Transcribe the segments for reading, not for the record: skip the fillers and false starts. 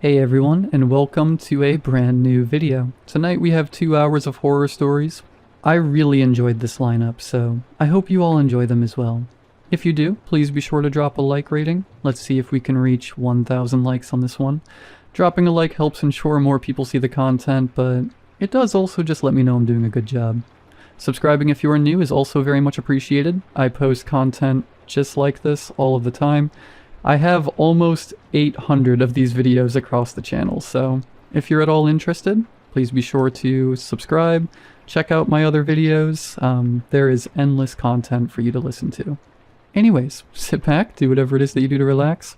Hey everyone, and welcome to a brand new video. Tonight we have 2 hours of horror stories. I really enjoyed this lineup, so I hope you all enjoy them as well. If you do, please be sure to drop a like rating. Let's see if we can reach 1,000 likes on this one. Dropping a like helps ensure more people see the content, but it does also just let me know I'm doing a good job. Subscribing if you are new is also very much appreciated. I post content just like this all of the time. I have almost 800 of these videos across the channel, so if you're at all interested, please be sure to subscribe, check out my other videos. There is endless content for you to listen to. Anyways, sit back, do whatever it is that you do to relax,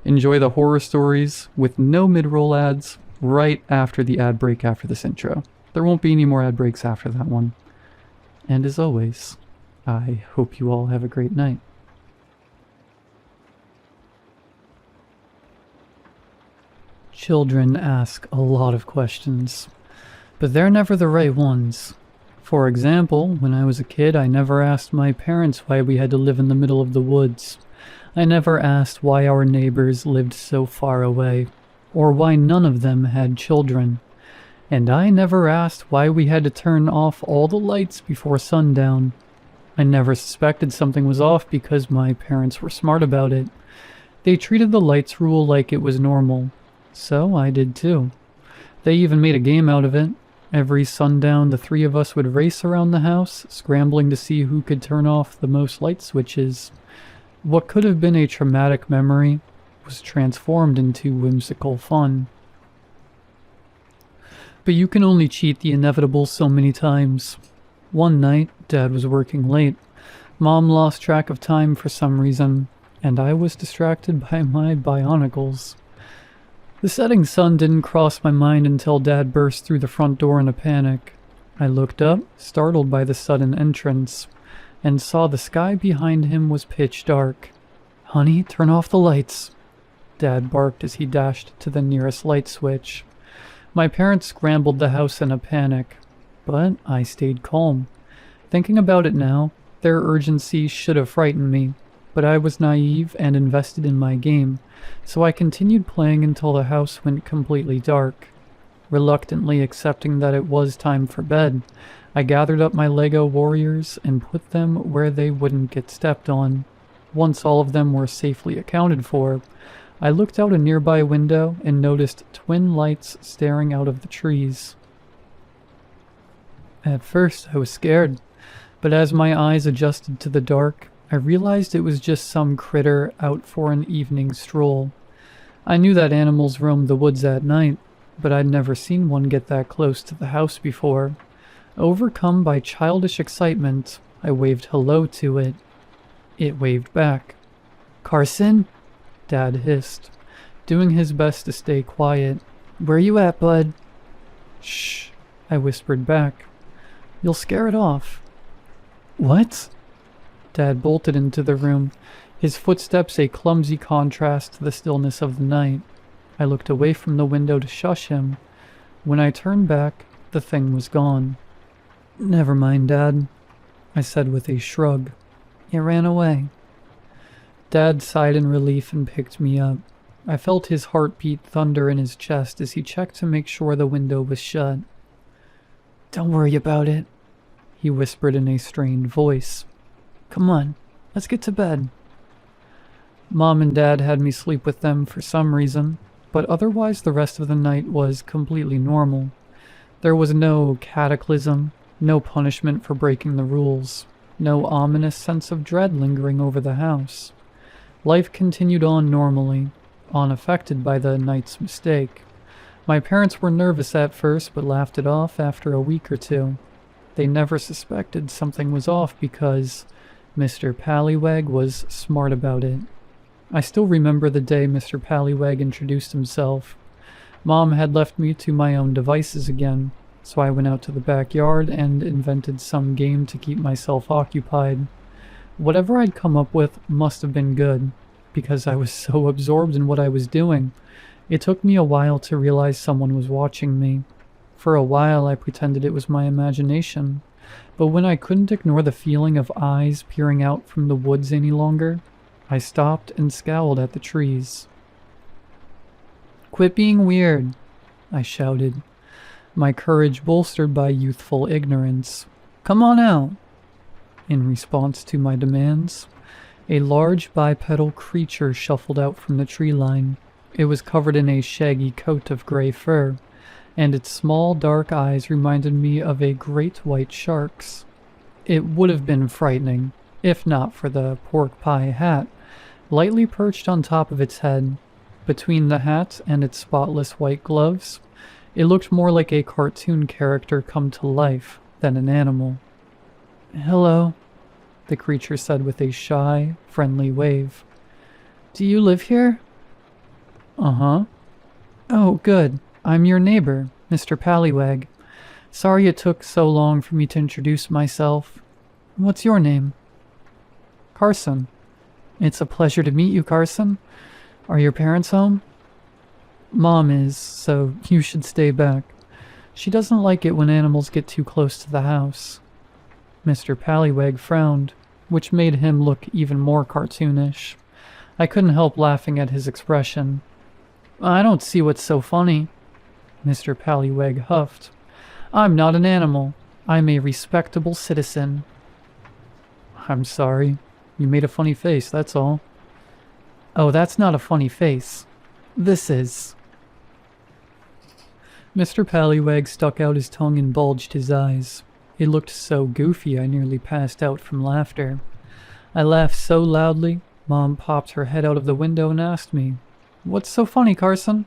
enjoy the horror stories with no mid-roll ads right after the ad break after this intro. There won't be any more ad breaks after that one. And as always, I hope you all have a great night. Children ask a lot of questions, but they're never the right ones. For example, when I was a kid, I never asked my parents why we had to live in the middle of the woods. I never asked why our neighbors lived so far away, or why none of them had children. And I never asked why we had to turn off all the lights before sundown. I never suspected something was off because my parents were smart about it. They treated the lights rule like it was normal. So I did too. They even made a game out of it. Every sundown, the three of us would race around the house, scrambling to see who could turn off the most light switches. What could have been a traumatic memory was transformed into whimsical fun. But you can only cheat the inevitable so many times. One night, Dad was working late. Mom lost track of time for some reason, and I was distracted by my bionicles. The setting sun didn't cross my mind until Dad burst through the front door in a panic. I looked up, startled by the sudden entrance, and saw the sky behind him was pitch dark. "Honey, turn off the lights," Dad barked as he dashed to the nearest light switch. My parents scrambled the house in a panic, but I stayed calm. Thinking about it now, their urgency should have frightened me, but I was naive and invested in my game, so I continued playing until the house went completely dark. Reluctantly accepting that it was time for bed, I gathered up my Lego warriors and put them where they wouldn't get stepped on. Once all of them were safely accounted for, I looked out a nearby window and noticed twin lights staring out of the trees. At first, I was scared, but as my eyes adjusted to the dark, I realized it was just some critter out for an evening stroll. I knew that animals roamed the woods at night, but I'd never seen one get that close to the house before. Overcome by childish excitement, I waved hello to it. It waved back. "Carson?" Dad hissed, doing his best to stay quiet. "Where you at, bud?" "Shh," I whispered back. "You'll scare it off." "What?" Dad bolted into the room, his footsteps a clumsy contrast to the stillness of the night. I looked away from the window to shush him. When I turned back, the thing was gone. "Never mind, Dad," I said with a shrug. "It ran away." Dad sighed in relief and picked me up. I felt his heartbeat thunder in his chest as he checked to make sure the window was shut. "Don't worry about it," he whispered in a strained voice. "Come on, let's get to bed." Mom and Dad had me sleep with them for some reason, but otherwise the rest of the night was completely normal. There was no cataclysm, no punishment for breaking the rules, no ominous sense of dread lingering over the house. Life continued on normally, unaffected by the night's mistake. My parents were nervous at first, but laughed it off after a week or two. They never suspected something was off because Mr. Pallywag was smart about it. I still remember the day Mr. Pallywag introduced himself. Mom had left me to my own devices again, so I went out to the backyard and invented some game to keep myself occupied. Whatever I'd come up with must have been good, because I was so absorbed in what I was doing. It took me a while to realize someone was watching me. For a while I pretended it was my imagination, but when I couldn't ignore the feeling of eyes peering out from the woods any longer, I stopped and scowled at the trees. Quit being weird, I shouted, my courage bolstered by youthful ignorance. Come on out. In response to my demands, a large bipedal creature shuffled out from the tree line. It was covered in a shaggy coat of gray fur, and its small dark eyes reminded me of a great white shark's. It would have been frightening, if not for the pork pie hat, lightly perched on top of its head. Between the hat and its spotless white gloves, it looked more like a cartoon character come to life than an animal. Hello, the creature said with a shy, friendly wave. Do you live here? Uh-huh. Oh, good. I'm your neighbor, Mr. Pallywag. Sorry it took so long for me to introduce myself. What's your name? Carson. It's a pleasure to meet you, Carson. Are your parents home? Mom is, so you should stay back. She doesn't like it when animals get too close to the house. Mr. Pallywag frowned, which made him look even more cartoonish. I couldn't help laughing at his expression. I don't see what's so funny. Mr. Pallywag huffed. I'm not an animal. I'm a respectable citizen. I'm sorry. You made a funny face, that's all. Oh, that's not a funny face. This is. Mr. Pallywag stuck out his tongue and bulged his eyes. It looked so goofy I nearly passed out from laughter. I laughed so loudly, Mom popped her head out of the window and asked me, What's so funny, Carson?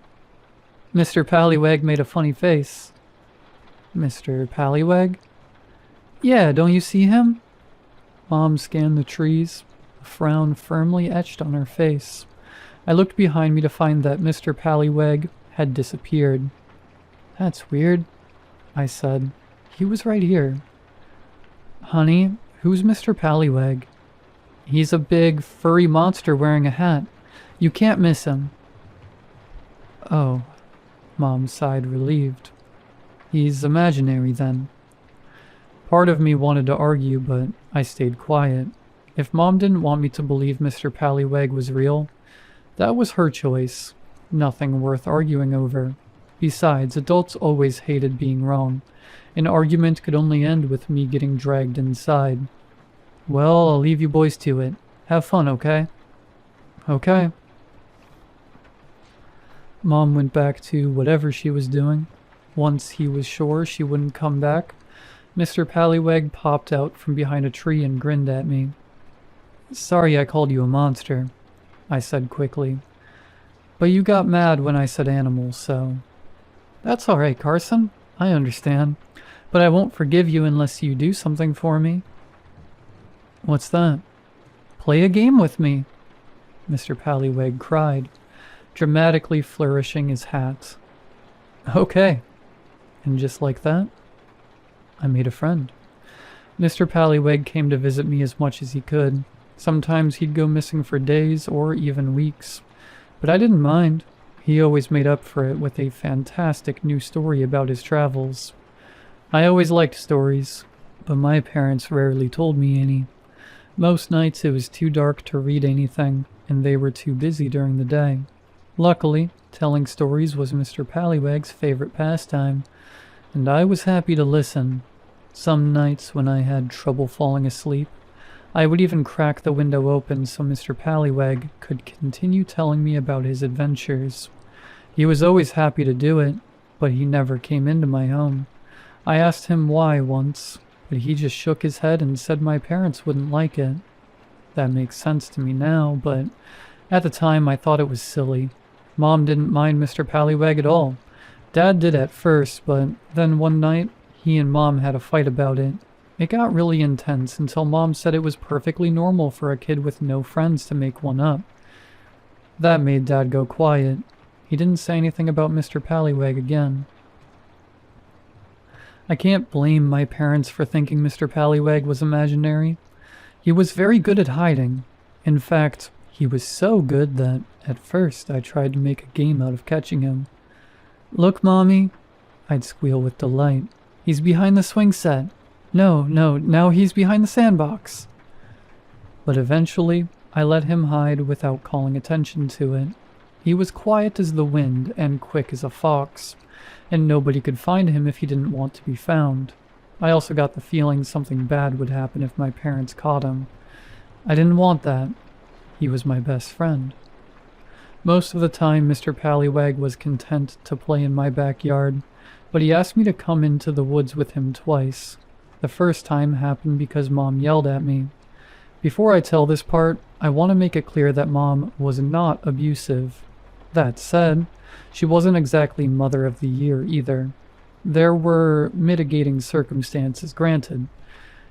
Mr. Pallywag made a funny face. Mr. Pallywag? Yeah, don't you see him? Mom scanned the trees, a frown firmly etched on her face. I looked behind me to find that Mr. Pallywag had disappeared. That's weird, I said. He was right here. Honey, who's Mr. Pallywag? He's a big, furry monster wearing a hat. You can't miss him. Oh, Mom sighed, relieved. He's imaginary, then. Part of me wanted to argue, but I stayed quiet. If Mom didn't want me to believe Mr. Pallywag was real, that was her choice. Nothing worth arguing over. Besides, adults always hated being wrong. An argument could only end with me getting dragged inside. Well, I'll leave you boys to it. Have fun, okay? Okay. Mom went back to whatever she was doing. Once he was sure she wouldn't come back, Mr. Pallywag popped out from behind a tree and grinned at me. Sorry I called you a monster, I said quickly. But you got mad when I said animal, so... That's alright, Carson. I understand. But I won't forgive you unless you do something for me. What's that? Play a game with me, Mr. Pallywag cried, dramatically flourishing his hat. Okay. And just like that, I made a friend. Mr. Pallywag came to visit me as much as he could. Sometimes he'd go missing for days or even weeks. But I didn't mind. He always made up for it with a fantastic new story about his travels. I always liked stories, but my parents rarely told me any. Most nights it was too dark to read anything, and they were too busy during the day. Luckily, telling stories was Mr. Pallywag's favorite pastime, and I was happy to listen. Some nights when I had trouble falling asleep, I would even crack the window open so Mr. Pallywag could continue telling me about his adventures. He was always happy to do it, but he never came into my home. I asked him why once, but he just shook his head and said my parents wouldn't like it. That makes sense to me now, but at the time I thought it was silly. Mom didn't mind Mr. Pallywag at all. Dad did at first, but then one night, he and Mom had a fight about it. It got really intense until Mom said it was perfectly normal for a kid with no friends to make one up. That made Dad go quiet. He didn't say anything about Mr. Pallywag again. I can't blame my parents for thinking Mr. Pallywag was imaginary. He was very good at hiding. In fact, he was so good that, at first, I tried to make a game out of catching him. Look, Mommy, I'd squeal with delight. He's behind the swing set. No, now he's behind the sandbox. But eventually, I let him hide without calling attention to it. He was quiet as the wind and quick as a fox, and nobody could find him if he didn't want to be found. I also got the feeling something bad would happen if my parents caught him. I didn't want that. He was my best friend. Most of the time, Mr. Pallywag was content to play in my backyard, but he asked me to come into the woods with him twice. The first time happened because Mom yelled at me. Before I tell this part, I want to make it clear that Mom was not abusive. That said, she wasn't exactly Mother of the Year either. There were mitigating circumstances, granted.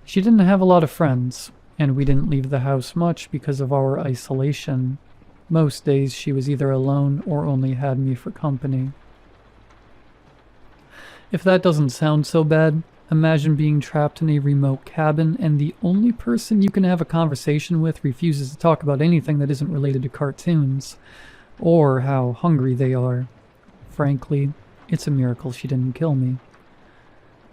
She didn't have a lot of friends, and we didn't leave the house much because of our isolation. Most days she was either alone or only had me for company. If that doesn't sound so bad, imagine being trapped in a remote cabin and the only person you can have a conversation with refuses to talk about anything that isn't related to cartoons, or how hungry they are. Frankly, it's a miracle she didn't kill me.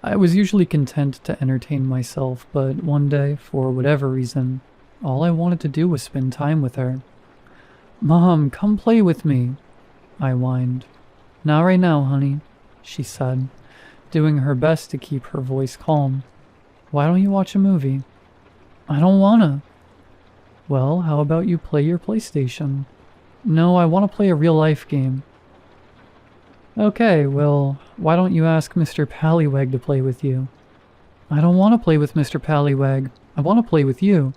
I was usually content to entertain myself, but one day, for whatever reason, all I wanted to do was spend time with her. "Mom, come play with me," I whined. "Not right now, honey," she said, doing her best to keep her voice calm. "Why don't you watch a movie?" "I don't wanna." "Well, how about you play your PlayStation?" "No, I want to play a real-life game." "Okay, well, why don't you ask Mr. Pallywag to play with you?" "I don't want to play with Mr. Pallywag. I want to play with you."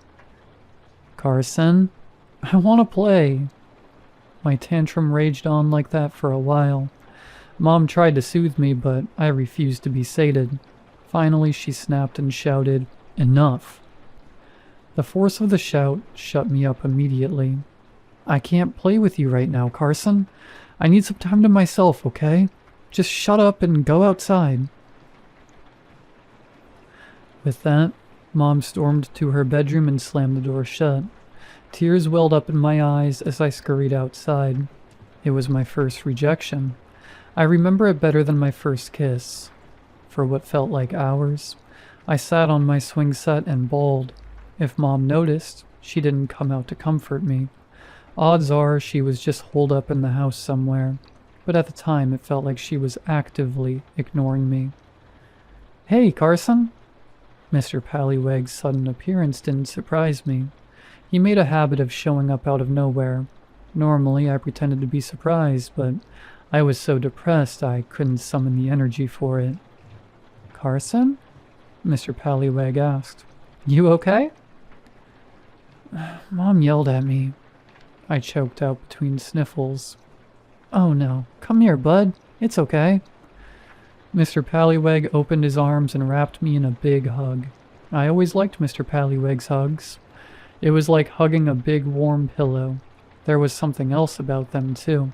"Carson, I want to play." My tantrum raged on like that for a while. Mom tried to soothe me, but I refused to be sated. Finally, she snapped and shouted, "Enough." The force of the shout shut me up immediately. "I can't play with you right now, Carson. I need some time to myself, okay? Just shut up and go outside." With that, Mom stormed to her bedroom and slammed the door shut. Tears welled up in my eyes as I scurried outside. It was my first rejection. I remember it better than my first kiss. For what felt like hours, I sat on my swing set and bawled. If Mom noticed, she didn't come out to comfort me. Odds are she was just holed up in the house somewhere, but at the time it felt like she was actively ignoring me. "Hey, Carson!" Mr. Pallywag's sudden appearance didn't surprise me. He made a habit of showing up out of nowhere. Normally I pretended to be surprised, but I was so depressed I couldn't summon the energy for it. "Carson?" Mr. Pallywag asked. "You okay?" "Mom yelled at me," I choked out between sniffles. "Oh no, come here, bud. It's okay." Mr. Pallywag opened his arms and wrapped me in a big hug. I always liked Mr. Pallywag's hugs. It was like hugging a big warm pillow. There was something else about them too.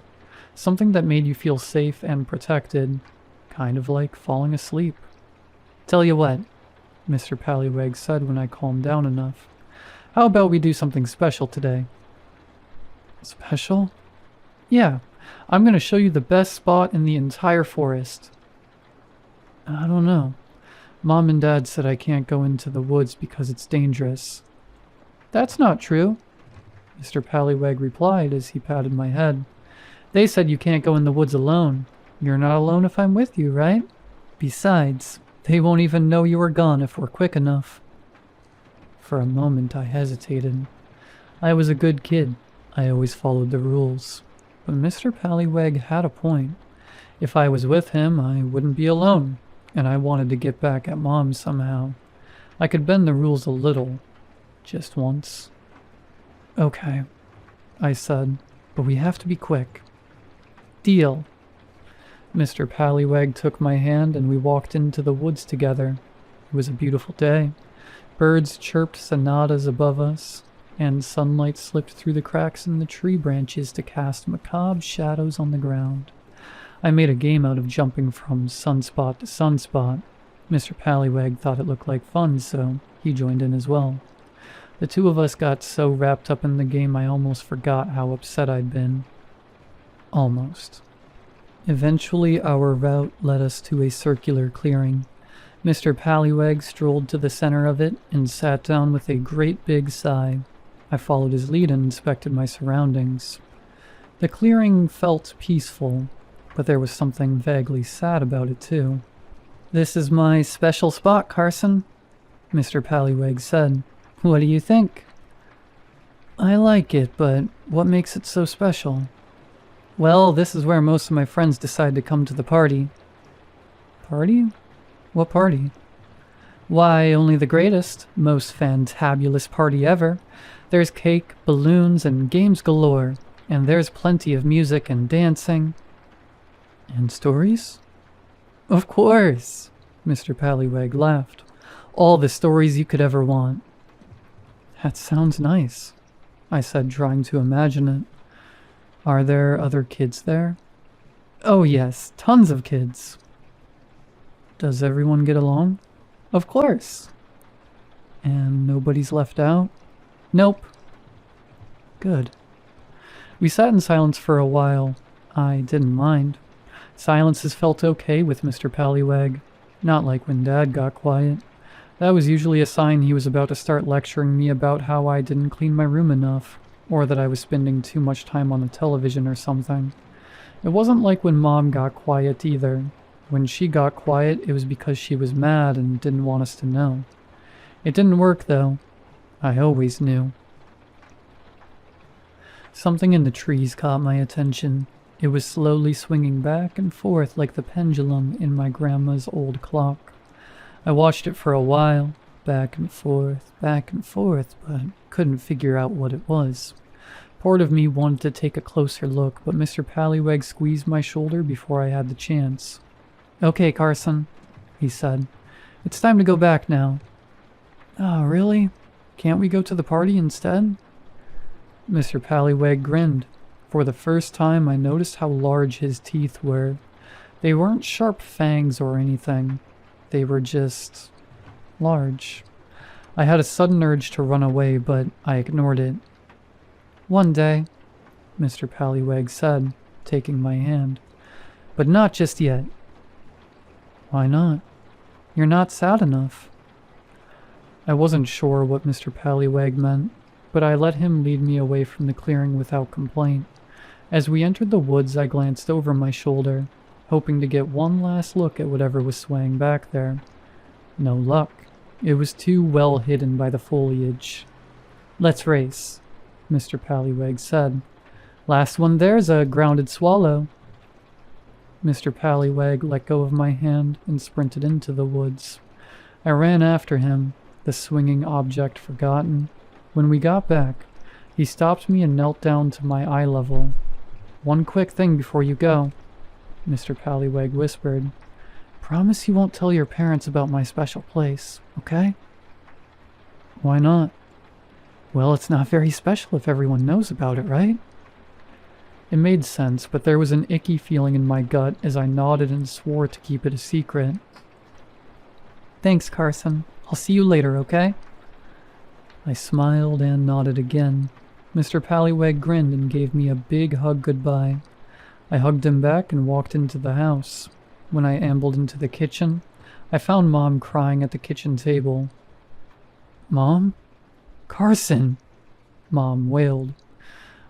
Something that made you feel safe and protected. Kind of like falling asleep. "Tell you what," Mr. Pallywag said when I calmed down enough. "How about we do something special today?" "Special?" "Yeah, I'm going to show you the best spot in the entire forest." "I don't know. Mom and Dad said I can't go into the woods because it's dangerous." "That's not true," Mr. Pallywag replied as he patted my head. "They said you can't go in the woods alone. You're not alone if I'm with you, right? Besides, they won't even know you are gone if we're quick enough." For a moment I hesitated. I was a good kid. I always followed the rules. But Mr. Pallywag had a point. If I was with him, I wouldn't be alone, and I wanted to get back at Mom somehow. I could bend the rules a little. Just once. "Okay," I said, "but we have to be quick." "Deal." Mr. Pallywag took my hand and we walked into the woods together. It was a beautiful day. Birds chirped sonatas above us, and sunlight slipped through the cracks in the tree branches to cast macabre shadows on the ground. I made a game out of jumping from sunspot to sunspot. Mr. Pallywag thought it looked like fun, so he joined in as well. The two of us got so wrapped up in the game I almost forgot how upset I'd been. Almost. Eventually our route led us to a circular clearing. Mr. Pallywag strolled to the center of it and sat down with a great big sigh. I followed his lead and inspected my surroundings. The clearing felt peaceful, but there was something vaguely sad about it too. "This is my special spot, Carson," Mr. Pallyweg said. "What do you think?" "I like it, but what makes it so special?" "Well, this is where most of my friends decide to come to the party." "Party? What party?" "Why, only the greatest, most fantabulous party ever. There's cake, balloons, and games galore, and there's plenty of music and dancing." "And stories?" "Of course," Mr. Pallyweg laughed. "All the stories you could ever want." "That sounds nice," I said, trying to imagine it. "Are there other kids there?" "Oh yes, tons of kids." "Does everyone get along?" "Of course." "And nobody's left out?" "Nope." Good. We sat in silence for a while. I didn't mind. Silences felt okay with Mr. Pallyweg. Not like when Dad got quiet. That was usually a sign he was about to start lecturing me about how I didn't clean my room enough, or that I was spending too much time on the television or something. It wasn't like when Mom got quiet either. When she got quiet, it was because she was mad and didn't want us to know. It didn't work, though. I always knew. Something in the trees caught my attention. It was slowly swinging back and forth like the pendulum in my grandma's old clock. I watched it for a while, back and forth, but couldn't figure out what it was. Part of me wanted to take a closer look, but Mr. Pallyweg squeezed my shoulder before I had the chance. "Okay, Carson," he said. "It's time to go back now." "Oh, really? Can't we go to the party instead?" Mr. Pallyweg grinned. For the first time, I noticed how large his teeth were. They weren't sharp fangs or anything. They were just large. I had a sudden urge to run away, but I ignored it. "One day," Mr. Pallyweg said, taking my hand. "But not just yet." "Why not?" "You're not sad enough." I wasn't sure what Mr. Pallyweg meant, but I let him lead me away from the clearing without complaint. As we entered the woods, I glanced over my shoulder, hoping to get one last look at whatever was swaying back there. No luck. It was too well hidden by the foliage. "Let's race," Mr. Pallyweg said. "Last one there's a grounded swallow." Mr. Pallyweg let go of my hand and sprinted into the woods. I ran after him, the swinging object forgotten. When we got back, he stopped me and knelt down to my eye level. "One quick thing before you go," Mr. Pallyweg whispered. "Promise you won't tell your parents about my special place, okay?" "Why not?" "Well, it's not very special if everyone knows about it, right?" It made sense, but there was an icky feeling in my gut as I nodded and swore to keep it a secret. "Thanks, Carson. I'll see you later, okay?" I smiled and nodded again. Mr. Pallyweg grinned and gave me a big hug goodbye. I hugged him back and walked into the house. When I ambled into the kitchen, I found Mom crying at the kitchen table. "Mom?" "Carson!" Mom wailed.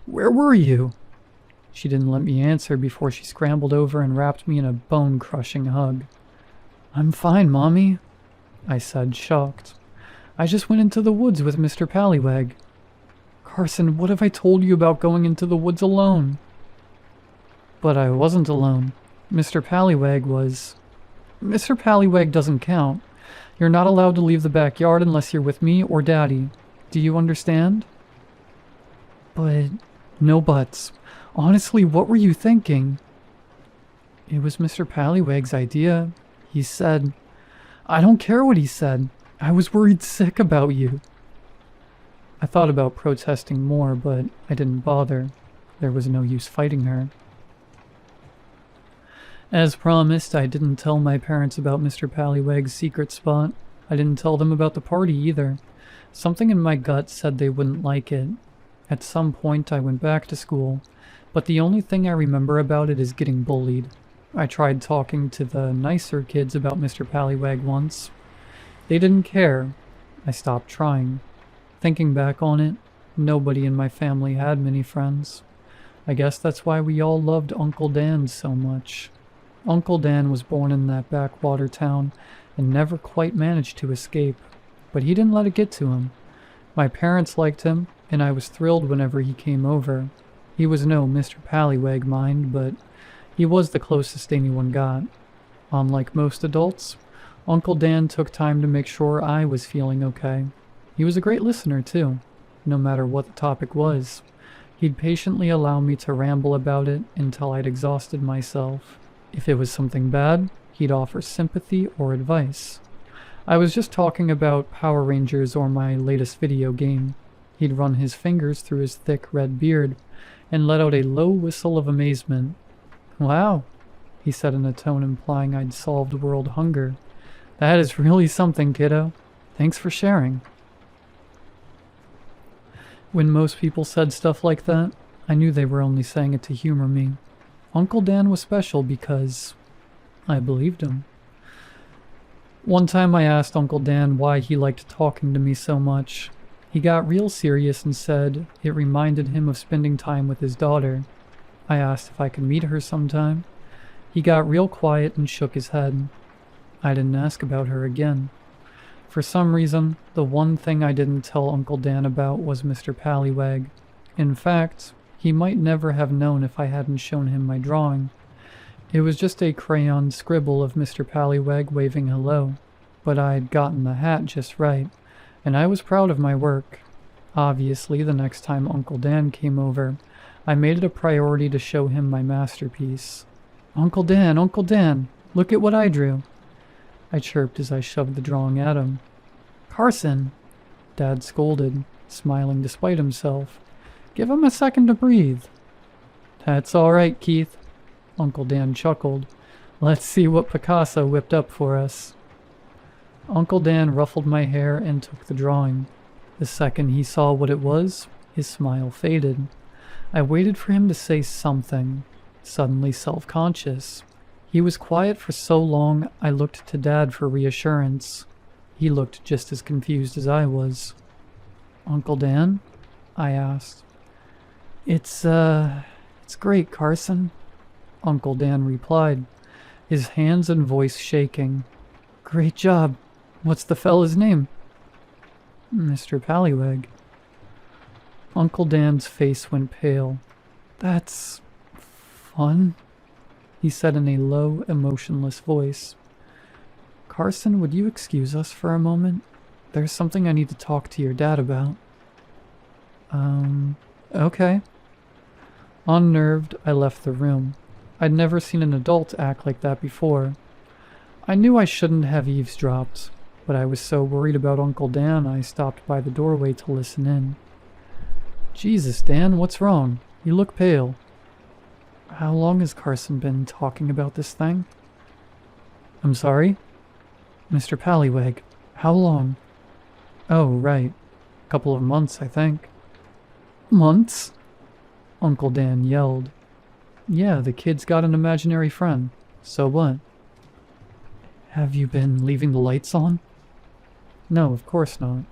"Where were you?" She didn't let me answer before she scrambled over and wrapped me in a bone-crushing hug. "I'm fine, Mommy," I said, shocked. "I just went into the woods with Mr. Pallyweg." "Carson, what have I told you about going into the woods alone?" But I wasn't alone. Mr. Pallyweg was. "Mr. Pallyweg doesn't count. You're not allowed to leave the backyard unless you're with me or Daddy. Do you understand?" "But no buts. Honestly, what were you thinking?" "It was Mr. Pallyweg's idea. He said..." "I don't care what he said. I was worried sick about you." I thought about protesting more, but I didn't bother. There was no use fighting her. As promised, I didn't tell my parents about Mr. Pallyweg's secret spot. I didn't tell them about the party either. Something in my gut said they wouldn't like it. At some point, I went back to school, but the only thing I remember about it is getting bullied. I tried talking to the nicer kids about Mr. Pallyweg once. They didn't care. I stopped trying. Thinking back on it, nobody in my family had many friends. I guess that's why we all loved Uncle Dan so much. Uncle Dan was born in that backwater town and never quite managed to escape, but he didn't let it get to him. My parents liked him, and I was thrilled whenever he came over. He was no Mr. Pallywag, mind, but he was the closest anyone got. Unlike most adults, Uncle Dan took time to make sure I was feeling okay. He was a great listener, too, no matter what the topic was. He'd patiently allow me to ramble about it until I'd exhausted myself. If it was something bad, he'd offer sympathy or advice. I was just talking about Power Rangers or my latest video game. He'd run his fingers through his thick red beard and let out a low whistle of amazement. "Wow," he said in a tone implying I'd solved world hunger. "That is really something, kiddo. Thanks for sharing." When most people said stuff like that, I knew they were only saying it to humor me. Uncle Dan was special because I believed him. One time I asked Uncle Dan why he liked talking to me so much. He got real serious and said it reminded him of spending time with his daughter. I asked if I could meet her sometime. He got real quiet and shook his head. I didn't ask about her again. For some reason, the one thing I didn't tell Uncle Dan about was Mr. Pallywag. In fact, he might never have known if I hadn't shown him my drawing. It was just a crayon scribble of Mr. Pallywag waving hello, but I'd gotten the hat just right, and I was proud of my work. Obviously, the next time Uncle Dan came over, I made it a priority to show him my masterpiece. Uncle Dan, look at what I drew," I chirped as I shoved the drawing at him. "Carson," Dad scolded, smiling despite himself. "Give him a second to breathe." "That's all right, Keith," Uncle Dan chuckled. "Let's see what Picasso whipped up for us." Uncle Dan ruffled my hair and took the drawing. The second he saw what it was, his smile faded. I waited for him to say something, suddenly self-conscious. He was quiet for so long, I looked to Dad for reassurance. He looked just as confused as I was. "Uncle Dan?" I asked. It's great, Carson," Uncle Dan replied, his hands and voice shaking. "Great job. What's the fella's name?" "Mr. Pallywag." Uncle Dan's face went pale. "That's fun," he said in a low, emotionless voice. "Carson, would you excuse us for a moment? There's something I need to talk to your dad about." Okay." Unnerved, I left the room. I'd never seen an adult act like that before. I knew I shouldn't have eavesdropped, but I was so worried about Uncle Dan I stopped by the doorway to listen in. "Jesus, Dan, what's wrong? You look pale." "How long has Carson been talking about this thing?" "I'm sorry?" "Mr. Pallywag, how long?" "Oh, right. Couple of months, I think." "Months?" Uncle Dan yelled. "Yeah, the kid's got an imaginary friend. So what?" "Have you been leaving the lights on?" "No, of course not."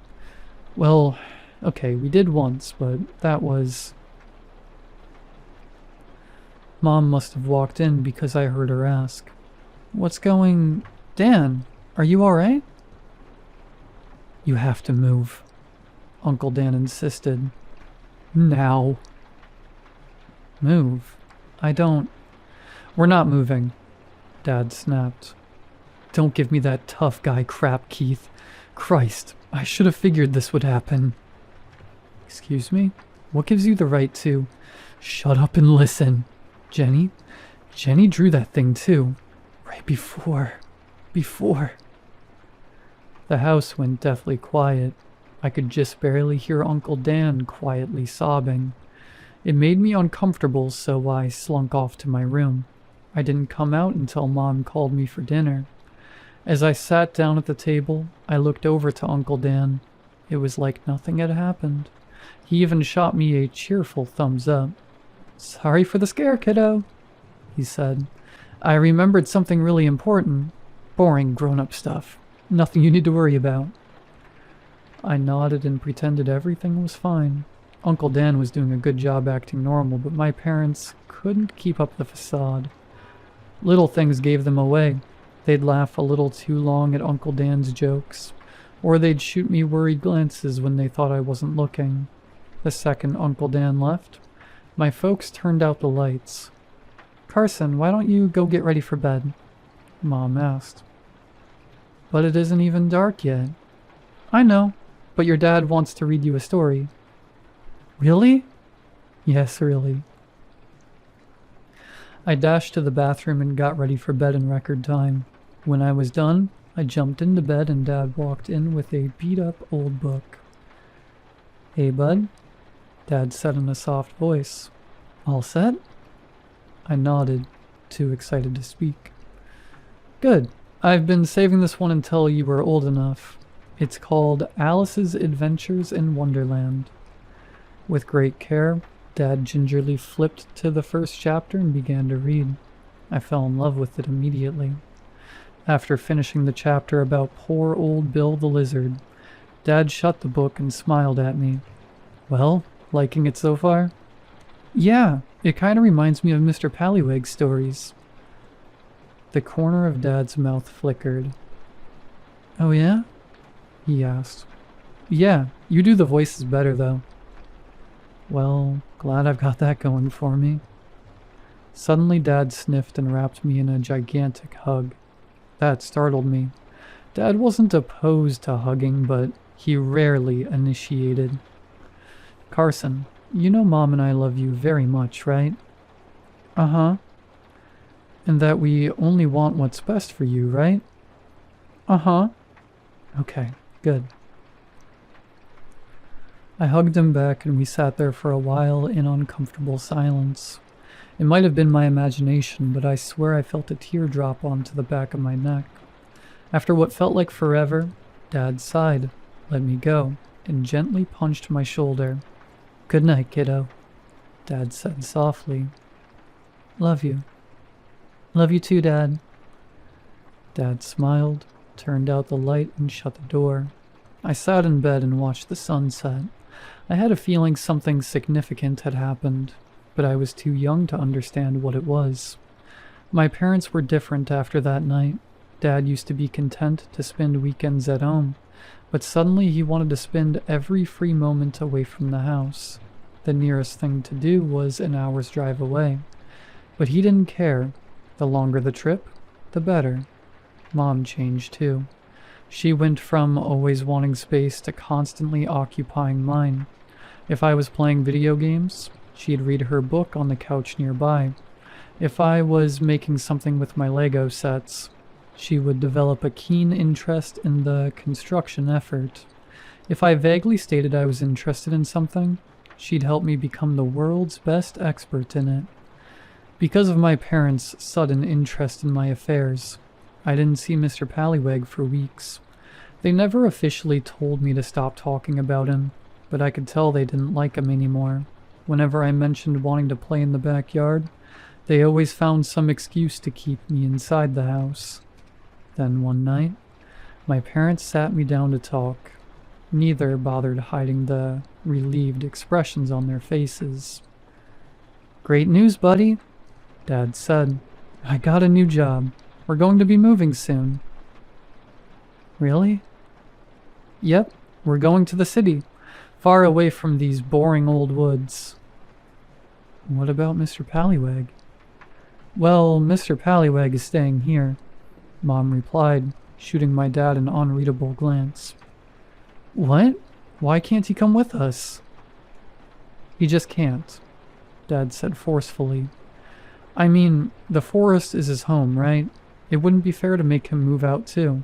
"Well, okay, we did once, but that was..." Mom must have walked in because I heard her ask, "What's going... Dan, are you alright?" "You have to move," Uncle Dan insisted. "Now." "Move? I don't..." "We're not moving," Dad snapped. "Don't give me that tough guy crap, Keith. Christ, I should have figured this would happen." "Excuse me? What gives you the right to..." "Shut up and listen. Jenny drew that thing too. Right before... The house went deathly quiet. I could just barely hear Uncle Dan quietly sobbing. It made me uncomfortable, so I slunk off to my room. I didn't come out until Mom called me for dinner. As I sat down at the table, I looked over to Uncle Dan. It was like nothing had happened. He even shot me a cheerful thumbs up. "Sorry for the scare, kiddo," he said. "I remembered something really important. Boring grown-up stuff. Nothing you need to worry about." I nodded and pretended everything was fine. Uncle Dan was doing a good job acting normal, but my parents couldn't keep up the facade. Little things gave them away. They'd laugh a little too long at Uncle Dan's jokes, or they'd shoot me worried glances when they thought I wasn't looking. The second Uncle Dan left, my folks turned out the lights. "Carson, why don't you go get ready for bed?" Mom asked. "But it isn't even dark yet." "I know, but your dad wants to read you a story." "Really?" "Yes, really." I dashed to the bathroom and got ready for bed in record time. When I was done, I jumped into bed and Dad walked in with a beat-up old book. "Hey, bud," Dad said in a soft voice. "All set?" I nodded, too excited to speak. "Good. I've been saving this one until you were old enough. It's called Alice's Adventures in Wonderland." With great care, Dad gingerly flipped to the first chapter and began to read. I fell in love with it immediately. After finishing the chapter about poor old Bill the Lizard, Dad shut the book and smiled at me. "Well, liking it so far?" "Yeah, it kind of reminds me of Mr. Pallywig's stories." The corner of Dad's mouth flickered. "Oh yeah?" he asked. "Yeah, you do the voices better though." "Well, glad I've got that going for me." Suddenly Dad sniffed and wrapped me in a gigantic hug. That startled me. Dad wasn't opposed to hugging, but he rarely initiated. "Carson, you know Mom and I love you very much, right?" "Uh-huh." "And that we only want what's best for you, right?" "Uh-huh." "Okay, good." I hugged him back and we sat there for a while in uncomfortable silence. It might have been my imagination, but I swear I felt a tear drop onto the back of my neck. After what felt like forever, Dad sighed, let me go, and gently punched my shoulder. "Good night, kiddo," Dad said softly. "Love you." "Love you too, Dad." Dad smiled, turned out the light, and shut the door. I sat in bed and watched the sunset. I had a feeling something significant had happened, but I was too young to understand what it was. My parents were different after that night. Dad used to be content to spend weekends at home, but suddenly he wanted to spend every free moment away from the house. The nearest thing to do was an hour's drive away. But he didn't care. The longer the trip, the better. Mom changed too. She went from always wanting space to constantly occupying mine. If I was playing video games, she'd read her book on the couch nearby. If I was making something with my Lego sets, she would develop a keen interest in the construction effort. If I vaguely stated I was interested in something, she'd help me become the world's best expert in it. Because of my parents' sudden interest in my affairs, I didn't see Mr. Pallywig for weeks. They never officially told me to stop talking about him, but I could tell they didn't like him anymore. Whenever I mentioned wanting to play in the backyard, they always found some excuse to keep me inside the house. Then one night, my parents sat me down to talk. Neither bothered hiding the relieved expressions on their faces. "Great news, buddy," Dad said. "I got a new job. We're going to be moving soon." "Really?" "Yep, we're going to the city, far away from these boring old woods." "What about Mr. Pallywig?" "Well, Mr. Pallywig is staying here," Mom replied, shooting my dad an unreadable glance. "What? Why can't he come with us?" "He just can't," Dad said forcefully. "I mean, the forest is his home, right? It wouldn't be fair to make him move out too.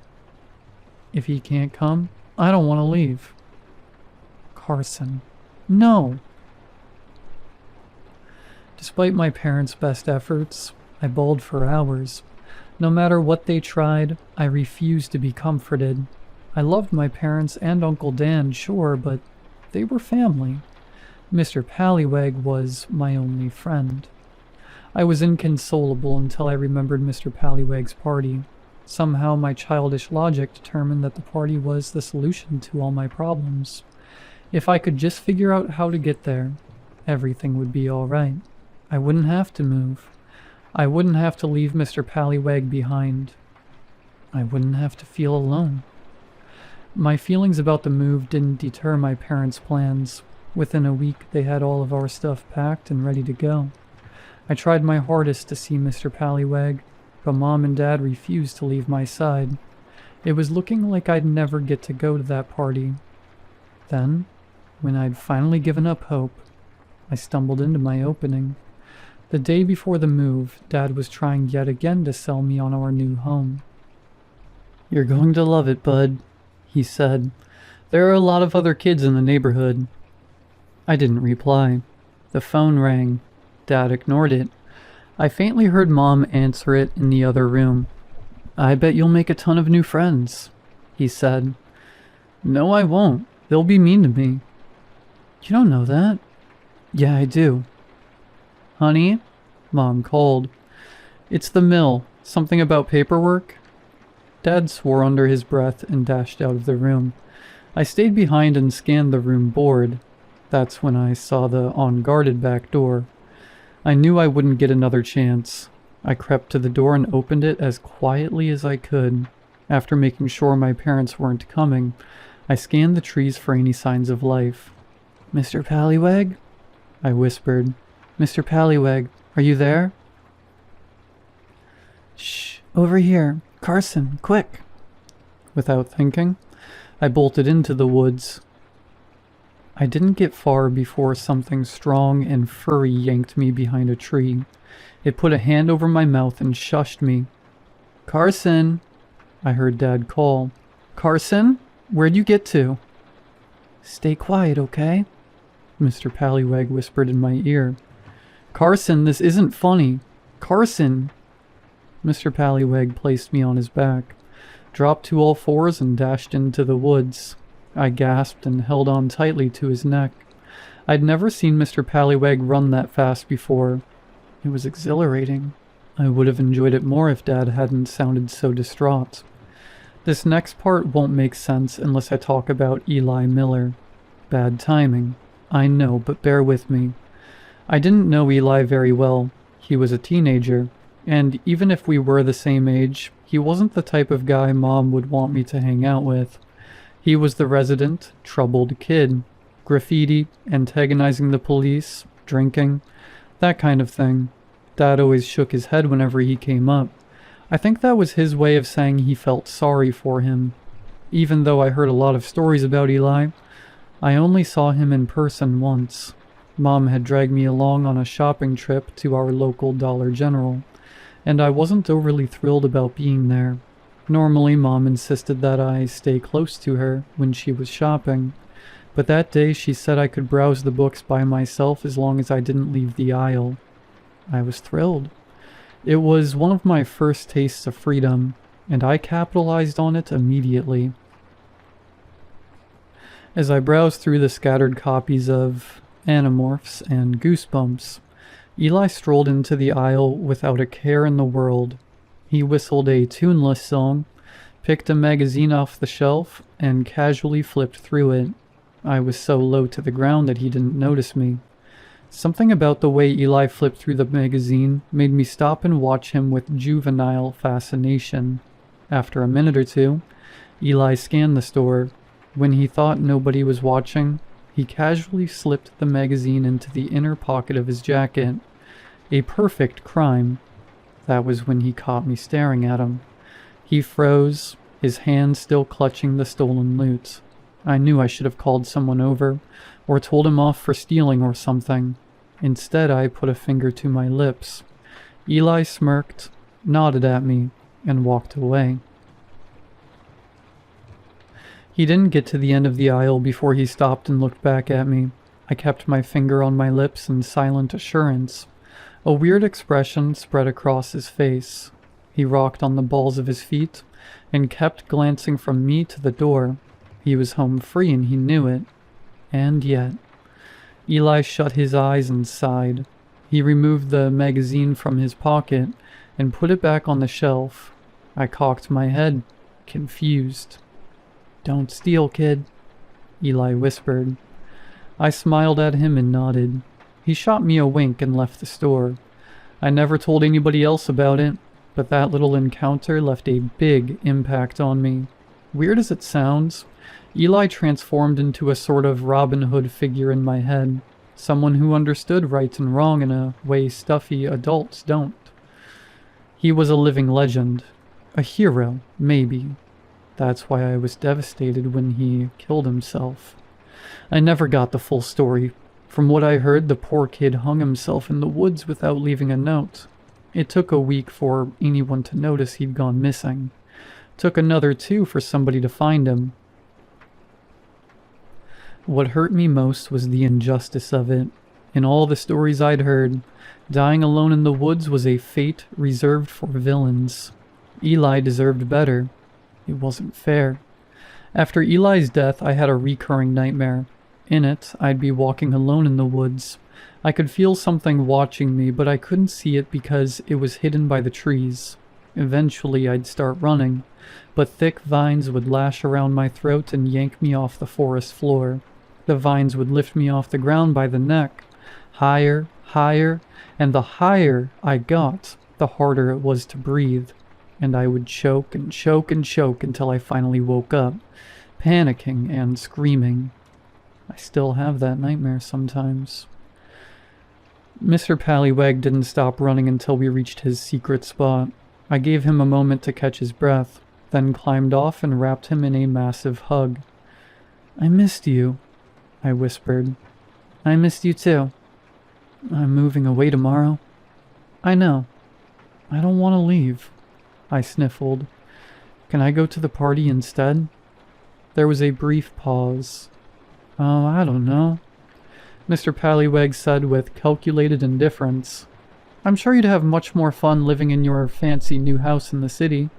If he can't come, I don't want to leave." "Carson, no." Despite my parents' best efforts, I bawled for hours. No matter what they tried, I refused to be comforted. I loved my parents and Uncle Dan, sure, but they were family. Mr. Pallywig was my only friend. I was inconsolable until I remembered Mr. Pallywig's party. Somehow my childish logic determined that the party was the solution to all my problems. If I could just figure out how to get there, everything would be alright. I wouldn't have to move. I wouldn't have to leave Mr. Pallywag behind. I wouldn't have to feel alone. My feelings about the move didn't deter my parents' plans. Within a week, they had all of our stuff packed and ready to go. I tried my hardest to see Mr. Pallywag, but Mom and Dad refused to leave my side. It was looking like I'd never get to go to that party. Then, when I'd finally given up hope, I stumbled into my opening. The day before the move, Dad was trying yet again to sell me on our new home. "You're going to love it, bud," he said. "There are a lot of other kids in the neighborhood." I didn't reply. The phone rang. Dad ignored it. I faintly heard Mom answer it in the other room. "I bet you'll make a ton of new friends," he said. "No, I won't. They'll be mean to me." "You don't know that." "Yeah, I do." "Honey?" Mom called. "It's the mill. Something about paperwork?" Dad swore under his breath and dashed out of the room. I stayed behind and scanned the room bored. That's when I saw the unguarded back door. I knew I wouldn't get another chance. I crept to the door and opened it as quietly as I could. After making sure my parents weren't coming, I scanned the trees for any signs of life. "Mr. Pallywag?" I whispered. "Mr. Pallywag, are you there?" "Shh, over here. Carson, quick." Without thinking, I bolted into the woods. I didn't get far before something strong and furry yanked me behind a tree. It put a hand over my mouth and shushed me. "Carson!" I heard Dad call. "Carson? Where'd you get to?" "Stay quiet, okay?" Mr. Pallywag whispered in my ear. "Carson, this isn't funny. Carson!" Mr. Pallywag placed me on his back, dropped to all fours and dashed into the woods. I gasped and held on tightly to his neck. I'd never seen Mr. Pallywag run that fast before. It was exhilarating. I would have enjoyed it more if Dad hadn't sounded so distraught. This next part won't make sense unless I talk about Eli Miller. Bad timing. I know, but bear with me. I didn't know Eli very well. He was a teenager, and even if we were the same age, he wasn't the type of guy Mom would want me to hang out with. He was the resident, troubled kid. Graffiti, antagonizing the police, drinking, that kind of thing. Dad always shook his head whenever he came up. I think that was his way of saying he felt sorry for him. Even though I heard a lot of stories about Eli, I only saw him in person once. Mom had dragged me along on a shopping trip to our local Dollar General, and I wasn't overly thrilled about being there. Normally, Mom insisted that I stay close to her when she was shopping, but that day she said I could browse the books by myself as long as I didn't leave the aisle. I was thrilled. It was one of my first tastes of freedom, and I capitalized on it immediately. As I browsed through the scattered copies of Animorphs and Goosebumps, Eli strolled into the aisle without a care in the world. He whistled a tuneless song, picked a magazine off the shelf, and casually flipped through it. I was so low to the ground that he didn't notice me. Something about the way Eli flipped through the magazine made me stop and watch him with juvenile fascination. After a minute or two, Eli scanned the store. When he thought nobody was watching, he casually slipped the magazine into the inner pocket of his jacket. A perfect crime. That was when he caught me staring at him. He froze, his hand still clutching the stolen loot. I knew I should have called someone over, or told him off for stealing or something. Instead, I put a finger to my lips. Eli smirked, nodded at me, and walked away. He didn't get to the end of the aisle before he stopped and looked back at me. I kept my finger on my lips in silent assurance. A weird expression spread across his face. He rocked on the balls of his feet and kept glancing from me to the door. He was home free and he knew it. And yet... Eli shut his eyes and sighed. He removed the magazine from his pocket and put it back on the shelf. I cocked my head, confused. "Don't steal, kid," Eli whispered. I smiled at him and nodded. He shot me a wink and left the store. I never told anybody else about it, but that little encounter left a big impact on me. Weird as it sounds, Eli transformed into a sort of Robin Hood figure in my head, someone who understood right and wrong in a way stuffy adults don't. He was a living legend. A hero, maybe. That's why I was devastated when he killed himself. I never got the full story. From what I heard, the poor kid hung himself in the woods without leaving a note. It took a week for anyone to notice he'd gone missing. Took another 2 for somebody to find him. What hurt me most was the injustice of it. In all the stories I'd heard, dying alone in the woods was a fate reserved for villains. Eli deserved better. It wasn't fair. After Eli's death, I had a recurring nightmare. In it, I'd be walking alone in the woods. I could feel something watching me, but I couldn't see it because it was hidden by the trees. Eventually, I'd start running, but thick vines would lash around my throat and yank me off the forest floor. The vines would lift me off the ground by the neck. Higher, higher, and the higher I got, the harder it was to breathe. And I would choke and choke and choke until I finally woke up, panicking and screaming. I still have that nightmare sometimes. Mr. Pallywag didn't stop running until we reached his secret spot. I gave him a moment to catch his breath, then climbed off and wrapped him in a massive hug. "I missed you," I whispered. "I missed you too. I'm moving away tomorrow." "I know. I don't want to leave," I sniffled. "Can I go to the party instead?" There was a brief pause. "Oh, I don't know," Mr. Pallywag said with calculated indifference. "I'm sure you'd have much more fun living in your fancy new house in the city."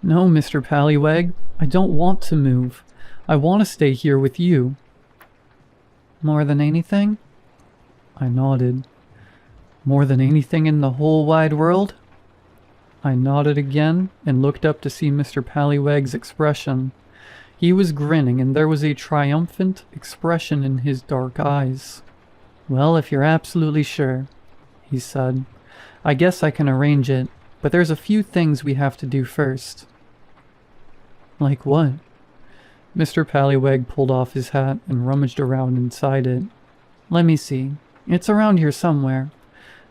"No, Mr. Pallywag, I don't want to move. I want to stay here with you." "More than anything?" I nodded. "More than anything in the whole wide world?" I nodded again and looked up to see Mr. Pallywag's expression. He was grinning, and there was a triumphant expression in his dark eyes. "Well, if you're absolutely sure," he said, "I guess I can arrange it, but there's a few things we have to do first." "Like what?" Mr. Pallywag pulled off his hat and rummaged around inside it. "Let me see. It's around here somewhere.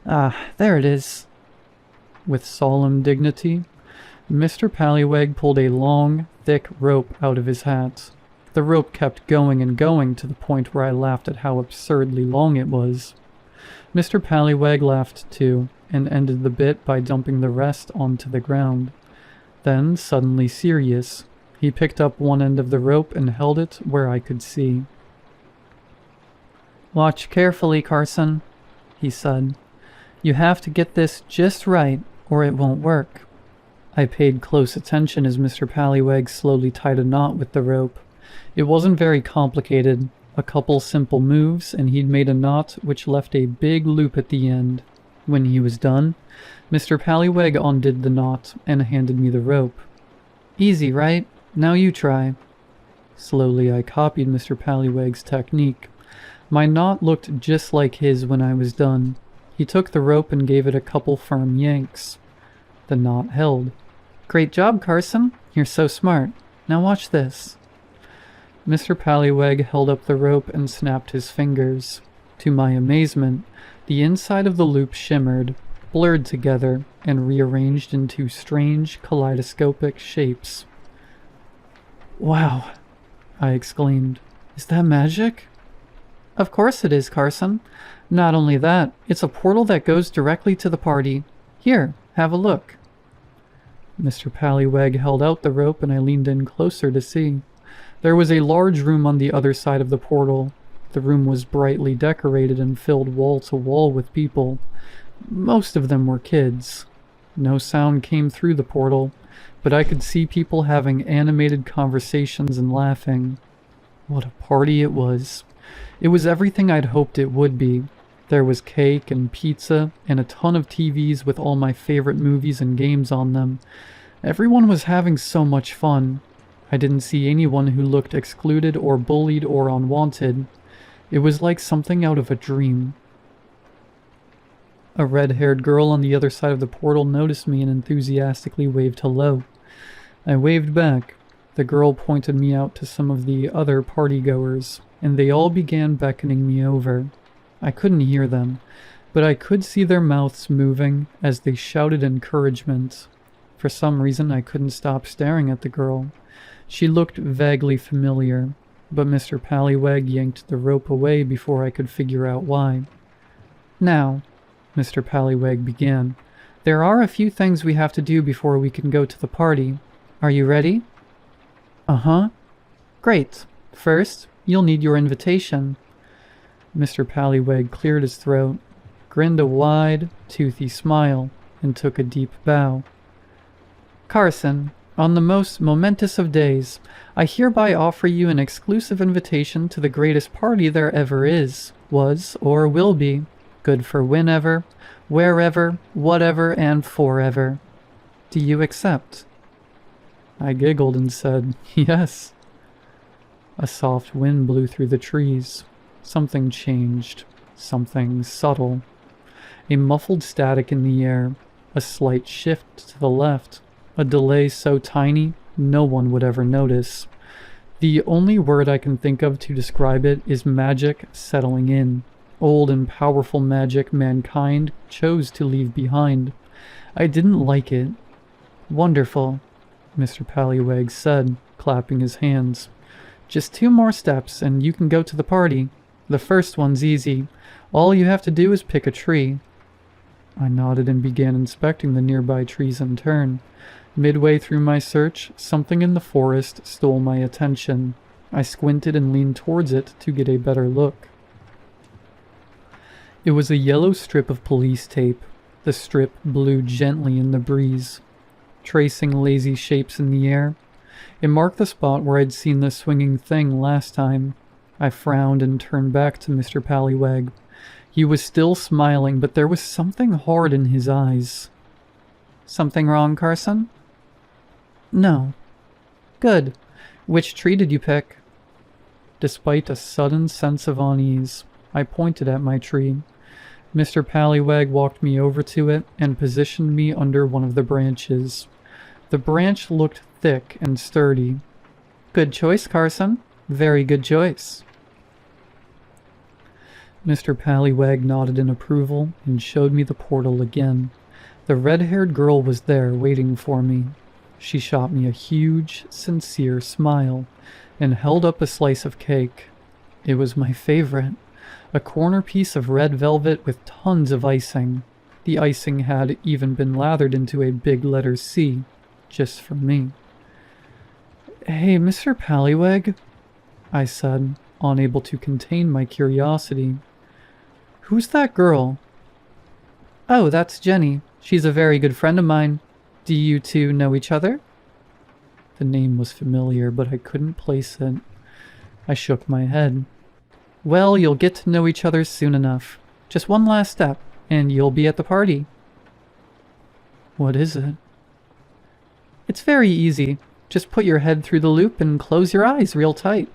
Ah, there it is." With solemn dignity, Mr. Pallywag pulled a long, thick rope out of his hat. The rope kept going and going to the point where I laughed at how absurdly long it was. Mr. Pallywag laughed too, and ended the bit by dumping the rest onto the ground. Then, suddenly serious, he picked up one end of the rope and held it where I could see. "Watch carefully, Carson," he said. "You have to get this just right, or it won't work." I paid close attention as Mr. Pallywag slowly tied a knot with the rope. It wasn't very complicated. A couple simple moves, and he'd made a knot which left a big loop at the end. When he was done, Mr. Pallywag undid the knot and handed me the rope. "Easy, right? Now you try." Slowly I copied Mr. Pallywag's technique. My knot looked just like his when I was done. He took the rope and gave it a couple firm yanks. The knot held. "Great job, Carson. You're so smart. Now watch this." Mr. Pallywag held up the rope and snapped his fingers. To my amazement, the inside of the loop shimmered, blurred together, and rearranged into strange kaleidoscopic shapes. "Wow," I exclaimed. "Is that magic?" "Of course it is, Carson. Not only that, it's a portal that goes directly to the party. Here, have a look." Mr. Pallywag held out the rope and I leaned in closer to see. There was a large room on the other side of the portal. The room was brightly decorated and filled wall to wall with people. Most of them were kids. No sound came through the portal, but I could see people having animated conversations and laughing. What a party it was. It was everything I'd hoped it would be. There was cake and pizza and a ton of TVs with all my favorite movies and games on them. Everyone was having so much fun. I didn't see anyone who looked excluded or bullied or unwanted. It was like something out of a dream. A red-haired girl on the other side of the portal noticed me and enthusiastically waved hello. I waved back. The girl pointed me out to some of the other partygoers, and they all began beckoning me over. I couldn't hear them, but I could see their mouths moving as they shouted encouragement. For some reason, I couldn't stop staring at the girl. She looked vaguely familiar, but Mr. Pallywag yanked the rope away before I could figure out why. "Now," Mr. Pallywag began, "there are a few things we have to do before we can go to the party. Are you ready?" "Uh-huh." "Great. First, you'll need your invitation." Mr. Pallywag cleared his throat, grinned a wide, toothy smile, and took a deep bow. "Carson, on the most momentous of days, I hereby offer you an exclusive invitation to the greatest party there ever is, was, or will be. Good for whenever, wherever, whatever, and forever. Do you accept?" I giggled and said, "Yes." A soft wind blew through the trees. Something changed. Something subtle. A muffled static in the air. A slight shift to the left. A delay so tiny, no one would ever notice. The only word I can think of to describe it is magic settling in. Old and powerful magic mankind chose to leave behind. I didn't like it. "Wonderful," Mr. Pallywag said, clapping his hands. "Just 2 more steps and you can go to the party. The first one's easy. All you have to do is pick a tree." I nodded and began inspecting the nearby trees in turn. Midway through my search, something in the forest stole my attention. I squinted and leaned towards it to get a better look. It was a yellow strip of police tape. The strip blew gently in the breeze, tracing lazy shapes in the air. It marked the spot where I'd seen the swinging thing last time. I frowned and turned back to Mr. Pallywag. He was still smiling, but there was something hard in his eyes. "Something wrong, Carson?" "No." "Good. Which tree did you pick?" Despite a sudden sense of unease, I pointed at my tree. Mr. Pallywag walked me over to it and positioned me under one of the branches. The branch looked thick and sturdy. "Good choice, Carson. Very good choice." Mr. Pallywag nodded in approval and showed me the portal again. The red-haired girl was there waiting for me. She shot me a huge, sincere smile and held up a slice of cake. It was my favorite. A corner piece of red velvet with tons of icing. The icing had even been lathered into a big letter C, just for me. "Hey, Mr. Pallywag," I said, unable to contain my curiosity. "Who's that girl?" "Oh, that's Jenny. She's a very good friend of mine. Do you two know each other?" The name was familiar, but I couldn't place it. I shook my head. "Well, you'll get to know each other soon enough. Just one last step, and you'll be at the party." "What is it?" "It's very easy. Just put your head through the loop and close your eyes real tight."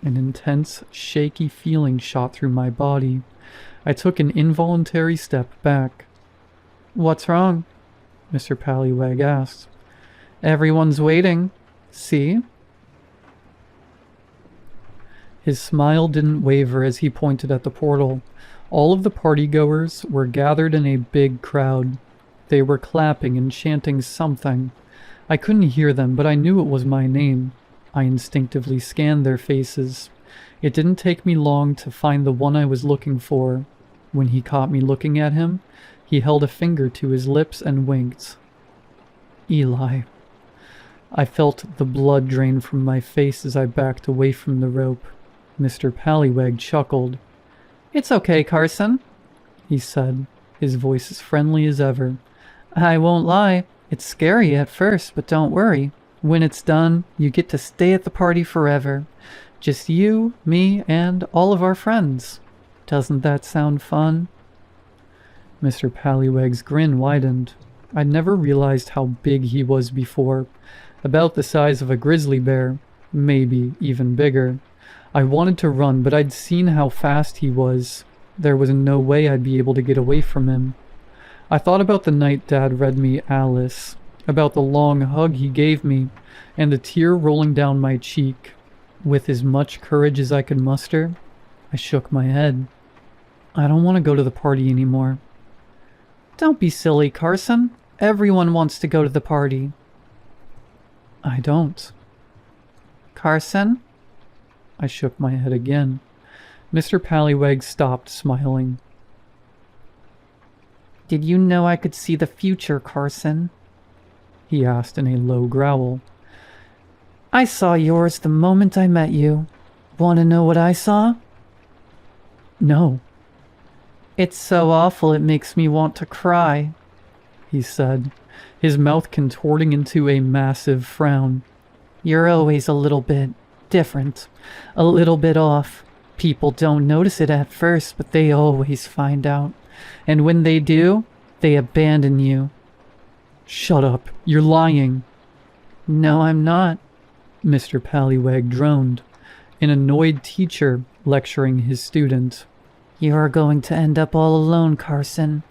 An intense, shaky feeling shot through my body. I took an involuntary step back. "What's wrong?" Mr. Pallywag asked. "Everyone's waiting. See?" His smile didn't waver as he pointed at the portal. All of the partygoers were gathered in a big crowd. They were clapping and chanting something. I couldn't hear them, but I knew it was my name. I instinctively scanned their faces. It didn't take me long to find the one I was looking for. When he caught me looking at him, he held a finger to his lips and winked. Eli. I felt the blood drain from my face as I backed away from the rope. Mr. Pallywag chuckled. "It's okay, Carson," he said, his voice as friendly as ever. "I won't lie, it's scary at first, but don't worry. When it's done, you get to stay at the party forever. Just you, me, and all of our friends. Doesn't that sound fun?" Mr. Pallywag's grin widened. I'd never realized how big he was before. about the size of a grizzly bear, maybe even bigger. I wanted to run, but I'd seen how fast he was. There was no way I'd be able to get away from him. I thought about the night Dad read me Alice, about the long hug he gave me, and the tear rolling down my cheek. With as much courage as I could muster, I shook my head. I don't want to go to the party anymore. Don't be silly, Carson. Everyone wants to go to the party. I don't. Carson? I shook my head again. Mr. Pallywag stopped smiling. Did you know I could see the future, Carson? He asked in a low growl. I saw yours the moment I met you. Want to know what I saw? No. It's so awful it makes me want to cry, he said, his mouth contorting into a massive frown. You're always a little bit different, a little bit off. People don't notice it at first, but they always find out. And when they do, they abandon you. Shut up. You're lying. No, I'm not, Mr. Pallywag droned, an annoyed teacher lecturing his student. You're going to end up all alone, Carson.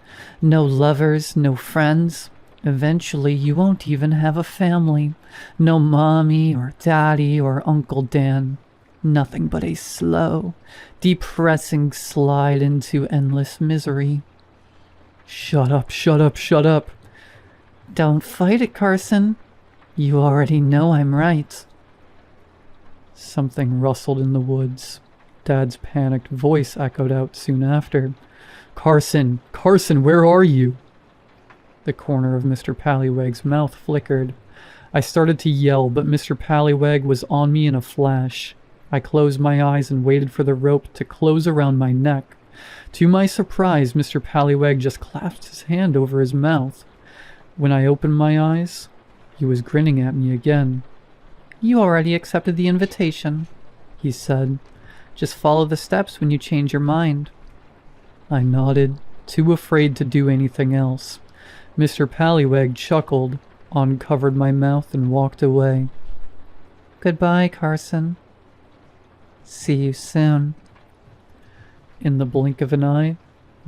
No lovers, no friends. Eventually, you won't even have a family. No mommy or daddy or Uncle Dan. Nothing but a slow, depressing slide into endless misery. Shut up, shut up, shut up. Don't fight it, Carson. You already know I'm right. Something rustled in the woods. Dad's panicked voice echoed out soon after. Carson, Carson, where are you? The corner of Mr. Pallywag's mouth flickered. I started to yell, but Mr. Pallywag was on me in a flash. I closed my eyes and waited for the rope to close around my neck. To my surprise, Mr. Pallywag just clasped his hand over his mouth. When I opened my eyes, he was grinning at me again. You already accepted the invitation, he said. Just follow the steps when you change your mind. I nodded, too afraid to do anything else. Mr. Pallywag chuckled, uncovered my mouth, and walked away. Goodbye, Carson. See you soon. In the blink of an eye,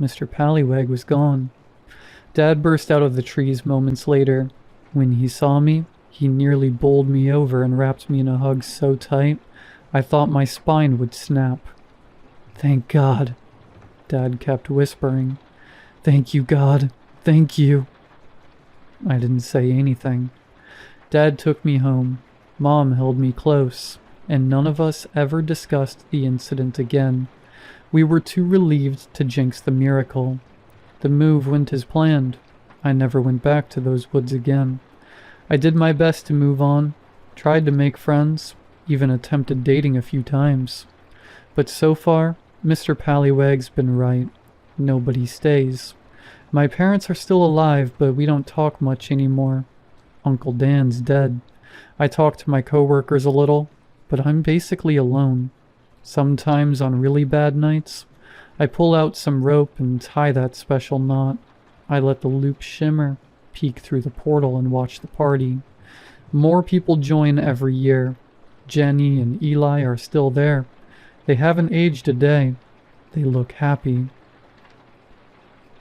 Mr. Pallywag was gone. Dad burst out of the trees moments later. When he saw me, he nearly bowled me over and wrapped me in a hug so tight, I thought my spine would snap. Thank God, Dad kept whispering. Thank you, God. Thank you. I didn't say anything. Dad took me home. Mom held me close, and none of us ever discussed the incident again. We were too relieved to jinx the miracle. The move went as planned. I never went back to those woods again. I did my best to move on, tried to make friends, even attempted dating a few times. But so far, Mr. Pallywag's been right. Nobody stays. My parents are still alive, but we don't talk much anymore. Uncle Dan's dead. I talk to my coworkers a little, but I'm basically alone. Sometimes on really bad nights, I pull out some rope and tie that special knot. I let the loop shimmer, peek through the portal, and watch the party. More people join every year. Jenny and Eli are still there. They haven't aged a day. They look happy.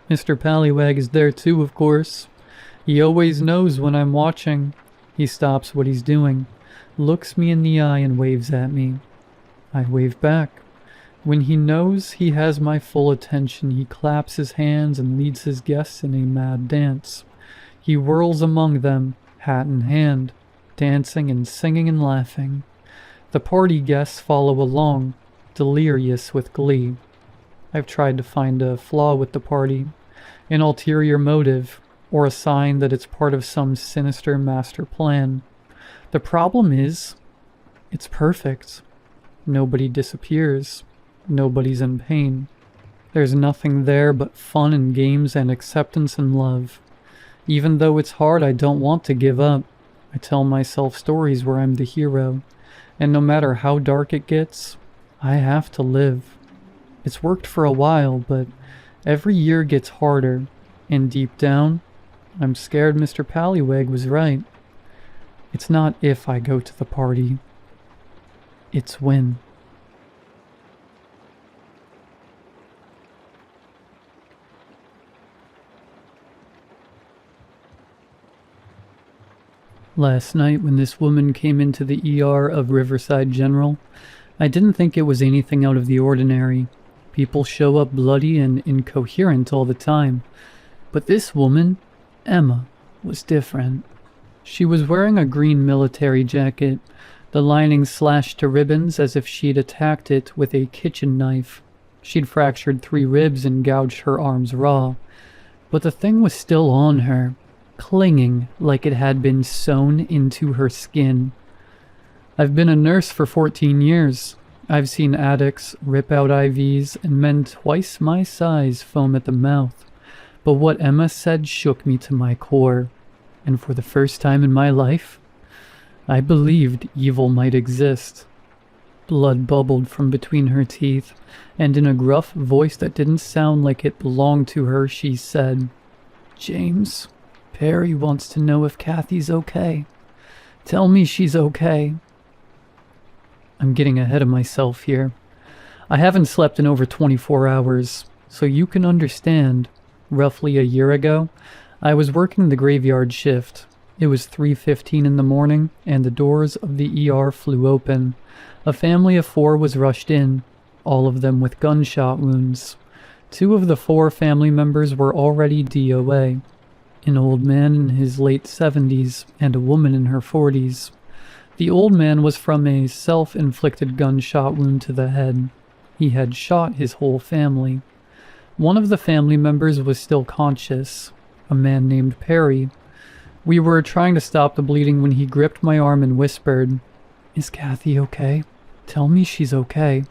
Mr. Pallywag is there too, of course. He always knows when I'm watching. He stops what he's doing, looks me in the eye, and waves at me. I wave back. When he knows he has my full attention, he claps his hands and leads his guests in a mad dance. He whirls among them, hat in hand, dancing and singing and laughing. The party guests follow along, delirious with glee. I've tried to find a flaw with the party, an ulterior motive, or a sign that it's part of some sinister master plan. The problem is, it's perfect. Nobody disappears. Nobody's in pain. There's nothing there but fun and games and acceptance and love. Even though it's hard, I don't want to give up. I tell myself stories where I'm the hero, and no matter how dark it gets, I have to live. It's worked for a while, but every year gets harder, and deep down, I'm scared Mr. Pallywag was right. It's not if I go to the party, it's when. Last night, when this woman came into the ER of Riverside General, I didn't think it was anything out of the ordinary. People show up bloody and incoherent all the time. But this woman, Emma, was different. She was wearing a green military jacket, the lining slashed to ribbons as if she'd attacked it with a kitchen knife. She'd fractured 3 ribs and gouged her arms raw. But the thing was still on her, clinging like it had been sewn into her skin. I've been a nurse for 14 years. I've seen addicts rip out IVs and men twice my size foam at the mouth. But what Emma said shook me to my core. And for the first time in my life, I believed evil might exist. Blood bubbled from between her teeth, and in a gruff voice that didn't sound like it belonged to her, she said, "James, Perry wants to know if Kathy's okay. Tell me she's okay." I'm getting ahead of myself here. I haven't slept in over 24 hours, so you can understand. Roughly a year ago, I was working the graveyard shift. It was 3:15 in the morning, and the doors of the ER flew open. A family of 4 was rushed in, all of them with gunshot wounds. 2 of the 4 family members were already DOA. An old man in his late 70s and a woman in her 40s. The old man was from a self-inflicted gunshot wound to the head. He had shot his whole family. One of the family members was still conscious, a man named Perry. We were trying to stop the bleeding when he gripped my arm and whispered, "Is Kathy okay? Tell me she's okay."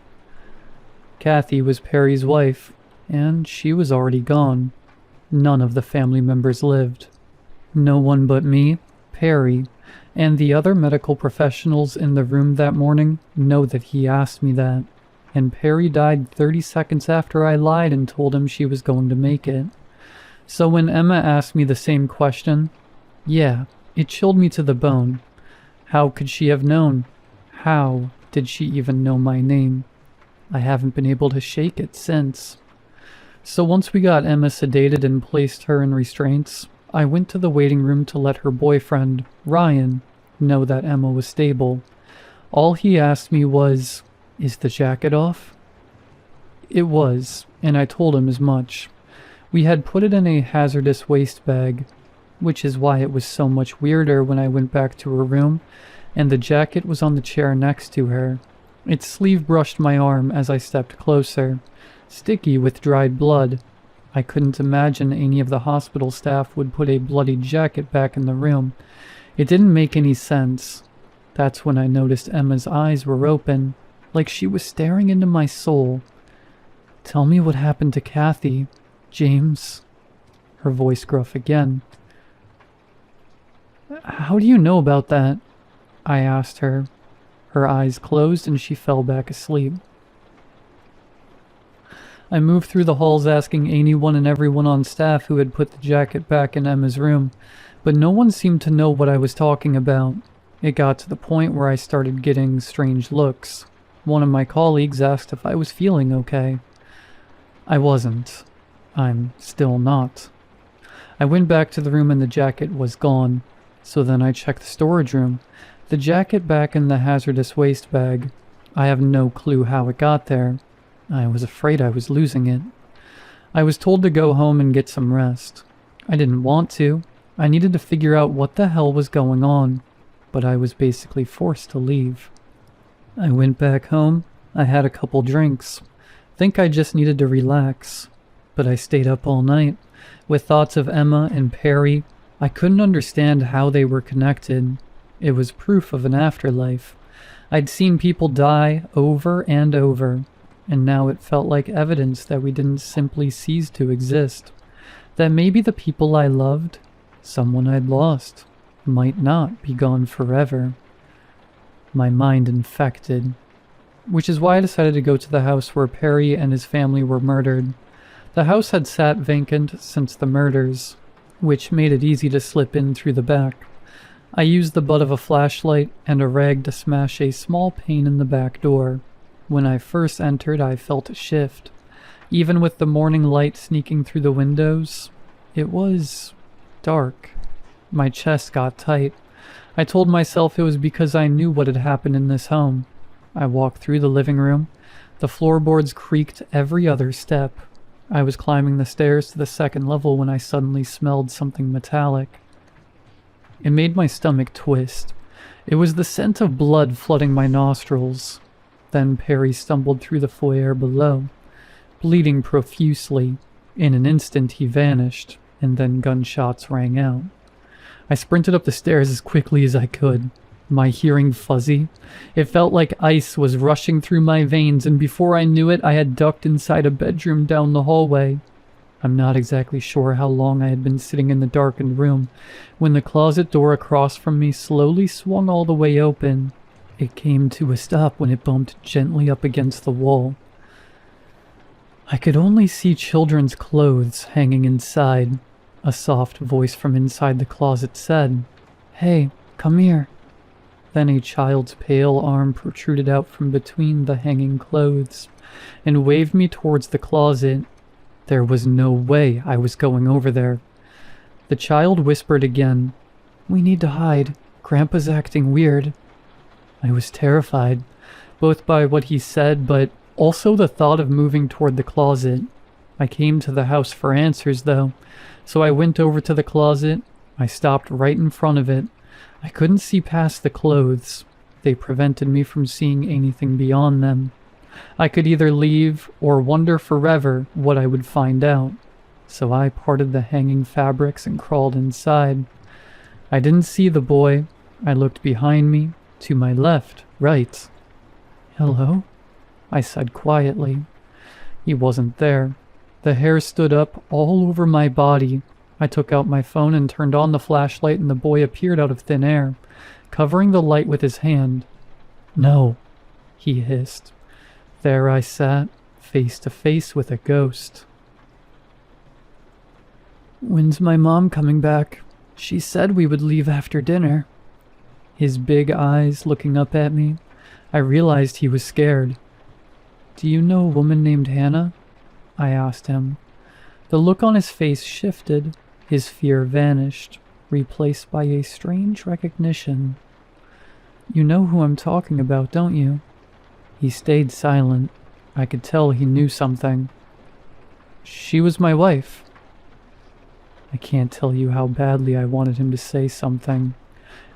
Kathy was Perry's wife, and she was already gone. None of the family members lived. No one but me, Perry, and the other medical professionals in the room that morning know that he asked me that, and Perry died 30 seconds after I lied and told him she was going to make it. So when Emma asked me the same question, yeah, it chilled me to the bone. How could she have known? How did she even know my name? I haven't been able to shake it since. So once we got Emma sedated and placed her in restraints, I went to the waiting room to let her boyfriend, Ryan, know that Emma was stable. All he asked me was, "Is the jacket off?" It was, and I told him as much. We had put it in a hazardous waste bag, which is why it was so much weirder when I went back to her room, and the jacket was on the chair next to her. Its sleeve brushed my arm as I stepped closer, sticky with dried blood. I couldn't imagine any of the hospital staff would put a bloody jacket back in the room. It didn't make any sense. That's when I noticed Emma's eyes were open, like she was staring into my soul. "Tell me what happened to Kathy, James." Her voice gruff again. "How do you know about that?" I asked her. Her eyes closed and she fell back asleep. I moved through the halls asking anyone and everyone on staff who had put the jacket back in Emma's room, but no one seemed to know what I was talking about. It got to the point where I started getting strange looks. One of my colleagues asked if I was feeling okay. I wasn't. I'm still not. I went back to the room and the jacket was gone. So then I checked the storage room. The jacket back in the hazardous waste bag. I have no clue how it got there. I was afraid I was losing it. I was told to go home and get some rest. I didn't want to. I needed to figure out what the hell was going on, but I was basically forced to leave. I went back home. I had a couple drinks. Think I just needed to relax. But I stayed up all night, with thoughts of Emma and Perry. I couldn't understand how they were connected. It was proof of an afterlife. I'd seen people die over and over, and now it felt like evidence that we didn't simply cease to exist. That maybe the people I loved, someone I'd lost, might not be gone forever. My mind infected. Which is why I decided to go to the house where Perry and his family were murdered. The house had sat vacant since the murders, which made it easy to slip in through the back. I used the butt of a flashlight and a rag to smash a small pane in the back door. When I first entered, I felt a shift. Even with the morning light sneaking through the windows, it was dark. My chest got tight. I told myself it was because I knew what had happened in this home. I walked through the living room. The floorboards creaked every other step. I was climbing the stairs to the second level when I suddenly smelled something metallic. It made my stomach twist. It was the scent of blood flooding my nostrils. Then Perry stumbled through the foyer below, bleeding profusely. In an instant he vanished, and then gunshots rang out. I sprinted up the stairs as quickly as I could, my hearing fuzzy. It felt like ice was rushing through my veins, and before I knew it, I had ducked inside a bedroom down the hallway. I'm not exactly sure how long I had been sitting in the darkened room when the closet door across from me slowly swung all the way open. It came to a stop when it bumped gently up against the wall. I could only see children's clothes hanging inside. A soft voice from inside the closet said, "Hey, come here." Then a child's pale arm protruded out from between the hanging clothes and waved me towards the closet. There was no way I was going over there. The child whispered again, "We need to hide. Grandpa's acting weird." I was terrified, both by what he said, but also the thought of moving toward the closet. I came to the house for answers, though, so I went over to the closet. I stopped right in front of it. I couldn't see past the clothes. They prevented me from seeing anything beyond them. I could either leave or wonder forever what I would find out. So I parted the hanging fabrics and crawled inside. I didn't see the boy. I looked behind me, to my left, right. "Hello?" I said quietly. He wasn't there. The hair stood up all over my body. I took out my phone and turned on the flashlight, and the boy appeared out of thin air, covering the light with his hand. "No," he hissed. There I sat, face to face with a ghost. "When's my mom coming back? She said we would leave after dinner." His big eyes looking up at me, I realized he was scared. "Do you know a woman named Hannah?" I asked him. The look on his face shifted. His fear vanished, replaced by a strange recognition. "You know who I'm talking about, don't you?" He stayed silent. I could tell he knew something. "She was my wife." I can't tell you how badly I wanted him to say something,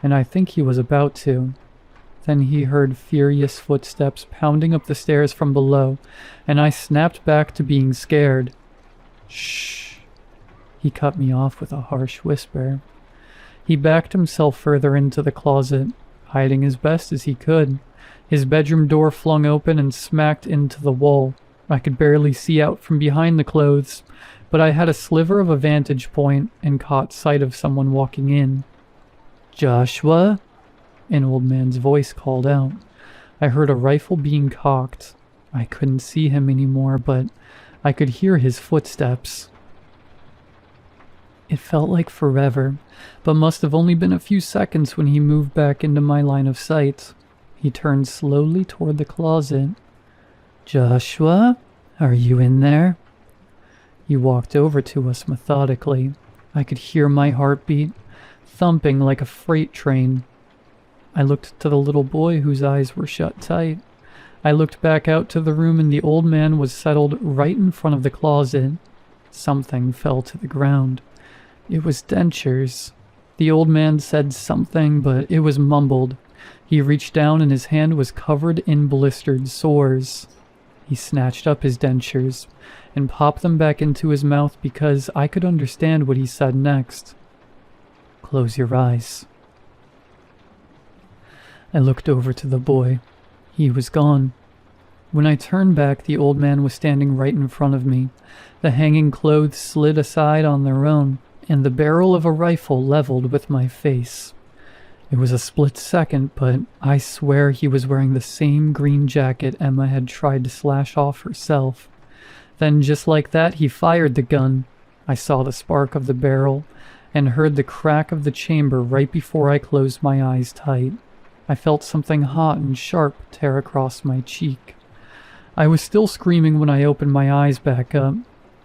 and I think he was about to. Then he heard furious footsteps pounding up the stairs from below, and I snapped back to being scared. "Shh." He cut me off with a harsh whisper. He backed himself further into the closet, hiding as best as he could. His bedroom door flung open and smacked into the wall. I could barely see out from behind the clothes, but I had a sliver of a vantage point and caught sight of someone walking in. "Joshua?" An old man's voice called out. I heard a rifle being cocked. I couldn't see him anymore, but I could hear his footsteps. It felt like forever, but must have only been a few seconds when he moved back into my line of sight. He turned slowly toward the closet. "Joshua, are you in there?" He walked over to us methodically. I could hear my heartbeat, thumping like a freight train. I looked to the little boy whose eyes were shut tight. I looked back out to the room, and the old man was settled right in front of the closet. Something fell to the ground. It was dentures. The old man said something, but it was mumbled. He reached down and his hand was covered in blistered sores. He snatched up his dentures and popped them back into his mouth because I could understand what he said next. "Close your eyes." I looked over to the boy. He was gone. When I turned back, the old man was standing right in front of me. The hanging clothes slid aside on their own, and the barrel of a rifle leveled with my face. It was a split second, but I swear he was wearing the same green jacket Emma had tried to slash off herself. Then just like that, he fired the gun. I saw the spark of the barrel, and heard the crack of the chamber right before I closed my eyes tight. I felt something hot and sharp tear across my cheek. I was still screaming when I opened my eyes back up.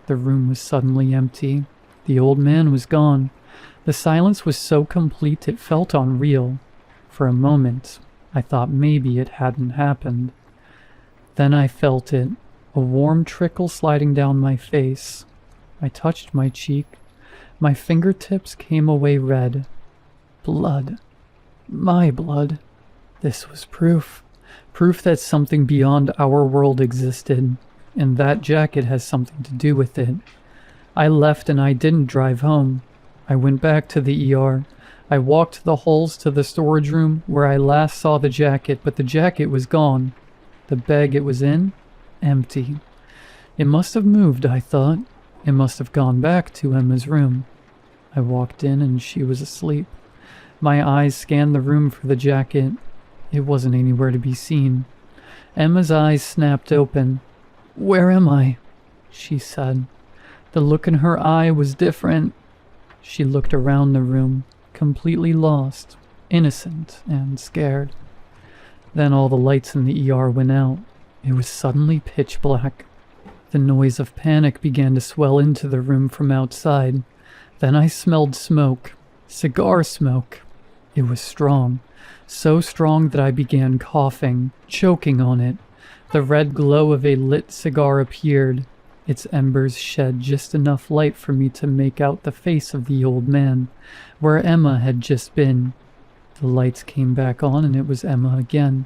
The room was suddenly empty. The old man was gone. The silence was so complete it felt unreal. For a moment, I thought maybe it hadn't happened. Then I felt it, a warm trickle sliding down my face. I touched my cheek. My fingertips came away red. Blood. My blood. This was proof. Proof that something beyond our world existed, and that jacket has something to do with it. I left and I didn't drive home. I went back to the ER. I walked the halls to the storage room where I last saw the jacket, but the jacket was gone. The bag it was in? Empty. It must have moved, I thought. It must have gone back to Emma's room. I walked in and she was asleep. My eyes scanned the room for the jacket. It wasn't anywhere to be seen. Emma's eyes snapped open. "Where am I?" she said. The look in her eye was different. She looked around the room, completely lost, innocent, and scared. Then all the lights in the ER went out. It was suddenly pitch black. The noise of panic began to swell into the room from outside. Then I smelled smoke. Cigar smoke. It was strong. So strong that I began coughing, choking on it. The red glow of a lit cigar appeared. Its embers shed just enough light for me to make out the face of the old man, where Emma had just been. The lights came back on and it was Emma again.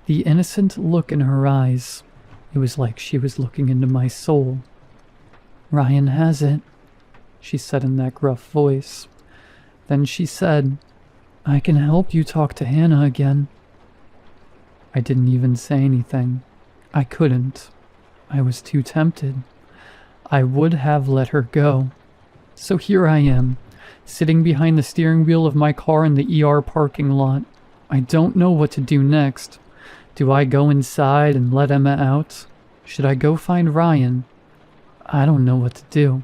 The innocent look in her eyes. It was like she was looking into my soul. "Ryan has it," she said in that gruff voice. Then she said, "I can help you talk to Hannah again." I didn't even say anything. I couldn't. I was too tempted. I would have let her go. So here I am, sitting behind the steering wheel of my car in the ER parking lot. I don't know what to do next. Do I go inside and let Emma out? Should I go find Ryan? I don't know what to do.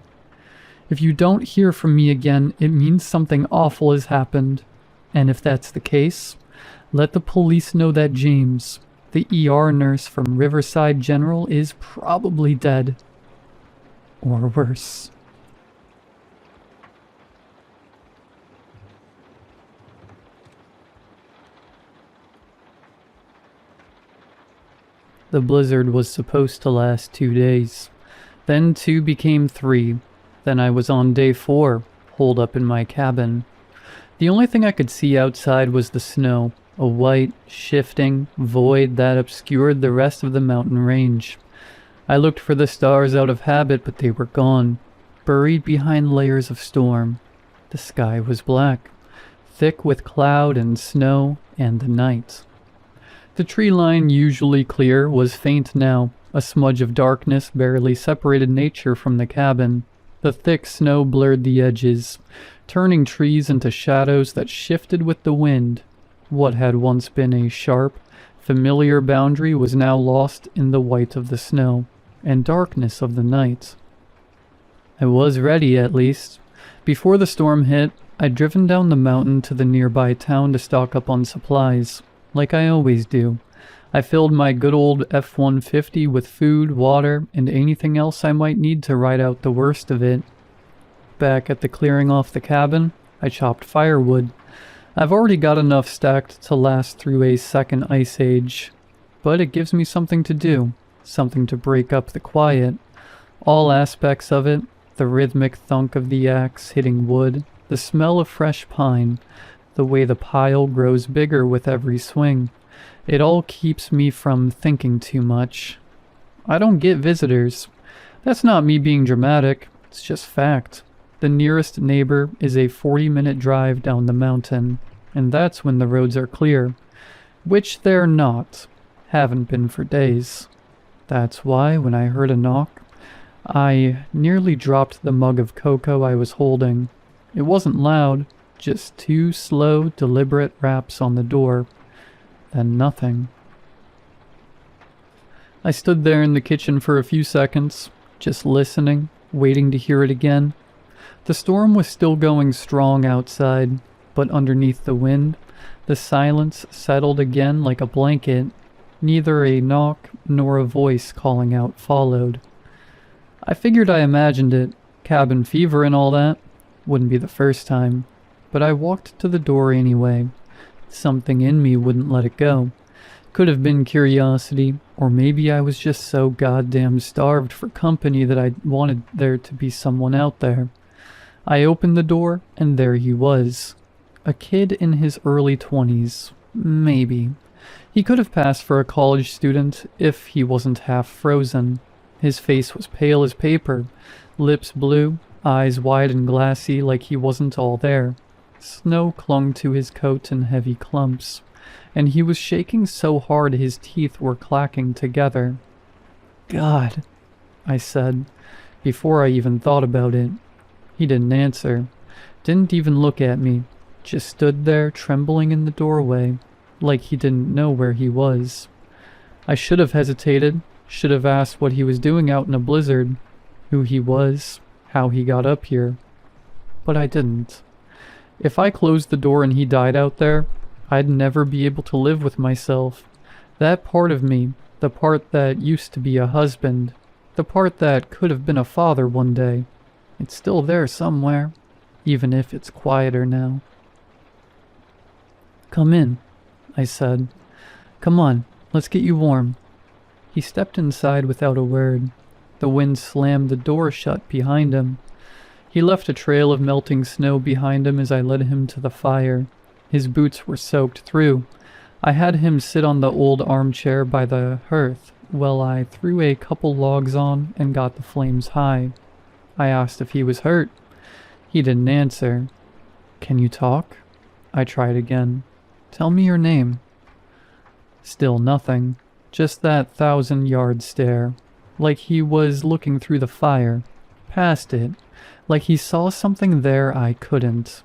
If you don't hear from me again, it means something awful has happened. And if that's the case, let the police know that James, the ER nurse from Riverside General, is probably dead. Or worse. The blizzard was supposed to last 2 days. Then 2 became 3. Then I was on day 4, holed up in my cabin. The only thing I could see outside was the snow, a white, shifting void that obscured the rest of the mountain range. I looked for the stars out of habit, but they were gone, buried behind layers of storm. The sky was black, thick with cloud and snow and the night. The tree line, usually clear, was faint now. A smudge of darkness barely separated nature from the cabin. The thick snow blurred the edges, turning trees into shadows that shifted with the wind. What had once been a sharp, familiar boundary was now lost in the white of the snow and darkness of the night. I was ready, at least. Before the storm hit, I'd driven down the mountain to the nearby town to stock up on supplies, like I always do. I filled my good old F-150 with food, water, and anything else I might need to ride out the worst of it. Back at the clearing off the cabin, I chopped firewood. I've already got enough stacked to last through a second ice age, but it gives me something to do, something to break up the quiet. All aspects of it, the rhythmic thunk of the axe hitting wood, the smell of fresh pine, the way the pile grows bigger with every swing. It all keeps me from thinking too much. I don't get visitors. That's not me being dramatic, it's just fact. The nearest neighbor is a 40-minute drive down the mountain, and that's when the roads are clear, which they're not, haven't been for days. That's why, when I heard a knock, I nearly dropped the mug of cocoa I was holding. It wasn't loud, just 2 slow, deliberate raps on the door. Then nothing. I stood there in the kitchen for a few seconds, just listening, waiting to hear it again. The storm was still going strong outside, but underneath the wind, the silence settled again like a blanket. Neither a knock nor a voice calling out followed. I figured I imagined it, cabin fever and all that. Wouldn't be the first time. But I walked to the door anyway. Something in me wouldn't let it go. Could have been curiosity, or maybe I was just so goddamn starved for company that I wanted there to be someone out there. I opened the door, and there he was. A kid in his early 20s. Maybe. He could have passed for a college student if he wasn't half frozen. His face was pale as paper, lips blue, eyes wide and glassy like he wasn't all there. Snow clung to his coat in heavy clumps, and he was shaking so hard his teeth were clacking together. "God," I said, before I even thought about it. He didn't answer, didn't even look at me, just stood there trembling in the doorway, like he didn't know where he was. I should have hesitated, should have asked what he was doing out in a blizzard, who he was, how he got up here. But I didn't. If I closed the door and he died out there, I'd never be able to live with myself. That part of me, the part that used to be a husband, the part that could have been a father one day, it's still there somewhere, even if it's quieter now. "Come in," I said. "Come on, let's get you warm." He stepped inside without a word. The wind slammed the door shut behind him. He left a trail of melting snow behind him as I led him to the fire. His boots were soaked through. I had him sit on the old armchair by the hearth while I threw a couple logs on and got the flames high. I asked if he was hurt. He didn't answer. "Can you talk?" I tried again. "Tell me your name." Still nothing. Just that 1,000-yard stare. Like he was looking through the fire. Past it. Like he saw something there I couldn't.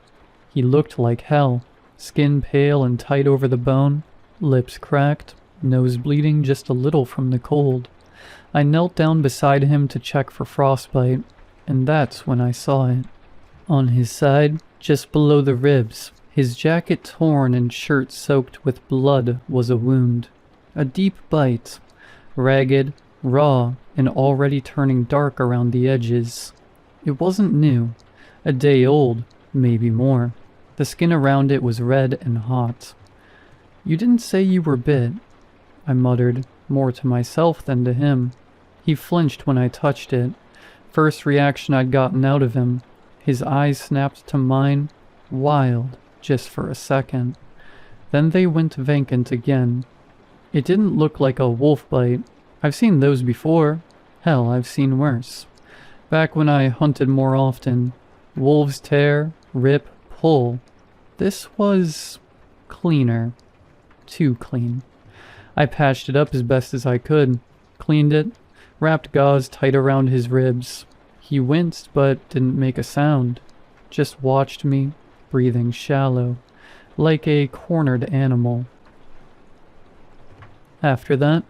He looked like hell. Skin pale and tight over the bone. Lips cracked. Nose bleeding just a little from the cold. I knelt down beside him to check for frostbite. And that's when I saw it. On his side, just below the ribs, his jacket torn and shirt soaked with blood, was a wound. A deep bite. Ragged, raw, and already turning dark around the edges. It wasn't new. A day old, maybe more. The skin around it was red and hot. "You didn't say you were bit," I muttered, more to myself than to him. He flinched when I touched it. First reaction I'd gotten out of him. His eyes snapped to mine, wild, just for a second. Then they went vacant again. It didn't look like a wolf bite. I've seen those before. Hell, I've seen worse. Back when I hunted more often. Wolves tear, rip, pull. This was cleaner. Too clean. I patched it up as best as I could. Cleaned it. Wrapped gauze tight around his ribs. He winced but didn't make a sound. Just watched me, breathing shallow, like a cornered animal. After that,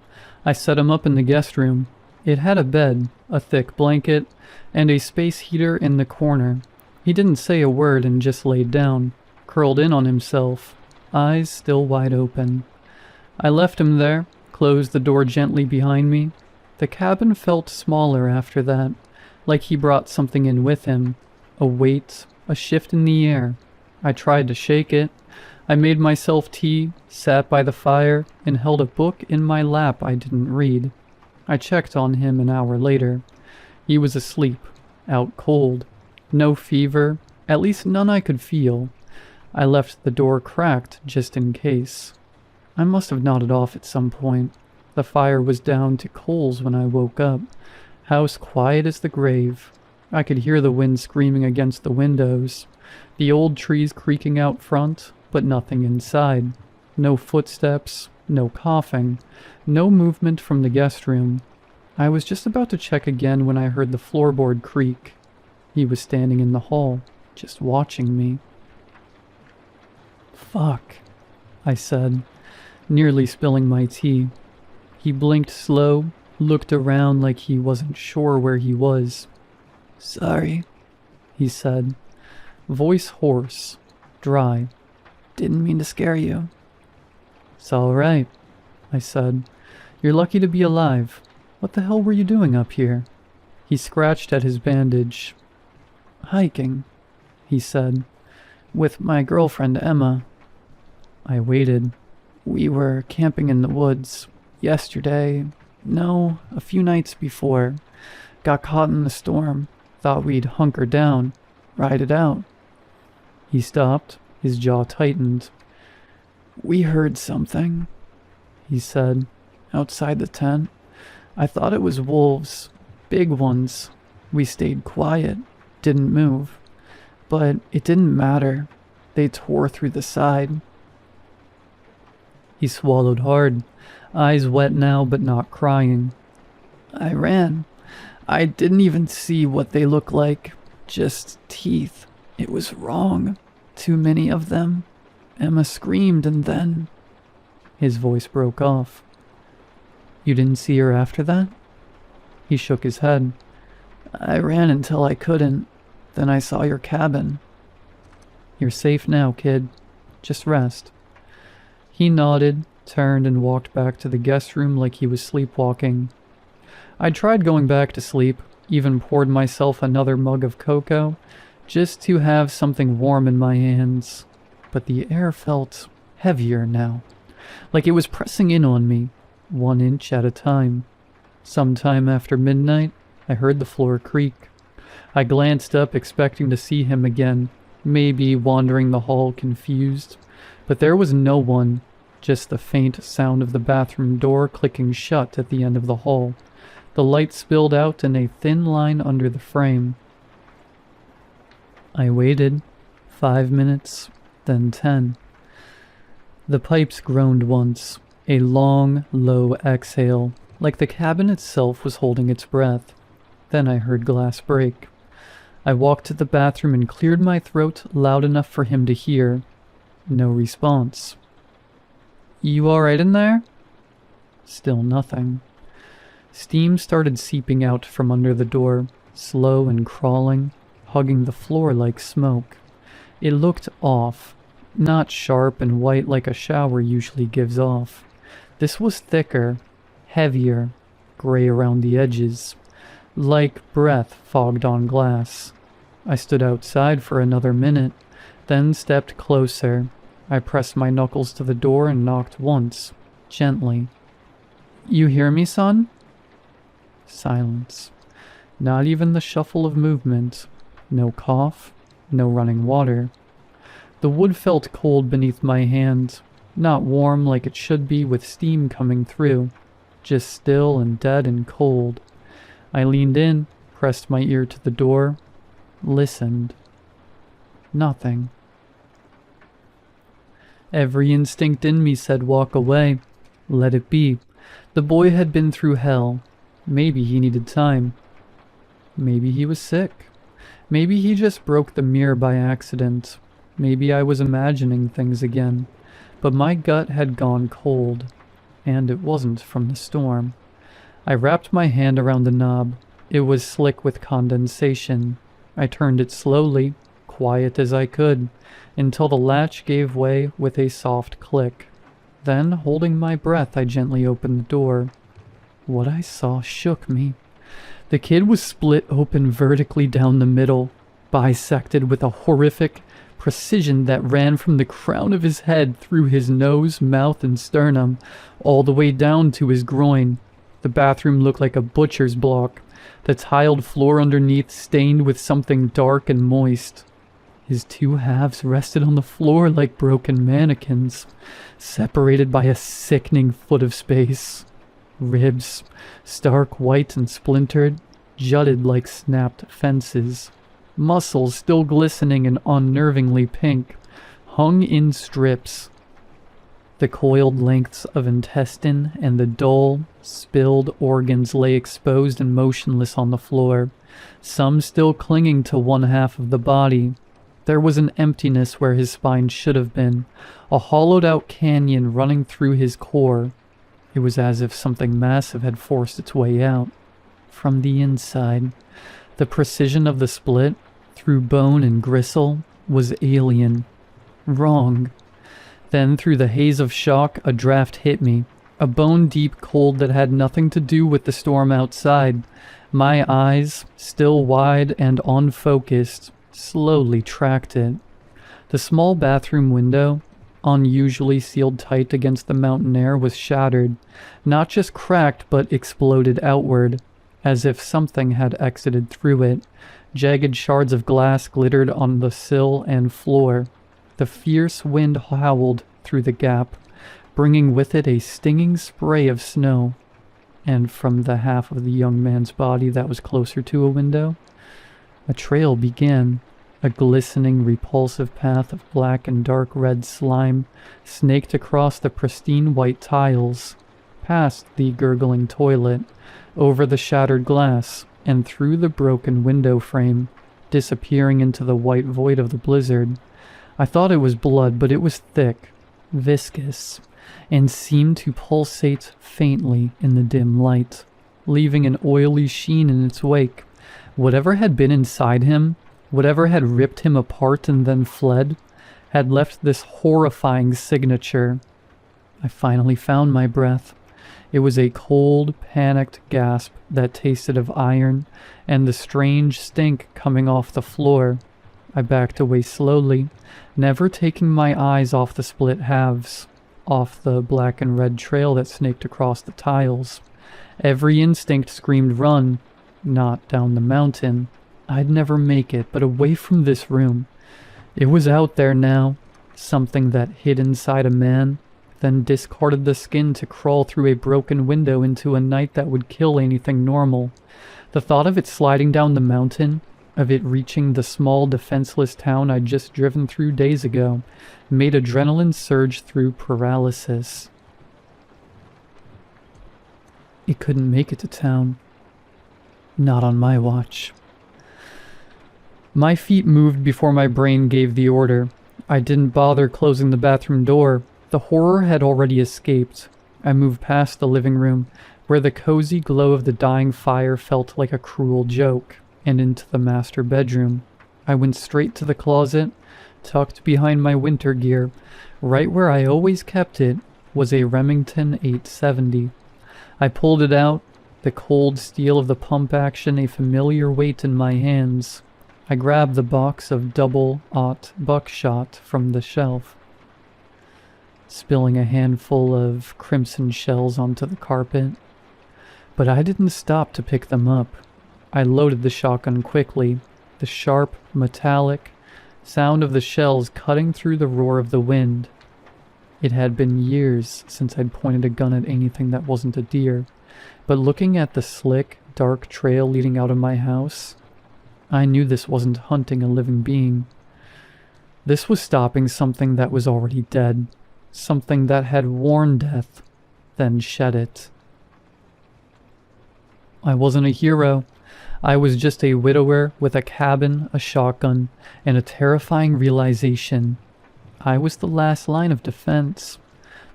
I set him up in the guest room. It had a bed, a thick blanket, and a space heater in the corner. He didn't say a word and just laid down, curled in on himself, eyes still wide open. I left him there, closed the door gently behind me. The cabin felt smaller after that, like he brought something in with him. A weight, a shift in the air. I tried to shake it. I made myself tea, sat by the fire, and held a book in my lap I didn't read. I checked on him an hour later. He was asleep, out cold. No fever, at least none I could feel. I left the door cracked just in case. I must have nodded off at some point. The fire was down to coals when I woke up. House quiet as the grave. I could hear the wind screaming against the windows. The old trees creaking out front, but nothing inside. No footsteps, no coughing, no movement from the guest room. I was just about to check again when I heard the floorboard creak. He was standing in the hall, just watching me. "Fuck," I said, nearly spilling my tea. He blinked slow, looked around like he wasn't sure where he was. "Sorry," he said. Voice hoarse, dry. Didn't mean to scare you. It's all right, I said. You're lucky to be alive. What the hell were you doing up here? He scratched at his bandage. Hiking, he said. With my girlfriend Emma. I waited. We were camping in the woods. Yesterday. No, a few nights before. Got caught in the storm. Thought we'd hunker down. Ride it out. He stopped. His jaw tightened. We heard something, he said, outside the tent. I thought it was wolves. Big ones. We stayed quiet. Didn't move. But it didn't matter. They tore through the side. He swallowed hard, eyes wet now but not crying. I ran. I didn't even see what they looked like. Just teeth. It was wrong. Too many of them. Emma screamed and then... His voice broke off. You didn't see her after that? He shook his head. I ran until I couldn't. Then I saw your cabin. You're safe now, kid. Just rest. He nodded, turned, and walked back to the guest room like he was sleepwalking. I tried going back to sleep, even poured myself another mug of cocoa, just to have something warm in my hands. But the air felt heavier now, like it was pressing in on me, 1 inch at a time. Sometime after midnight, I heard the floor creak. I glanced up, expecting to see him again, maybe wandering the hall confused. But there was no one, just the faint sound of the bathroom door clicking shut at the end of the hall. The light spilled out in a thin line under the frame. I waited. 5 minutes, then 10. The pipes groaned once, a long, low exhale, like the cabin itself was holding its breath. Then I heard glass break. I walked to the bathroom and cleared my throat loud enough for him to hear. No response. You alright in there? Still nothing. Steam started seeping out from under the door, slow and crawling, hugging the floor like smoke. It looked off, not sharp and white like a shower usually gives off. This was thicker, heavier, gray around the edges, like breath fogged on glass. I stood outside for another minute, then stepped closer. I pressed my knuckles to the door and knocked once, gently. You hear me, son? Silence. Not even the shuffle of movement. No cough, no running water. The wood felt cold beneath my hand, not warm like it should be with steam coming through, just still and dead and cold. I leaned in, pressed my ear to the door, listened. Nothing. Every instinct in me said walk away. Let it be. The boy had been through hell. Maybe he needed time. Maybe he was sick. Maybe he just broke the mirror by accident. Maybe I was imagining things again. But my gut had gone cold. And it wasn't from the storm. I wrapped my hand around the knob. It was slick with condensation. I turned it slowly, quiet as I could, until the latch gave way with a soft click. Then, holding my breath, I gently opened the door. What I saw shook me. The kid was split open vertically down the middle, bisected with a horrific precision that ran from the crown of his head through his nose, mouth, and sternum, all the way down to his groin. The bathroom looked like a butcher's block, the tiled floor underneath stained with something dark and moist. His two halves rested on the floor like broken mannequins, separated by a sickening foot of space. Ribs, stark white and splintered, jutted like snapped fences. Muscles, still glistening and unnervingly pink, hung in strips. The coiled lengths of intestine and the dull, spilled organs lay exposed and motionless on the floor, some still clinging to one half of the body. There was an emptiness where his spine should have been, a hollowed-out canyon running through his core. It was as if something massive had forced its way out. From the inside, the precision of the split, through bone and gristle was alien. Wrong. Then, through the haze of shock, a draft hit me. A bone-deep cold that had nothing to do with the storm outside. My eyes, still wide and unfocused, slowly tracked it. The small bathroom window, unusually sealed tight against the mountain air, was shattered. Not just cracked, but exploded outward, as if something had exited through it. Jagged shards of glass glittered on the sill and floor. The fierce wind howled through the gap, bringing with it a stinging spray of snow. And from the half of the young man's body that was closer to a window, a trail began. A glistening, repulsive path of black and dark red slime snaked across the pristine white tiles, past the gurgling toilet, over the shattered glass, and through the broken window frame, disappearing into the white void of the blizzard. I thought it was blood, but it was thick, viscous, and seemed to pulsate faintly in the dim light, leaving an oily sheen in its wake. Whatever had been inside him, whatever had ripped him apart and then fled, had left this horrifying signature. I finally found my breath. It was a cold, panicked gasp that tasted of iron and the strange stink coming off the floor. I backed away slowly, never taking my eyes off the split halves, off the black and red trail that snaked across the tiles. Every instinct screamed run, not down the mountain. I'd never make it, but away from this room. It was out there now, something that hid inside a man, then discarded the skin to crawl through a broken window into a night that would kill anything normal. The thought of it sliding down the mountain, of it reaching the small defenseless town I'd just driven through days ago, made adrenaline surge through paralysis. It couldn't make it to town. Not on my watch. My feet moved before my brain gave the order. I didn't bother closing the bathroom door. The horror had already escaped. I moved past the living room, where the cozy glow of the dying fire felt like a cruel joke, and into the master bedroom. I went straight to the closet, tucked behind my winter gear. Right where I always kept it was a Remington 870. I pulled it out, the cold steel of the pump action a familiar weight in my hands. I grabbed the box of double-aught buckshot from the shelf, spilling a handful of crimson shells onto the carpet. But I didn't stop to pick them up. I loaded the shotgun quickly, the sharp, metallic sound of the shells cutting through the roar of the wind. It had been years since I'd pointed a gun at anything that wasn't a deer, but looking at the slick, dark trail leading out of my house, I knew this wasn't hunting a living being. This was stopping something that was already dead, something that had worn death, then shed it. I wasn't a hero. I was just a widower with a cabin, a shotgun, and a terrifying realization. I was the last line of defense.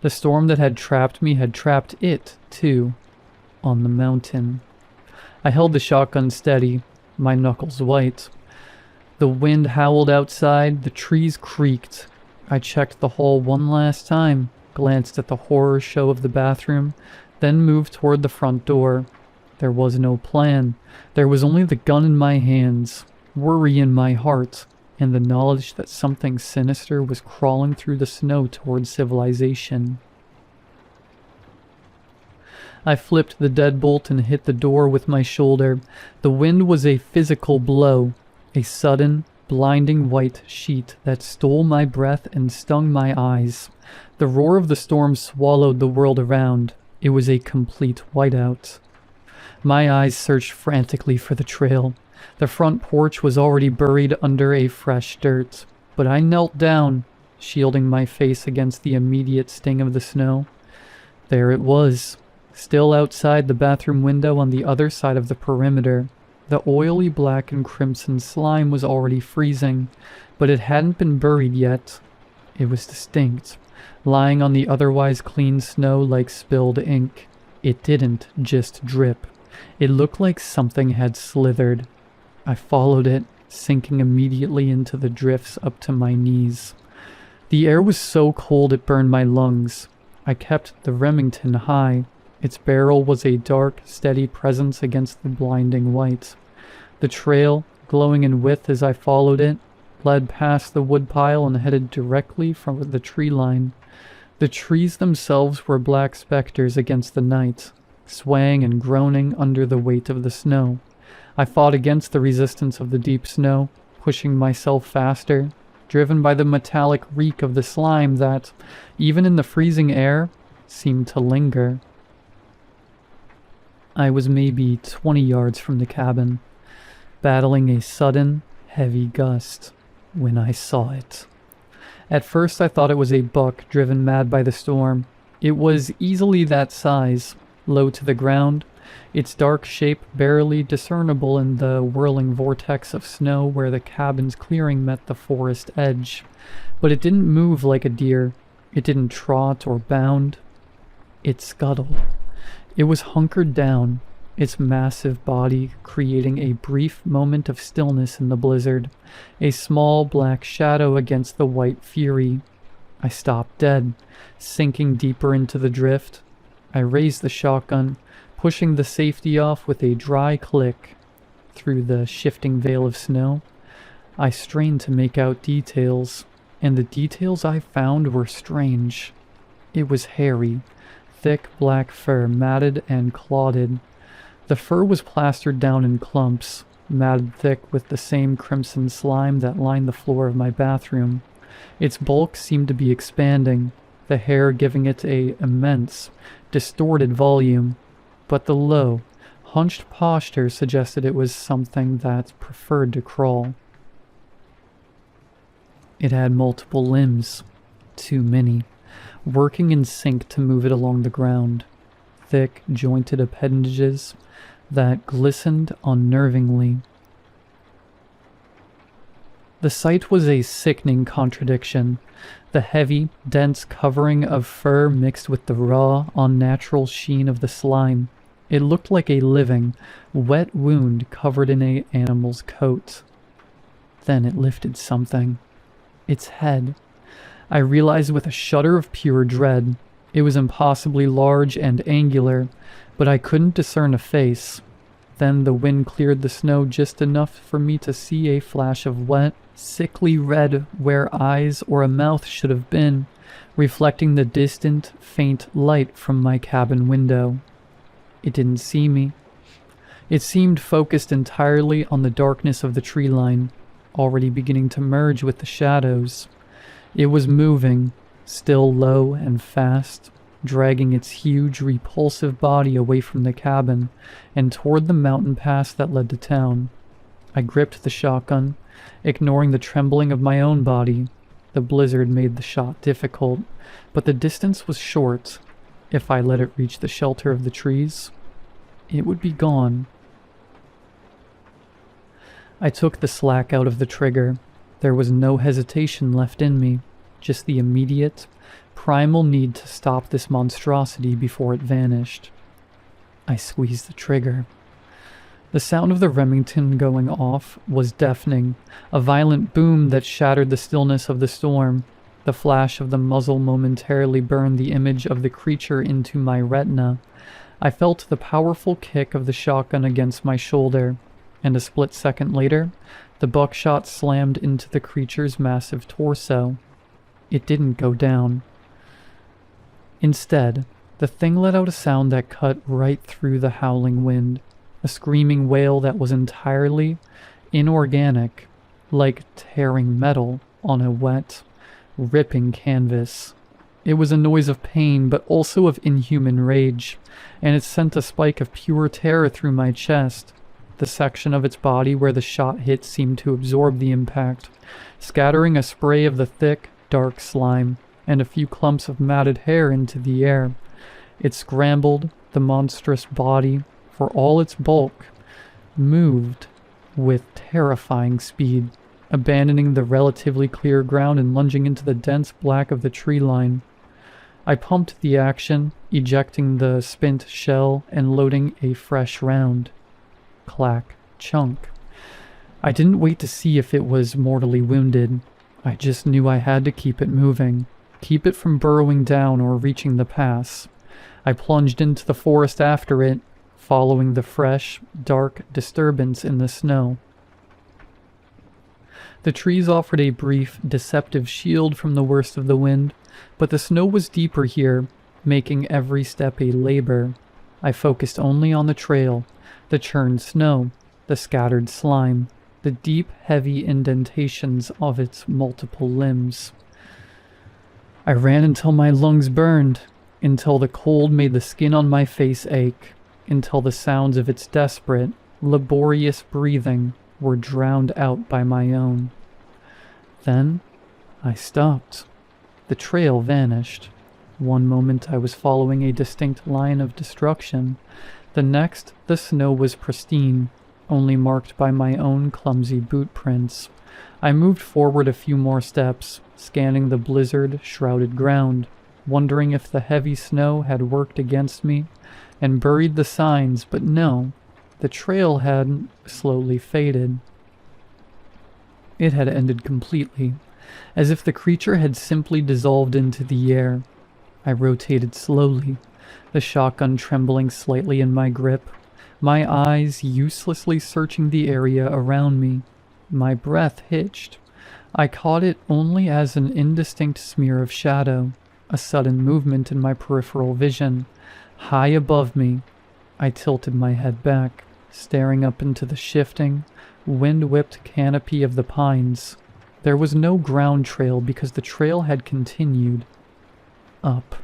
The storm that had trapped me had trapped it, too, on the mountain. I held the shotgun steady, my knuckles white. The wind howled outside, the trees creaked. I checked the hall one last time, glanced at the horror show of the bathroom, then moved toward the front door. There was no plan. There was only the gun in my hands, worry in my heart, and the knowledge that something sinister was crawling through the snow toward civilization. I flipped the deadbolt and hit the door with my shoulder. The wind was a physical blow, a sudden, blinding white sheet that stole my breath and stung my eyes. The roar of the storm swallowed the world around. It was a complete whiteout. My eyes searched frantically for the trail. The front porch was already buried under a fresh dirt, but I knelt down, shielding my face against the immediate sting of the snow. There it was, still outside the bathroom window on the other side of the perimeter. The oily black and crimson slime was already freezing, but it hadn't been buried yet. It was distinct, lying on the otherwise clean snow like spilled ink. It didn't just drip. It looked like something had slithered. I followed it, sinking immediately into the drifts up to my knees. The air was so cold it burned my lungs. I kept the Remington high. Its barrel was a dark, steady presence against the blinding white. The trail, glowing in width as I followed it, led past the woodpile and headed directly for the tree line. The trees themselves were black specters against the night, swaying and groaning under the weight of the snow. I fought against the resistance of the deep snow, pushing myself faster, driven by the metallic reek of the slime that, even in the freezing air, seemed to linger. I was maybe 20 yards from the cabin, battling a sudden, heavy gust, when I saw it. At first I thought it was a buck driven mad by the storm. It was easily that size, low to the ground, its dark shape barely discernible in the whirling vortex of snow where the cabin's clearing met the forest edge. But it didn't move like a deer. It didn't trot or bound. It scuttled. It was hunkered down, its massive body creating a brief moment of stillness in the blizzard, a small black shadow against the white fury. I stopped dead, sinking deeper into the drift. I raised the shotgun, pushing the safety off with a dry click. Through the shifting veil of snow, I strained to make out details, and the details I found were strange. It was hairy, thick black fur, matted and clotted. The fur was plastered down in clumps, matted thick with the same crimson slime that lined the floor of my bathroom. Its bulk seemed to be expanding, the hair giving it an immense, distorted volume, but the low, hunched posture suggested it was something that preferred to crawl. It had multiple limbs, too many, working in sync to move it along the ground, thick, jointed appendages that glistened unnervingly. The sight was a sickening contradiction. The heavy, dense covering of fur mixed with the raw, unnatural sheen of the slime. It looked like a living, wet wound covered in an animal's coat. Then it lifted something. Its head. I realized with a shudder of pure dread. It was impossibly large and angular, but I couldn't discern a face. Then the wind cleared the snow just enough for me to see a flash of wet, sickly red where eyes or a mouth should have been, reflecting the distant, faint light from my cabin window. It didn't see me. It seemed focused entirely on the darkness of the tree line, already beginning to merge with the shadows. It was moving, still low and fast, dragging its huge, repulsive body away from the cabin and toward the mountain pass that led to town. I gripped the shotgun, ignoring the trembling of my own body. The blizzard made the shot difficult, but the distance was short. If I let it reach the shelter of the trees, it would be gone. I took the slack out of the trigger. There was no hesitation left in me, just the immediate, primal need to stop this monstrosity before it vanished. I squeezed the trigger. The sound of the Remington going off was deafening, a violent boom that shattered the stillness of the storm. The flash of the muzzle momentarily burned the image of the creature into my retina. I felt the powerful kick of the shotgun against my shoulder, and a split second later, the buckshot slammed into the creature's massive torso. It didn't go down. Instead, the thing let out a sound that cut right through the howling wind, a screaming wail that was entirely inorganic, like tearing metal on a wet, ripping canvas. It was a noise of pain, but also of inhuman rage, and it sent a spike of pure terror through my chest. The section of its body where the shot hit seemed to absorb the impact, scattering a spray of the thick, dark slime and a few clumps of matted hair into the air. It scrambled, the monstrous body, for all its bulk, moved with terrifying speed, abandoning the relatively clear ground and lunging into the dense black of the tree line. I pumped the action, ejecting the spent shell and loading a fresh round. Clack, chunk. I didn't wait to see if it was mortally wounded. I just knew I had to keep it moving, keep it from burrowing down or reaching the pass. I plunged into the forest after it, following the fresh, dark disturbance in the snow. The trees offered a brief, deceptive shield from the worst of the wind, but the snow was deeper here, making every step a labor. I focused only on the trail, the churned snow, the scattered slime, the deep, heavy indentations of its multiple limbs. I ran until my lungs burned, until the cold made the skin on my face ache, until the sounds of its desperate, laborious breathing were drowned out by my own. Then I stopped. The trail vanished. One moment I was following a distinct line of destruction. The next, the snow was pristine, only marked by my own clumsy boot prints. I moved forward a few more steps, scanning the blizzard-shrouded ground, wondering if the heavy snow had worked against me and buried the signs, but no, the trail had slowly faded. It had ended completely, as if the creature had simply dissolved into the air. I rotated slowly, the shotgun trembling slightly in my grip, my eyes uselessly searching the area around me. My breath hitched. I caught it only as an indistinct smear of shadow, a sudden movement in my peripheral vision. High above me, I tilted my head back, staring up into the shifting, wind-whipped canopy of the pines. There was no ground trail because the trail had continued up.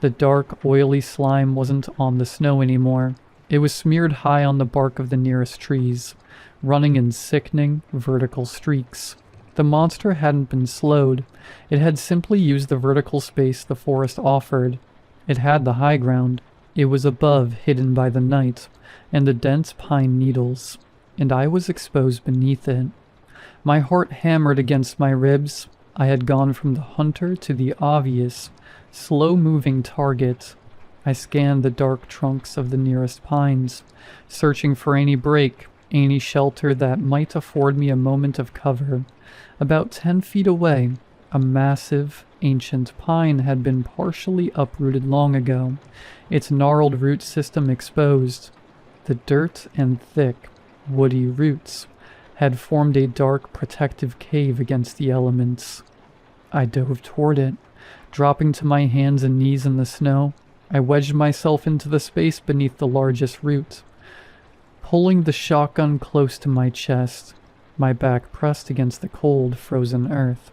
The dark, oily slime wasn't on the snow anymore. It was smeared high on the bark of the nearest trees, running in sickening, vertical streaks. The monster hadn't been slowed. It had simply used the vertical space the forest offered. It had the high ground. It was above, hidden by the night, and the dense pine needles, and I was exposed beneath it. My heart hammered against my ribs. I had gone from the hunter to the obvious, slow-moving target. I scanned the dark trunks of the nearest pines, searching for any break, any shelter that might afford me a moment of cover. About 10 feet away, a massive, ancient pine had been partially uprooted long ago, its gnarled root system exposed. The dirt and thick, woody roots had formed a dark, protective cave against the elements. I dove toward it, dropping to my hands and knees in the snow. I wedged myself into the space beneath the largest root, pulling the shotgun close to my chest, my back pressed against the cold, frozen earth.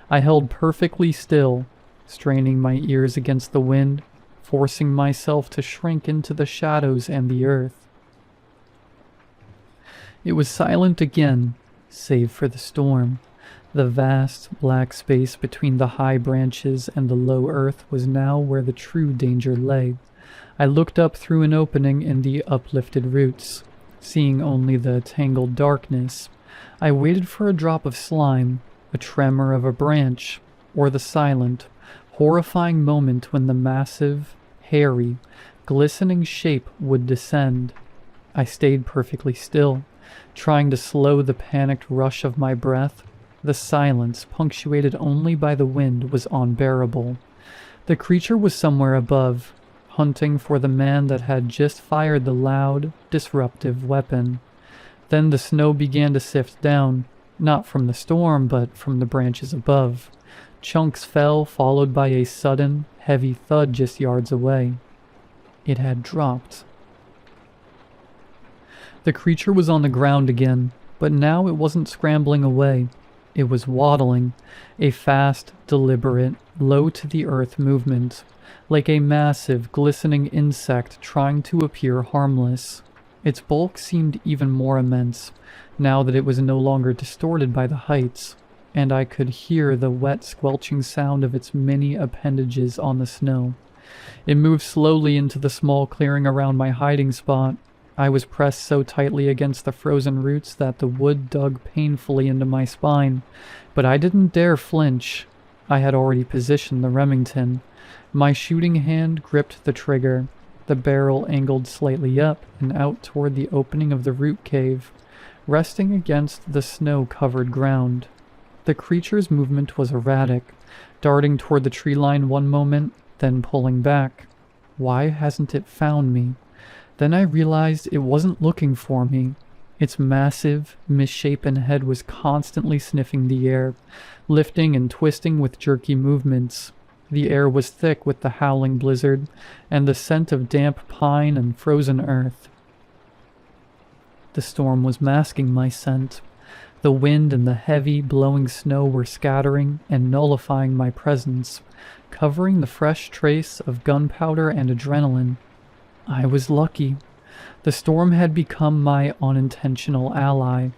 I held perfectly still, straining my ears against the wind, forcing myself to shrink into the shadows and the earth. It was silent again, save for the storm. The vast, black space between the high branches and the low earth was now where the true danger lay. I looked up through an opening in the uplifted roots, seeing only the tangled darkness. I waited for a drop of slime, a tremor of a branch, or the silent, horrifying moment when the massive, hairy, glistening shape would descend. I stayed perfectly still, trying to slow the panicked rush of my breath. The silence, punctuated only by the wind, was unbearable. The creature was somewhere above, hunting for the man that had just fired the loud, disruptive weapon. Then the snow began to sift down, not from the storm, but from the branches above. Chunks fell, followed by a sudden, heavy thud just yards away. It had dropped. The creature was on the ground again, but now it wasn't scrambling away. It was waddling, a fast, deliberate, low-to-the-earth movement, like a massive, glistening insect trying to appear harmless. Its bulk seemed even more immense, now that it was no longer distorted by the heights, and I could hear the wet, squelching sound of its many appendages on the snow. It moved slowly into the small clearing around my hiding spot. I was pressed so tightly against the frozen roots that the wood dug painfully into my spine, but I didn't dare flinch. I had already positioned the Remington. My shooting hand gripped the trigger. The barrel angled slightly up and out toward the opening of the root cave. resting against the snow-covered ground. The creature's movement was erratic, darting toward the tree line one moment, then pulling back. Why hasn't it found me? Then I realized it wasn't looking for me. Its massive, misshapen head was constantly sniffing the air, lifting and twisting with jerky movements. The air was thick with the howling blizzard and the scent of damp pine and frozen earth. The storm was masking my scent. The wind and the heavy, blowing snow were scattering and nullifying my presence, covering the fresh trace of gunpowder and adrenaline. I was lucky. The storm had become my unintentional ally.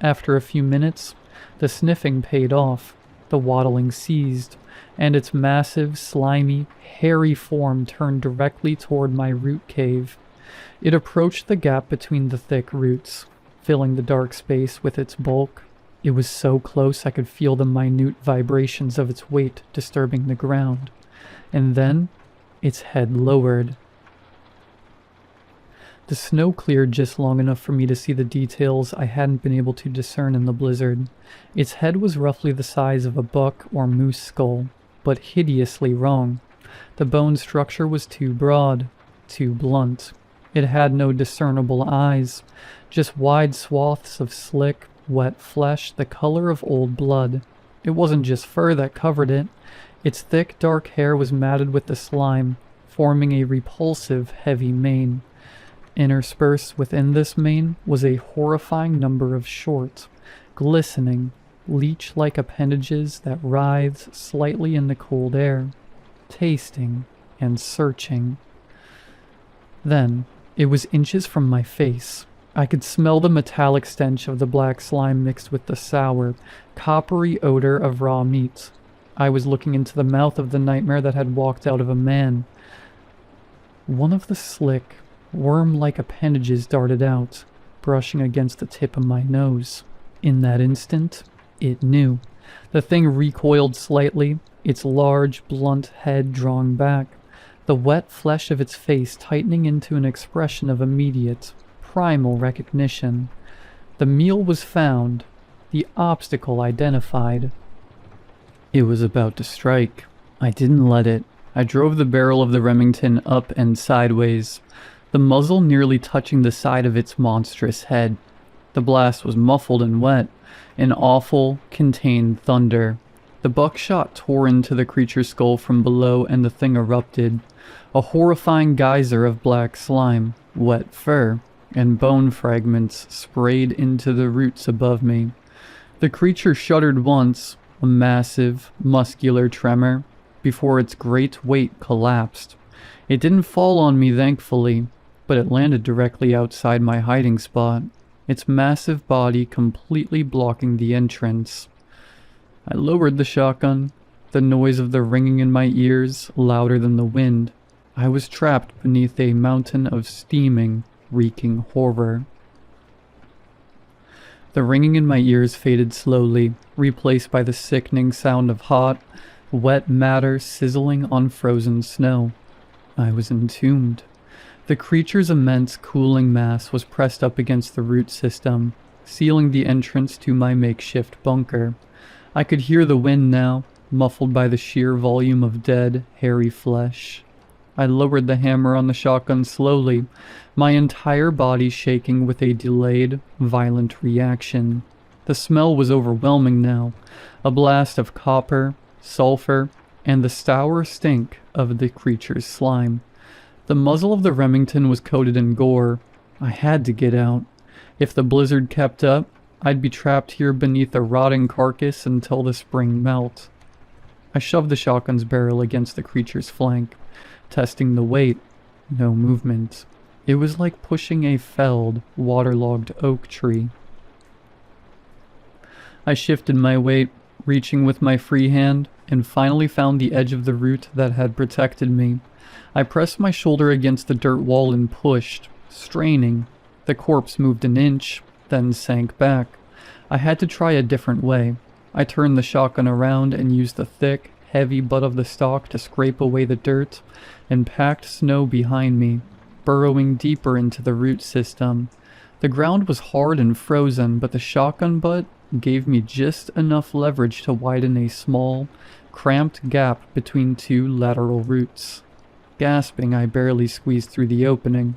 After a few minutes, the sniffing paid off, the waddling ceased, and its massive, slimy, hairy form turned directly toward my root cave. It approached the gap between the thick roots, filling the dark space with its bulk. It was so close I could feel the minute vibrations of its weight disturbing the ground. And then, its head lowered. The snow cleared just long enough for me to see the details I hadn't been able to discern in the blizzard. Its head was roughly the size of a buck or moose skull, but hideously wrong. The bone structure was too broad, too blunt. It had no discernible eyes, just wide swaths of slick, wet flesh the color of old blood. It wasn't just fur that covered it. Its thick, dark hair was matted with the slime, forming a repulsive, heavy mane. Interspersed within this mane was a horrifying number of short, glistening, leech-like appendages that writhed slightly in the cold air, tasting and searching. Then, it was inches from my face. I could smell the metallic stench of the black slime mixed with the sour, coppery odor of raw meat. I was looking into the mouth of the nightmare that had walked out of a man. One of the slick, worm-like appendages darted out, brushing against the tip of my nose. In that instant, it knew. The thing recoiled slightly, its large, blunt head drawing back, the wet flesh of its face tightening into an expression of immediate, primal recognition. The meal was found, the obstacle identified. It was about to strike. I didn't let it. I drove the barrel of the Remington up and sideways, the muzzle nearly touching the side of its monstrous head. The blast was muffled and wet, an awful, contained thunder. The buckshot tore into the creature's skull from below and the thing erupted, a horrifying geyser of black slime, wet fur, and bone fragments sprayed into the roots above me. The creature shuddered once, a massive, muscular tremor, before its great weight collapsed. It didn't fall on me, thankfully, but it landed directly outside my hiding spot, its massive body completely blocking the entrance. I lowered the shotgun, the noise of the ringing in my ears louder than the wind. I was trapped beneath a mountain of steaming, reeking horror. The ringing in my ears faded slowly, replaced by the sickening sound of hot, wet matter sizzling on frozen snow. I was entombed. The creature's immense cooling mass was pressed up against the root system, sealing the entrance to my makeshift bunker. I could hear the wind now, muffled by the sheer volume of dead, hairy flesh. I lowered the hammer on the shotgun slowly, my entire body shaking with a delayed, violent reaction. The smell was overwhelming now, a blast of copper, sulfur, and the sour stink of the creature's slime. The muzzle of the Remington was coated in gore. I had to get out. If the blizzard kept up, I'd be trapped here beneath a rotting carcass until the spring melt. I shoved the shotgun's barrel against the creature's flank, testing the weight. No movement. It was like pushing a felled, waterlogged oak tree. I shifted my weight, reaching with my free hand, and finally found the edge of the root that had protected me. I pressed my shoulder against the dirt wall and pushed, straining. The corpse moved an inch, then sank back. I had to try a different way. I turned the shotgun around and used the thick, heavy butt of the stock to scrape away the dirt and packed snow behind me, burrowing deeper into the root system. The ground was hard and frozen, but the shotgun butt gave me just enough leverage to widen a small, cramped gap between two lateral roots. Gasping, I barely squeezed through the opening.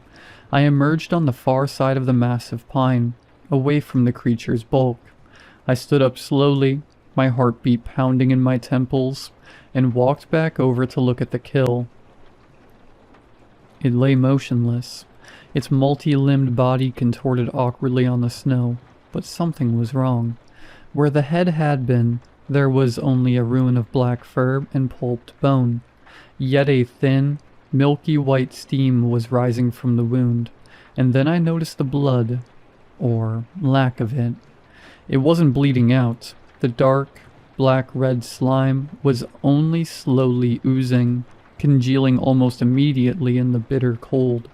I emerged on the far side of the massive pine, away from the creature's bulk. I stood up slowly, my heartbeat pounding in my temples, and walked back over to look at the kill. It lay motionless, its multi-limbed body contorted awkwardly on the snow, but something was wrong. Where the head had been, there was only a ruin of black fur and pulped bone, yet a thin, milky white steam was rising from the wound, and then I noticed the blood, or lack of it. It wasn't bleeding out. The dark, black-red slime was only slowly oozing, congealing almost immediately in the bitter cold.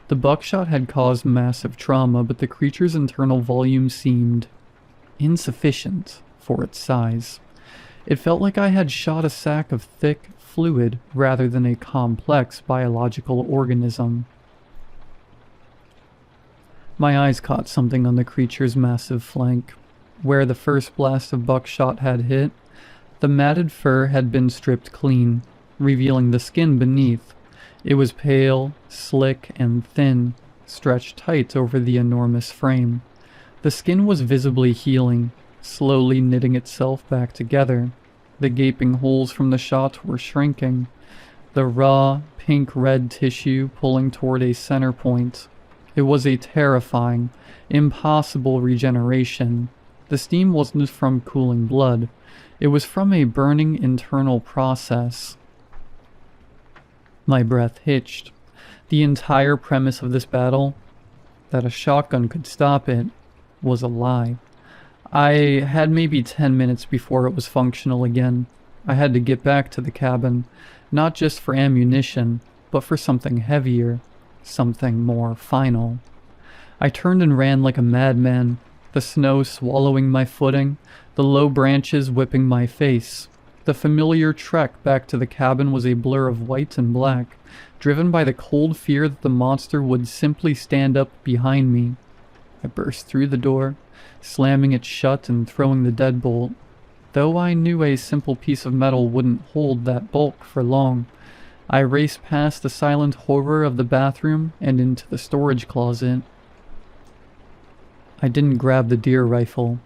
The buckshot had caused massive trauma, but the creature's internal volume seemed insufficient for its size. It felt like I had shot a sack of thick fluid rather than a complex biological organism. My eyes caught something on the creature's massive flank. Where the first blast of buckshot had hit, the matted fur had been stripped clean, revealing the skin beneath. It was pale, slick, and thin, stretched tight over the enormous frame. The skin was visibly healing, slowly knitting itself back together. The gaping holes from the shot were shrinking, the raw, pink-red tissue pulling toward a center point. It was a terrifying, impossible regeneration. The steam wasn't from cooling blood. It was from a burning internal process. My breath hitched. The entire premise of this battle, that a shotgun could stop it, was a lie. I had maybe 10 minutes before it was functional again. I had to get back to the cabin, not just for ammunition, but for something heavier, something more final. I turned and ran like a madman, the snow swallowing my footing, the low branches whipping my face. The familiar trek back to the cabin was a blur of white and black, driven by the cold fear that the monster would simply stand up behind me. I burst through the door, slamming it shut and throwing the deadbolt. Though I knew a simple piece of metal wouldn't hold that bulk for long, I raced past the silent horror of the bathroom and into the storage closet. I didn't grab the deer rifle.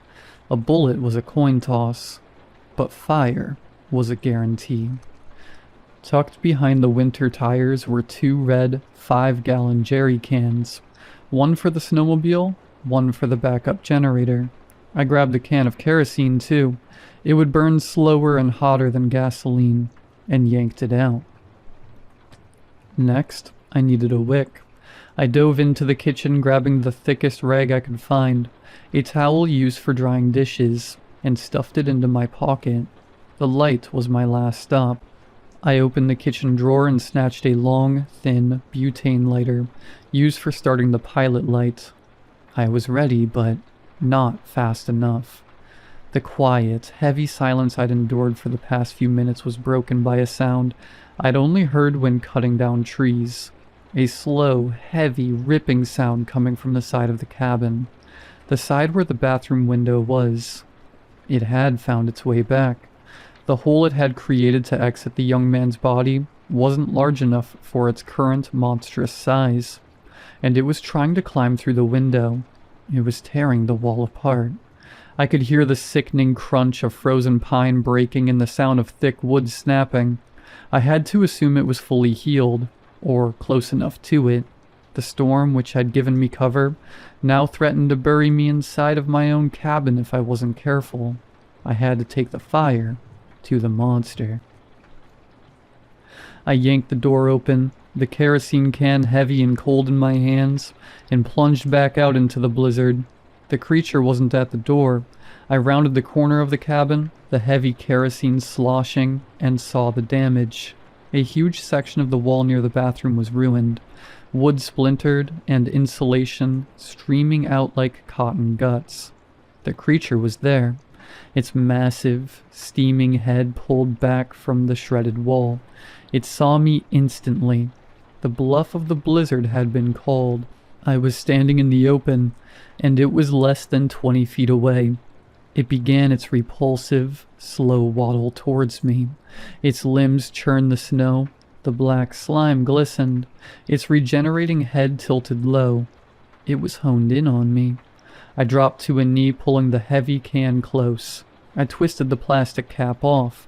A bullet was a coin toss, but fire was a guarantee. Tucked behind the winter tires were two red 5-gallon jerry cans, one for the snowmobile, one for the backup generator. I grabbed a can of kerosene too. It would burn slower and hotter than gasoline, and yanked it out. Next, I needed a wick. I dove into the kitchen, grabbing the thickest rag I could find, a towel used for drying dishes, and stuffed it into my pocket. The light was my last stop. I opened the kitchen drawer and snatched a long, thin butane lighter, used for starting the pilot light. I was ready, but not fast enough. The quiet, heavy silence I'd endured for the past few minutes was broken by a sound I'd only heard when cutting down trees. A slow, heavy, ripping sound coming from the side of the cabin. The side where the bathroom window was. It had found its way back. The hole it had created to exit the young man's body wasn't large enough for its current monstrous size, and it was trying to climb through the window. It was tearing the wall apart. I could hear the sickening crunch of frozen pine breaking and the sound of thick wood snapping. I had to assume it was fully healed, or close enough to it. The storm, which had given me cover, now threatened to bury me inside of my own cabin if I wasn't careful. I had to take the fire to the monster. I yanked the door open, the kerosene can heavy and cold in my hands, and plunged back out into the blizzard. The creature wasn't at the door. I rounded the corner of the cabin, the heavy kerosene sloshing, and saw the damage. A huge section of the wall near the bathroom was ruined, wood splintered, and insulation streaming out like cotton guts. The creature was there, its massive, steaming head pulled back from the shredded wall. It saw me instantly. The bluff of the blizzard had been called. I was standing in the open, and it was less than 20 feet away. It began its repulsive, slow waddle towards me. Its limbs churned the snow. The black slime glistened. Its regenerating head tilted low. It was honed in on me. I dropped to a knee, pulling the heavy can close. I twisted the plastic cap off,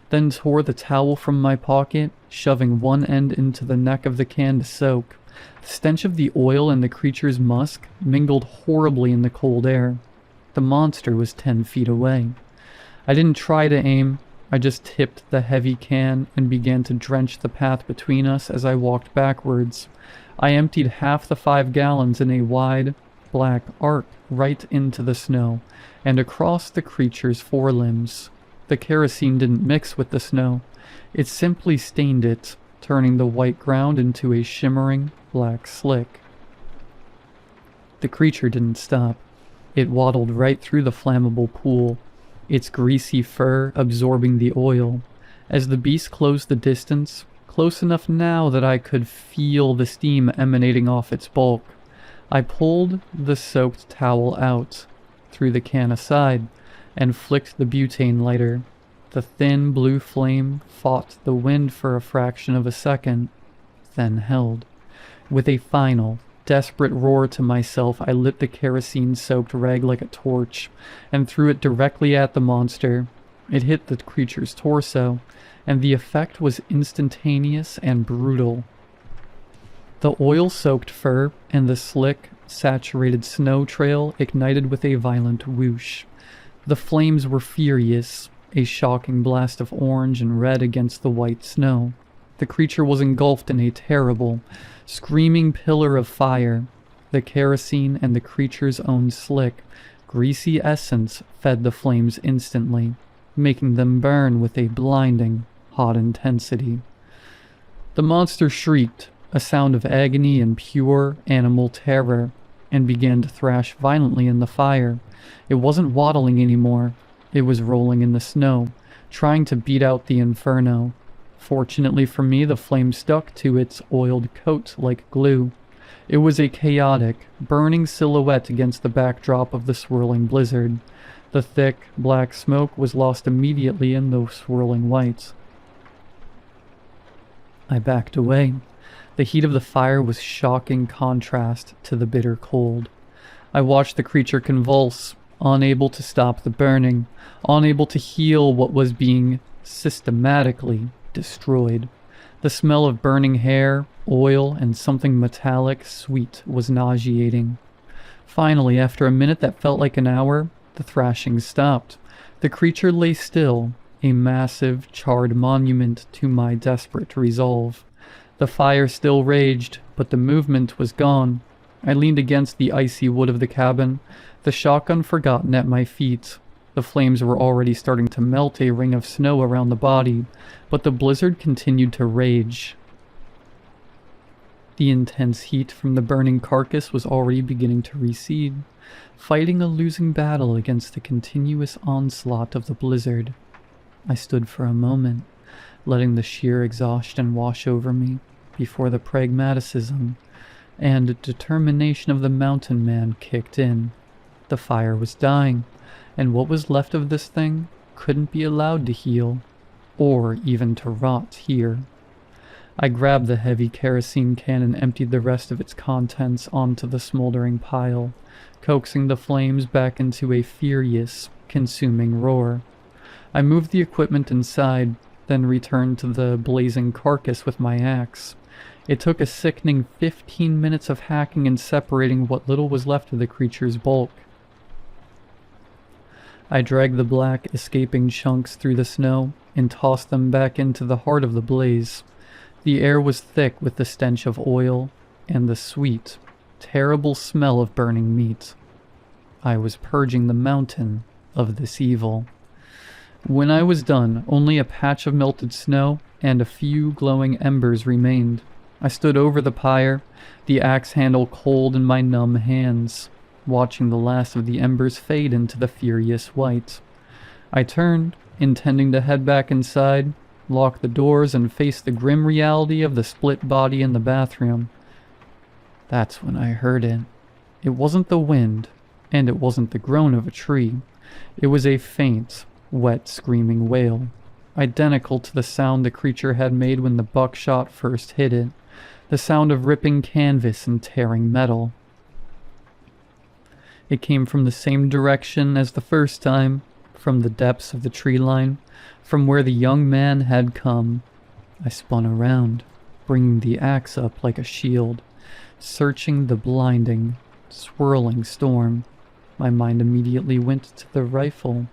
then tore the towel from my pocket, shoving one end into the neck of the can to soak. The stench of the oil and the creature's musk mingled horribly in the cold air. The monster was 10 feet away. I didn't try to aim. I just tipped the heavy can and began to drench the path between us as I walked backwards. I emptied half the 5 gallons in a wide, black arc right into the snow and across the creature's forelimbs. The kerosene didn't mix with the snow. It simply stained it, turning the white ground into a shimmering black slick. The creature didn't stop. It waddled right through the flammable pool, its greasy fur absorbing the oil. As the beast closed the distance, close enough now that I could feel the steam emanating off its bulk, I pulled the soaked towel out, threw the can aside, and flicked the butane lighter. The thin blue flame fought the wind for a fraction of a second, then held. With a final, desperate roar to myself, I lit the kerosene-soaked rag like a torch and threw it directly at the monster. It hit the creature's torso, and the effect was instantaneous and brutal. The oil-soaked fur and the slick, saturated snow trail ignited with a violent whoosh. The flames were furious, a shocking blast of orange and red against the white snow. The creature was engulfed in a terrible, screaming pillar of fire. The kerosene and the creature's own slick, greasy essence fed the flames instantly, making them burn with a blinding, hot intensity. The monster shrieked, a sound of agony and pure animal terror, and began to thrash violently in the fire. It wasn't waddling anymore. It was rolling in the snow, trying to beat out the inferno. Fortunately for me, the flame stuck to its oiled coat like glue. It was a chaotic, burning silhouette against the backdrop of the swirling blizzard. The thick, black smoke was lost immediately in the swirling white. I backed away. The heat of the fire was shocking contrast to the bitter cold. I watched the creature convulse, unable to stop the burning, unable to heal what was being systematically destroyed. The smell of burning hair, oil, and something metallic sweet was nauseating. Finally, after a minute that felt like an hour, the thrashing stopped. The creature lay still, a massive, charred monument to my desperate resolve. The fire still raged, but the movement was gone. I leaned against the icy wood of the cabin, the shotgun forgotten at my feet. The flames were already starting to melt a ring of snow around the body, but the blizzard continued to rage. The intense heat from the burning carcass was already beginning to recede, fighting a losing battle against the continuous onslaught of the blizzard. I stood for a moment, letting the sheer exhaustion wash over me before the pragmatism and determination of the mountain man kicked in. The fire was dying, and what was left of this thing couldn't be allowed to heal, or even to rot here. I grabbed the heavy kerosene can and emptied the rest of its contents onto the smoldering pile, coaxing the flames back into a furious, consuming roar. I moved the equipment inside, then returned to the blazing carcass with my axe. It took a sickening 15 minutes of hacking and separating what little was left of the creature's bulk. I dragged the black, escaping chunks through the snow and tossed them back into the heart of the blaze. The air was thick with the stench of oil and the sweet, terrible smell of burning meat. I was purging the mountain of this evil. When I was done, only a patch of melted snow and a few glowing embers remained. I stood over the pyre, the axe handle cold in my numb hands, watching the last of the embers fade into the furious white. I turned, intending to head back inside, lock the doors, and face the grim reality of the split body in the bathroom. That's when I heard it. It wasn't the wind, and it wasn't the groan of a tree. It was a faint, wet, screaming wail, identical to the sound the creature had made when the buckshot first hit it, the sound of ripping canvas and tearing metal. It came from the same direction as the first time, from the depths of the tree line, from where the young man had come. I spun around, bringing the axe up like a shield, searching the blinding, swirling storm. My mind immediately went to the rifle,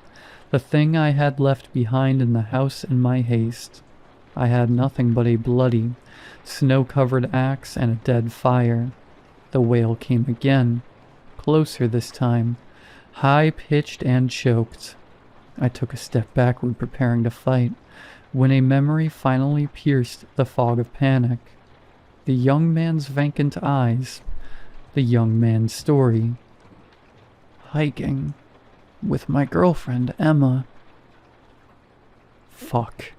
the thing I had left behind in the house in my haste. I had nothing but a bloody, snow-covered axe and a dead fire. The wail came again, closer this time, high-pitched and choked. I took a step backward, preparing to fight, when a memory finally pierced the fog of panic. The young man's vacant eyes, the young man's story. Hiking with my girlfriend, Emma. Fuck.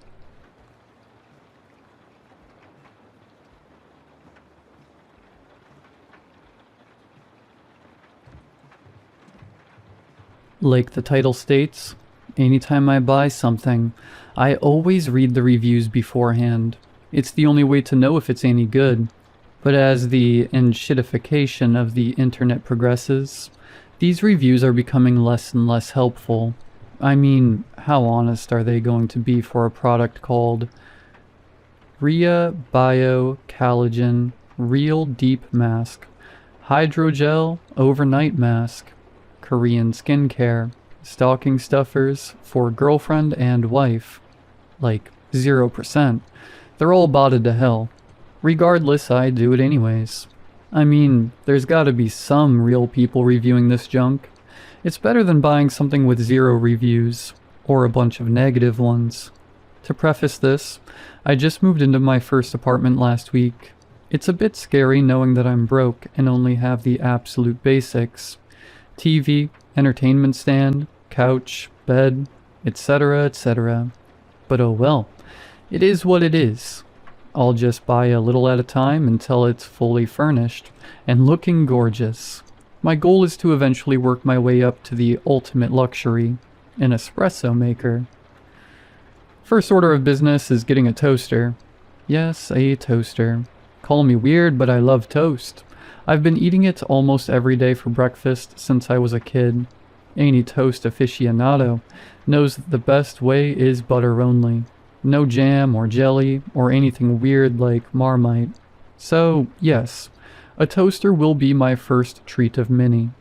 Like the title states, anytime I buy something, I always read the reviews beforehand. It's the only way to know if it's any good. But as the enshittification of the internet progresses, these reviews are becoming less and less helpful. I mean, how honest are they going to be for a product called Rhea Bio Collagen Real Deep Mask, Hydrogel Overnight Mask, Korean Skincare, Stocking Stuffers for Girlfriend and Wife? Like 0%. They're all botted to hell. Regardless, I do it anyways. I mean, there's gotta be some real people reviewing this junk. It's better than buying something with 0 reviews, or a bunch of negative ones. To preface this, I just moved into my first apartment last week. It's a bit scary knowing that I'm broke and only have the absolute basics. TV, entertainment stand, couch, bed, etc., etc. But oh well, it is what it is. I'll just buy a little at a time until it's fully furnished and looking gorgeous. My goal is to eventually work my way up to the ultimate luxury, an espresso maker. First order of business is getting a toaster. Yes, a toaster. Call me weird, but I love toast. I've been eating it almost every day for breakfast since I was a kid. Any toast aficionado knows that the best way is butter only. No jam or jelly or anything weird like Marmite. So, yes, a toaster will be my first treat of many.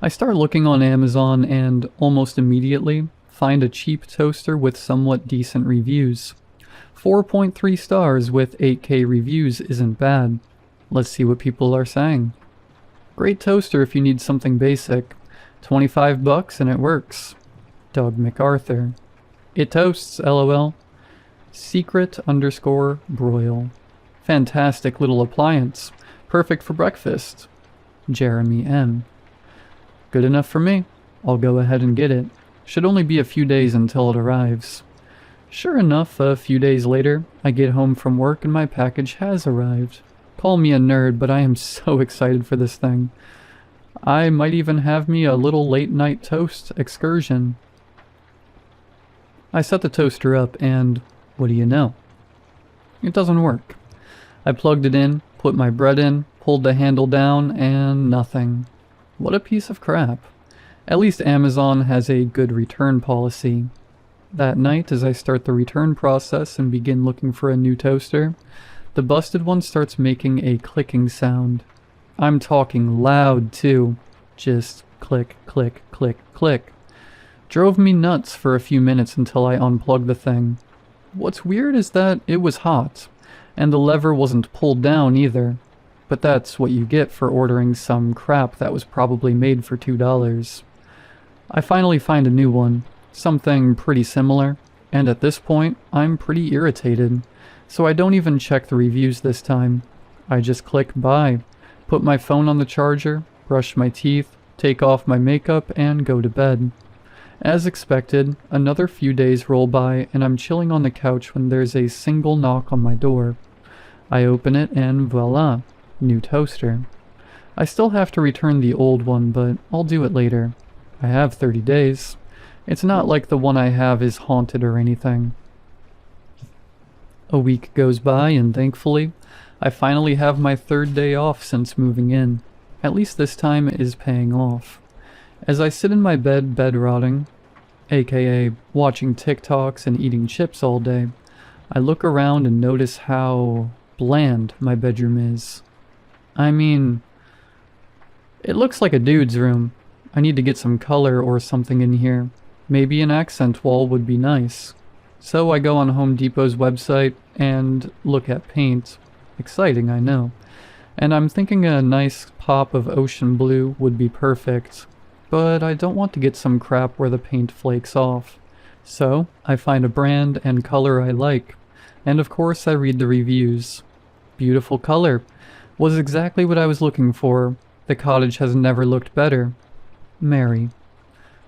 I start looking on Amazon and, almost immediately, find a cheap toaster with somewhat decent reviews. 4.3 stars with 8K reviews isn't bad. Let's see what people are saying. Great toaster if you need something basic. $25 and it works. Doug MacArthur. It toasts, lol. Secret_broil. Fantastic little appliance. Perfect for breakfast. Jeremy M. Good enough for me. I'll go ahead and get it. Should only be a few days until it arrives. Sure enough, a few days later, I get home from work and my package has arrived. Call me a nerd, but I am so excited for this thing. I might even have me a little late-night toast excursion. I set the toaster up and, what do you know? It doesn't work. I plugged it in, put my bread in, pulled the handle down, and nothing. What a piece of crap. At least Amazon has a good return policy. That night, as I start the return process and begin looking for a new toaster, the busted one starts making a clicking sound. I'm talking loud, too. Just click, click, click, click. Drove me nuts for a few minutes until I unplugged the thing. What's weird is that it was hot, and the lever wasn't pulled down either. But that's what you get for ordering some crap that was probably made for $2. I finally find a new one, something pretty similar, and at this point, I'm pretty irritated. So I don't even check the reviews this time. I just click buy, put my phone on the charger, brush my teeth, take off my makeup, and go to bed. As expected, another few days roll by and I'm chilling on the couch when there's a single knock on my door. I open it and voila, new toaster. I still have to return the old one, but I'll do it later. I have 30 days. It's not like the one I have is haunted or anything. A week goes by and thankfully, I finally have my third day off since moving in. At least this time it is paying off. As I sit in my bed rotting, aka watching TikToks and eating chips all day, I look around and notice how bland my bedroom is. I mean, it looks like a dude's room. I need to get some color or something in here. Maybe an accent wall would be nice. So I go on Home Depot's website and look at paint. Exciting, I know. And I'm thinking a nice pop of ocean blue would be perfect. But I don't want to get some crap where the paint flakes off. So I find a brand and color I like. And of course I read the reviews. Beautiful color. Was exactly what I was looking for. The cottage has never looked better. Mary.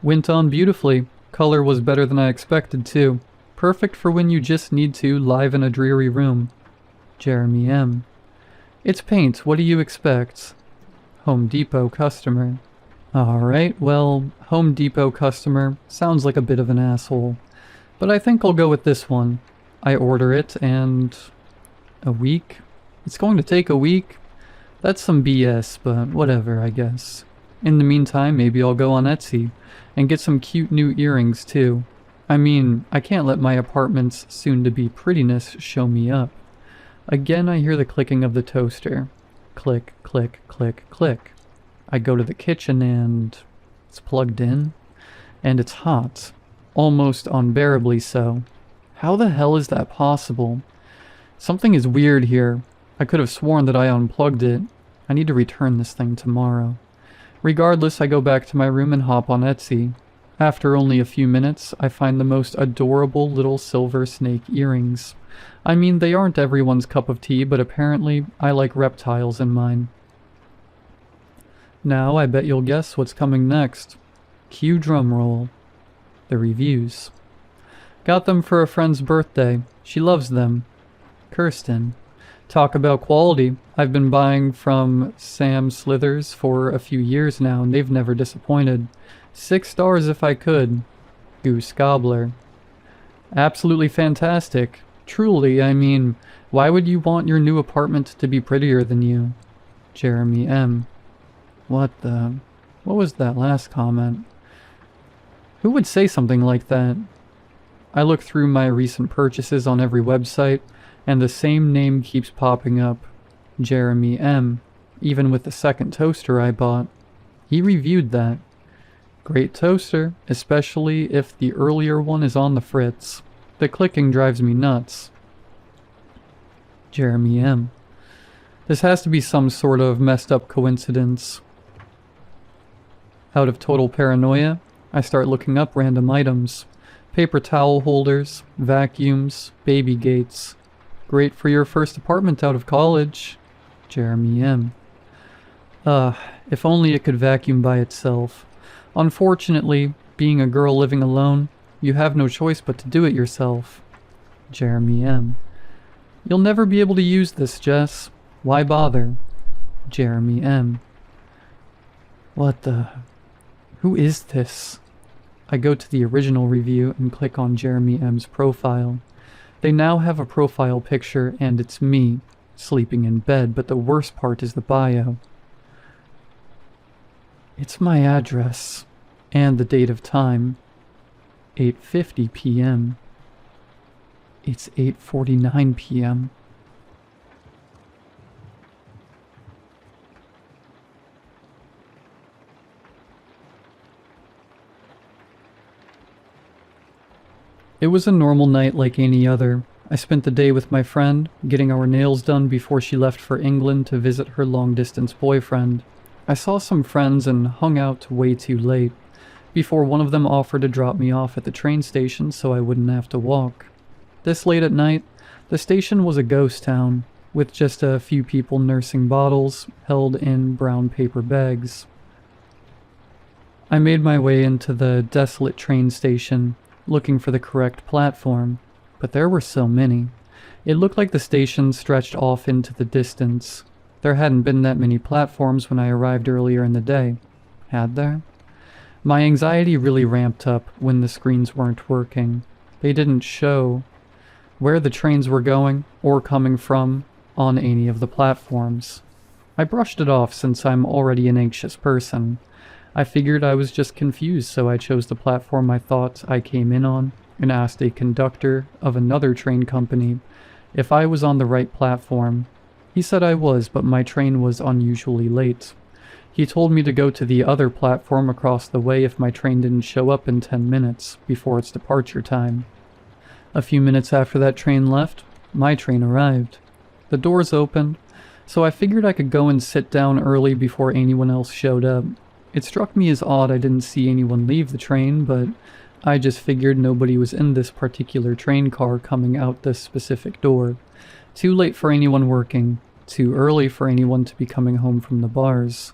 Went on beautifully. Color was better than I expected too. Perfect for when you just need to liven a dreary room. Jeremy M. It's paint, what do you expect? Home Depot customer. Alright, well, Home Depot customer sounds like a bit of an asshole. But I think I'll go with this one. I order it and... a week? It's going to take a week? That's some BS, but whatever, I guess. In the meantime, maybe I'll go on Etsy and get some cute new earrings too. I mean, I can't let my apartment's soon-to-be prettiness show me up. Again, I hear the clicking of the toaster. Click, click, click, click. I go to the kitchen and... it's plugged in. And it's hot. Almost unbearably so. How the hell is that possible? Something is weird here. I could have sworn that I unplugged it. I need to return this thing tomorrow. Regardless, I go back to my room and hop on Etsy. After only a few minutes, I find the most adorable little silver snake earrings. I mean, they aren't everyone's cup of tea, but apparently I like reptiles in mine. Now I bet you'll guess what's coming next. Cue drum roll. The reviews. Got them for a friend's birthday. She loves them. Kirsten. Talk about quality. I've been buying from Sam Slithers for a few years now and they've never disappointed. 6 stars if I could. Goose Gobbler. Absolutely fantastic. Truly, I mean, why would you want your new apartment to be prettier than you? Jeremy M. What was that last comment? Who would say something like that? I look through my recent purchases on every website, and the same name keeps popping up. Jeremy M. Even with the second toaster I bought. He reviewed that. Great toaster, especially if the earlier one is on the fritz. The clicking drives me nuts. Jeremy M. This has to be some sort of messed up coincidence. Out of total paranoia, I start looking up random items. Paper towel holders, vacuums, baby gates. Great for your first apartment out of college. Jeremy M. If only it could vacuum by itself. Unfortunately, being a girl living alone, you have no choice but to do it yourself. Jeremy M. You'll never be able to use this, Jess. Why bother? Jeremy M. What the... Who is this? I go to the original review and click on Jeremy M's profile. They now have a profile picture and it's me, sleeping in bed, but the worst part is the bio. It's my address, and the date of time, 8:50 p.m. It's 8:49 p.m. It was a normal night like any other. I spent the day with my friend, getting our nails done before she left for England to visit her long-distance boyfriend. I saw some friends and hung out way too late, before one of them offered to drop me off at the train station so I wouldn't have to walk. This late at night, the station was a ghost town, with just a few people nursing bottles held in brown paper bags. I made my way into the desolate train station, looking for the correct platform, but there were so many. It looked like the station stretched off into the distance. There hadn't been that many platforms when I arrived earlier in the day. Had there? My anxiety really ramped up when the screens weren't working. They didn't show where the trains were going or coming from on any of the platforms. I brushed it off since I'm already an anxious person. I figured I was just confused, so I chose the platform I thought I came in on and asked a conductor of another train company if I was on the right platform. He said I was, but my train was unusually late. He told me to go to the other platform across the way if my train didn't show up in 10 minutes before its departure time. A few minutes after that train left, my train arrived. The doors opened, so I figured I could go and sit down early before anyone else showed up. It struck me as odd I didn't see anyone leave the train, but I just figured nobody was in this particular train car coming out this specific door. Too late for anyone working, too early for anyone to be coming home from the bars.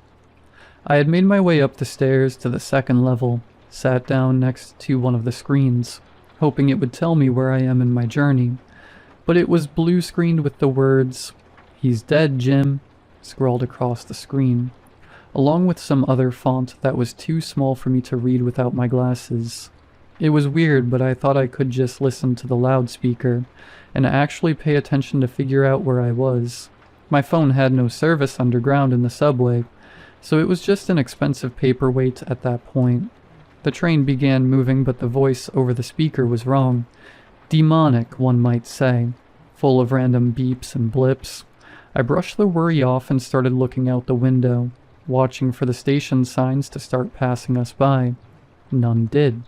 I had made my way up the stairs to the second level, sat down next to one of the screens, hoping it would tell me where I am in my journey, but it was blue screened with the words, "He's dead, Jim," scrawled across the screen, along with some other font that was too small for me to read without my glasses. It was weird, but I thought I could just listen to the loudspeaker and actually pay attention to figure out where I was. My phone had no service underground in the subway, so it was just an expensive paperweight at that point. The train began moving, but the voice over the speaker was wrong. Demonic, one might say, full of random beeps and blips. I brushed the worry off and started looking out the window, watching for the station signs to start passing us by. None did.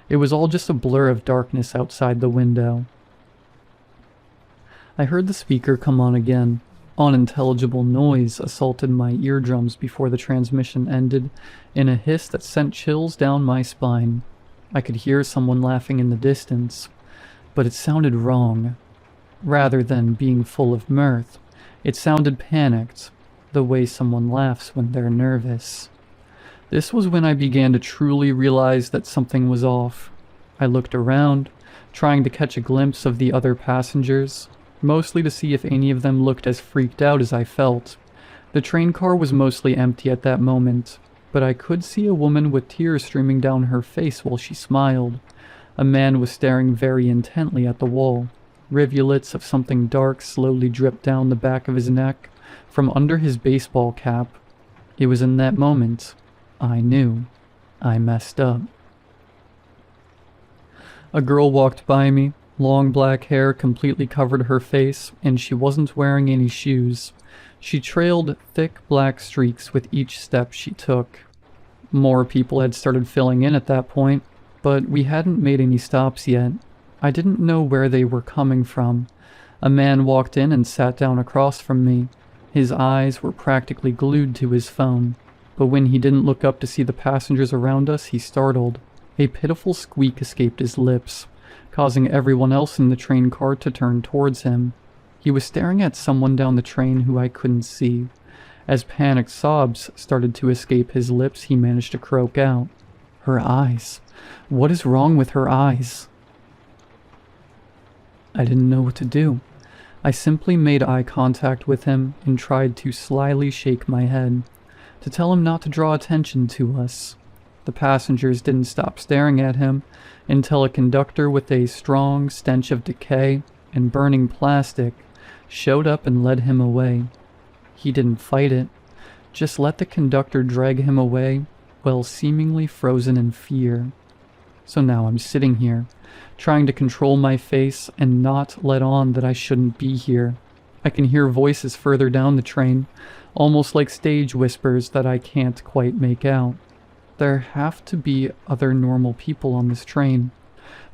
It was all just a blur of darkness outside the window. I heard the speaker come on again. Unintelligible noise assaulted my eardrums before the transmission ended in a hiss that sent chills down my spine. I could hear someone laughing in the distance, but it sounded wrong. Rather than being full of mirth, it sounded panicked, the way someone laughs when they're nervous. This was when I began to truly realize that something was off. I looked around, trying to catch a glimpse of the other passengers, mostly to see if any of them looked as freaked out as I felt. The train car was mostly empty at that moment, but I could see a woman with tears streaming down her face while she smiled. A man was staring very intently at the wall. Rivulets of something dark slowly dripped down the back of his neck from under his baseball cap. It was in that moment I knew I messed up. A girl walked by me. Long black hair completely covered her face, and she wasn't wearing any shoes. She trailed thick black streaks with each step she took. More people had started filling in at that point, but we hadn't made any stops yet. I didn't know where they were coming from. A man walked in and sat down across from me. His eyes were practically glued to his phone, but when he didn't look up to see the passengers around us, he startled. A pitiful squeak escaped his lips, causing everyone else in the train car to turn towards him. He was staring at someone down the train who I couldn't see. As panicked sobs started to escape his lips, he managed to croak out, "Her eyes. What is wrong with her eyes?" I didn't know what to do. I simply made eye contact with him and tried to slyly shake my head, to tell him not to draw attention to us. The passengers didn't stop staring at him until a conductor with a strong stench of decay and burning plastic showed up and led him away. He didn't fight it, just let the conductor drag him away while seemingly frozen in fear. So now I'm sitting here, trying to control my face and not let on that I shouldn't be here. I can hear voices further down the train, almost like stage whispers that I can't quite make out. There have to be other normal people on this train.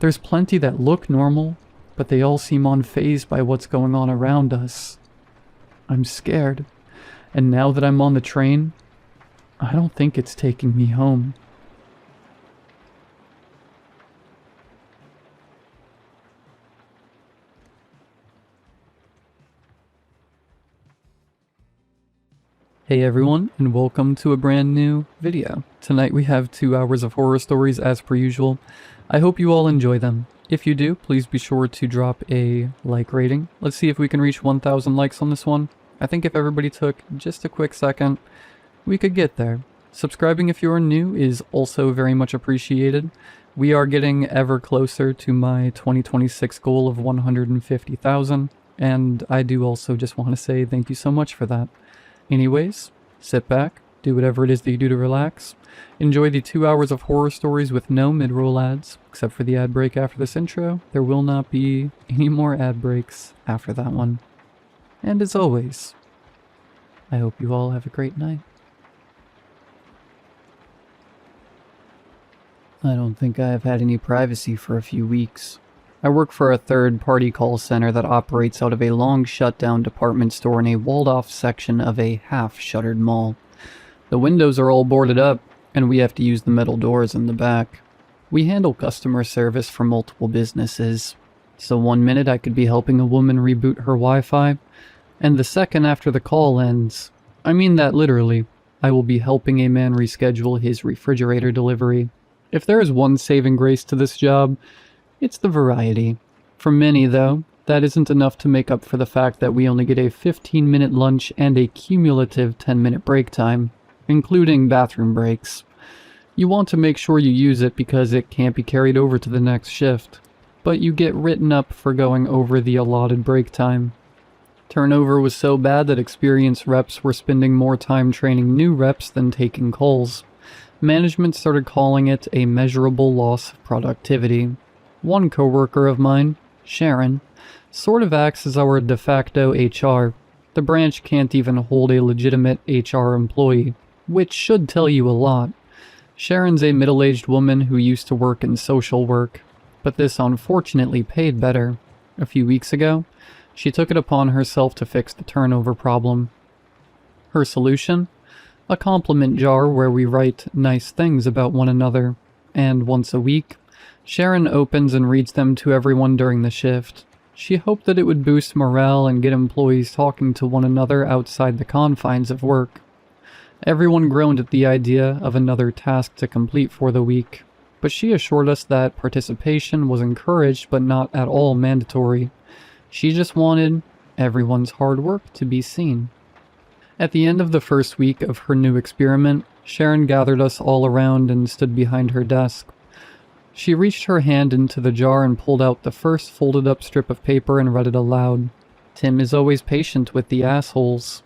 There's plenty that look normal, but they all seem unfazed by what's going on around us. I'm scared, and now that I'm on the train, I don't think it's taking me home. Hey everyone, and welcome to a brand new video. Tonight we have 2 hours of horror stories as per usual. I hope you all enjoy them. If you do, please be sure to drop a like rating. Let's see if we can reach 1,000 likes on this one. I think if everybody took just a quick second, we could get there. Subscribing if you are new is also very much appreciated. We are getting ever closer to my 2026 goal of 150,000, and I do also just want to say thank you so much for that. Anyways, sit back, do whatever it is that you do to relax, enjoy the 2 hours of horror stories with no mid-roll ads, except for the ad break after this intro. There will not be any more ad breaks after that one. And as always, I hope you all have a great night. I don't think I have had any privacy for a few weeks. I work for a third-party call center that operates out of a long shut-down department store in a walled-off section of a half-shuttered mall. The windows are all boarded up, and we have to use the metal doors in the back. We handle customer service for multiple businesses, so one minute I could be helping a woman reboot her Wi-Fi, and the second after the call ends, I mean that literally, I will be helping a man reschedule his refrigerator delivery. If there is one saving grace to this job, it's the variety. For many, though, that isn't enough to make up for the fact that we only get a 15-minute lunch and a cumulative 10-minute break time, including bathroom breaks. You want to make sure you use it because it can't be carried over to the next shift, but you get written up for going over the allotted break time. Turnover was so bad that experienced reps were spending more time training new reps than taking calls. Management started calling it a measurable loss of productivity. One coworker of mine, Sharon, sort of acts as our de facto HR. The branch can't even hold a legitimate HR employee, which should tell you a lot. Sharon's a middle-aged woman who used to work in social work, but this unfortunately paid better. A few weeks ago, she took it upon herself to fix the turnover problem. Her solution? A compliment jar where we write nice things about one another, and once a week, Sharon opens and reads them to everyone during the shift. She hoped that it would boost morale and get employees talking to one another outside the confines of work. Everyone groaned at the idea of another task to complete for the week, but she assured us that participation was encouraged but not at all mandatory. She just wanted everyone's hard work to be seen. At the end of the first week of her new experiment, Sharon gathered us all around and stood behind her desk. She reached her hand into the jar and pulled out the first folded up strip of paper and read it aloud. Tim is always patient with the assholes.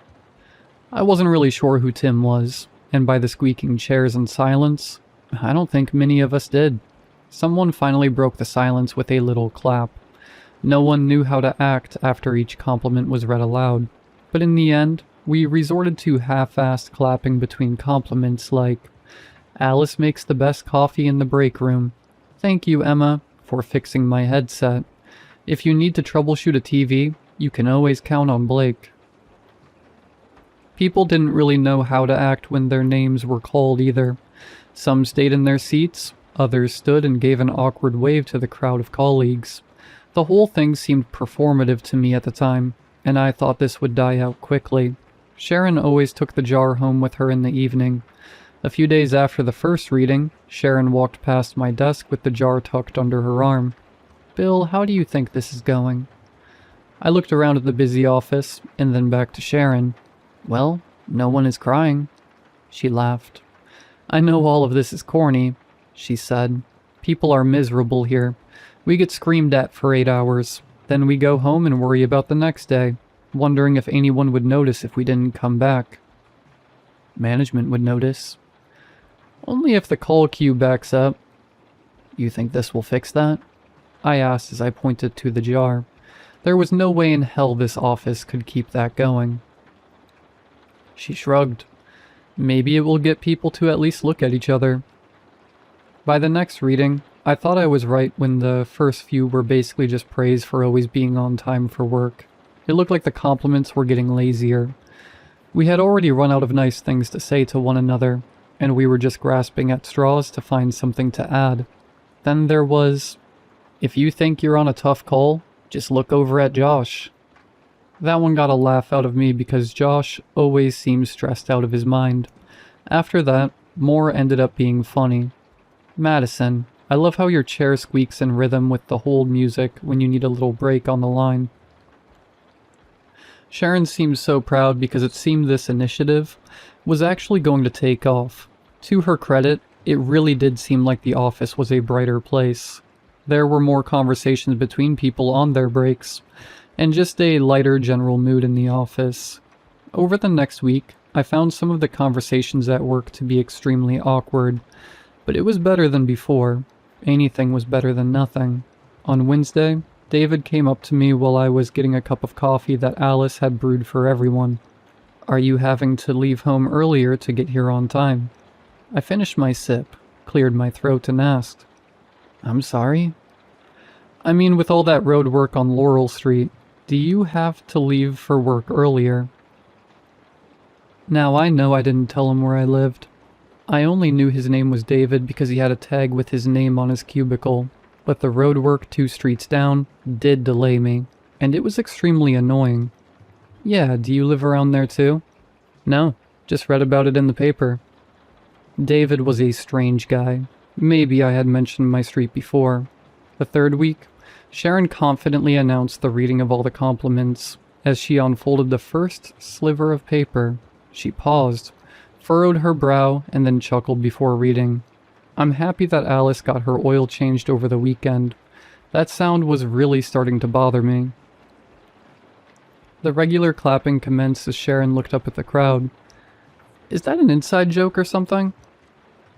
I wasn't really sure who Tim was, and by the squeaking chairs and silence, I don't think many of us did. Someone finally broke the silence with a little clap. No one knew how to act after each compliment was read aloud, but in the end, we resorted to half-assed clapping between compliments like, "Alice makes the best coffee in the break room. Thank you, Emma, for fixing my headset. If you need to troubleshoot a TV, you can always count on Blake." People didn't really know how to act when their names were called either. Some stayed in their seats, others stood and gave an awkward wave to the crowd of colleagues. The whole thing seemed performative to me at the time, and I thought this would die out quickly. Sharon always took the jar home with her in the evening. A few days after the first reading, Sharon walked past my desk with the jar tucked under her arm. "Bill, how do you think this is going?" I looked around at the busy office, and then back to Sharon. "Well, no one is crying." She laughed. "I know all of this is corny," she said. "People are miserable here. We get screamed at for 8 hours. Then we go home and worry about the next day, wondering if anyone would notice if we didn't come back." "Management would notice." "Only if the call queue backs up." "You think this will fix that?" I asked as I pointed to the jar. There was no way in hell this office could keep that going. She shrugged. "Maybe it will get people to at least look at each other." By the next reading, I thought I was right when the first few were basically just praise for always being on time for work. It looked like the compliments were getting lazier. We had already run out of nice things to say to one another, and we were just grasping at straws to find something to add. Then there was, "If you think you're on a tough call, just look over at Josh." That one got a laugh out of me because Josh always seems stressed out of his mind. After that, more ended up being funny. Madison, I love how your chair squeaks in rhythm with the hold music when you need a little break on the line. Sharon seemed so proud because it seemed this initiative was actually going to take off. To her credit, it really did seem like the office was a brighter place. There were more conversations between people on their breaks, and just a lighter general mood in the office. Over the next week, I found some of the conversations at work to be extremely awkward, but it was better than before. Anything was better than nothing. On Wednesday, David came up to me while I was getting a cup of coffee that Alice had brewed for everyone. "Are you having to leave home earlier to get here on time?" I finished my sip, cleared my throat, and asked, "I'm sorry?" "I mean, with all that road work on Laurel Street, do you have to leave for work earlier?" Now I know I didn't tell him where I lived. I only knew his name was David because he had a tag with his name on his cubicle, but the roadwork 2 streets down did delay me, and it was extremely annoying. "Yeah, do you live around there too?" "No, just read about it in the paper." David was a strange guy. Maybe I had mentioned my street before. The third week, Sharon confidently announced the reading of all the compliments. As she unfolded the first sliver of paper, she paused, furrowed her brow, and then chuckled before reading. "I'm happy that Alice got her oil changed over the weekend. That sound was really starting to bother me." The regular clapping commenced as Sharon looked up at the crowd. "Is that an inside joke or something?"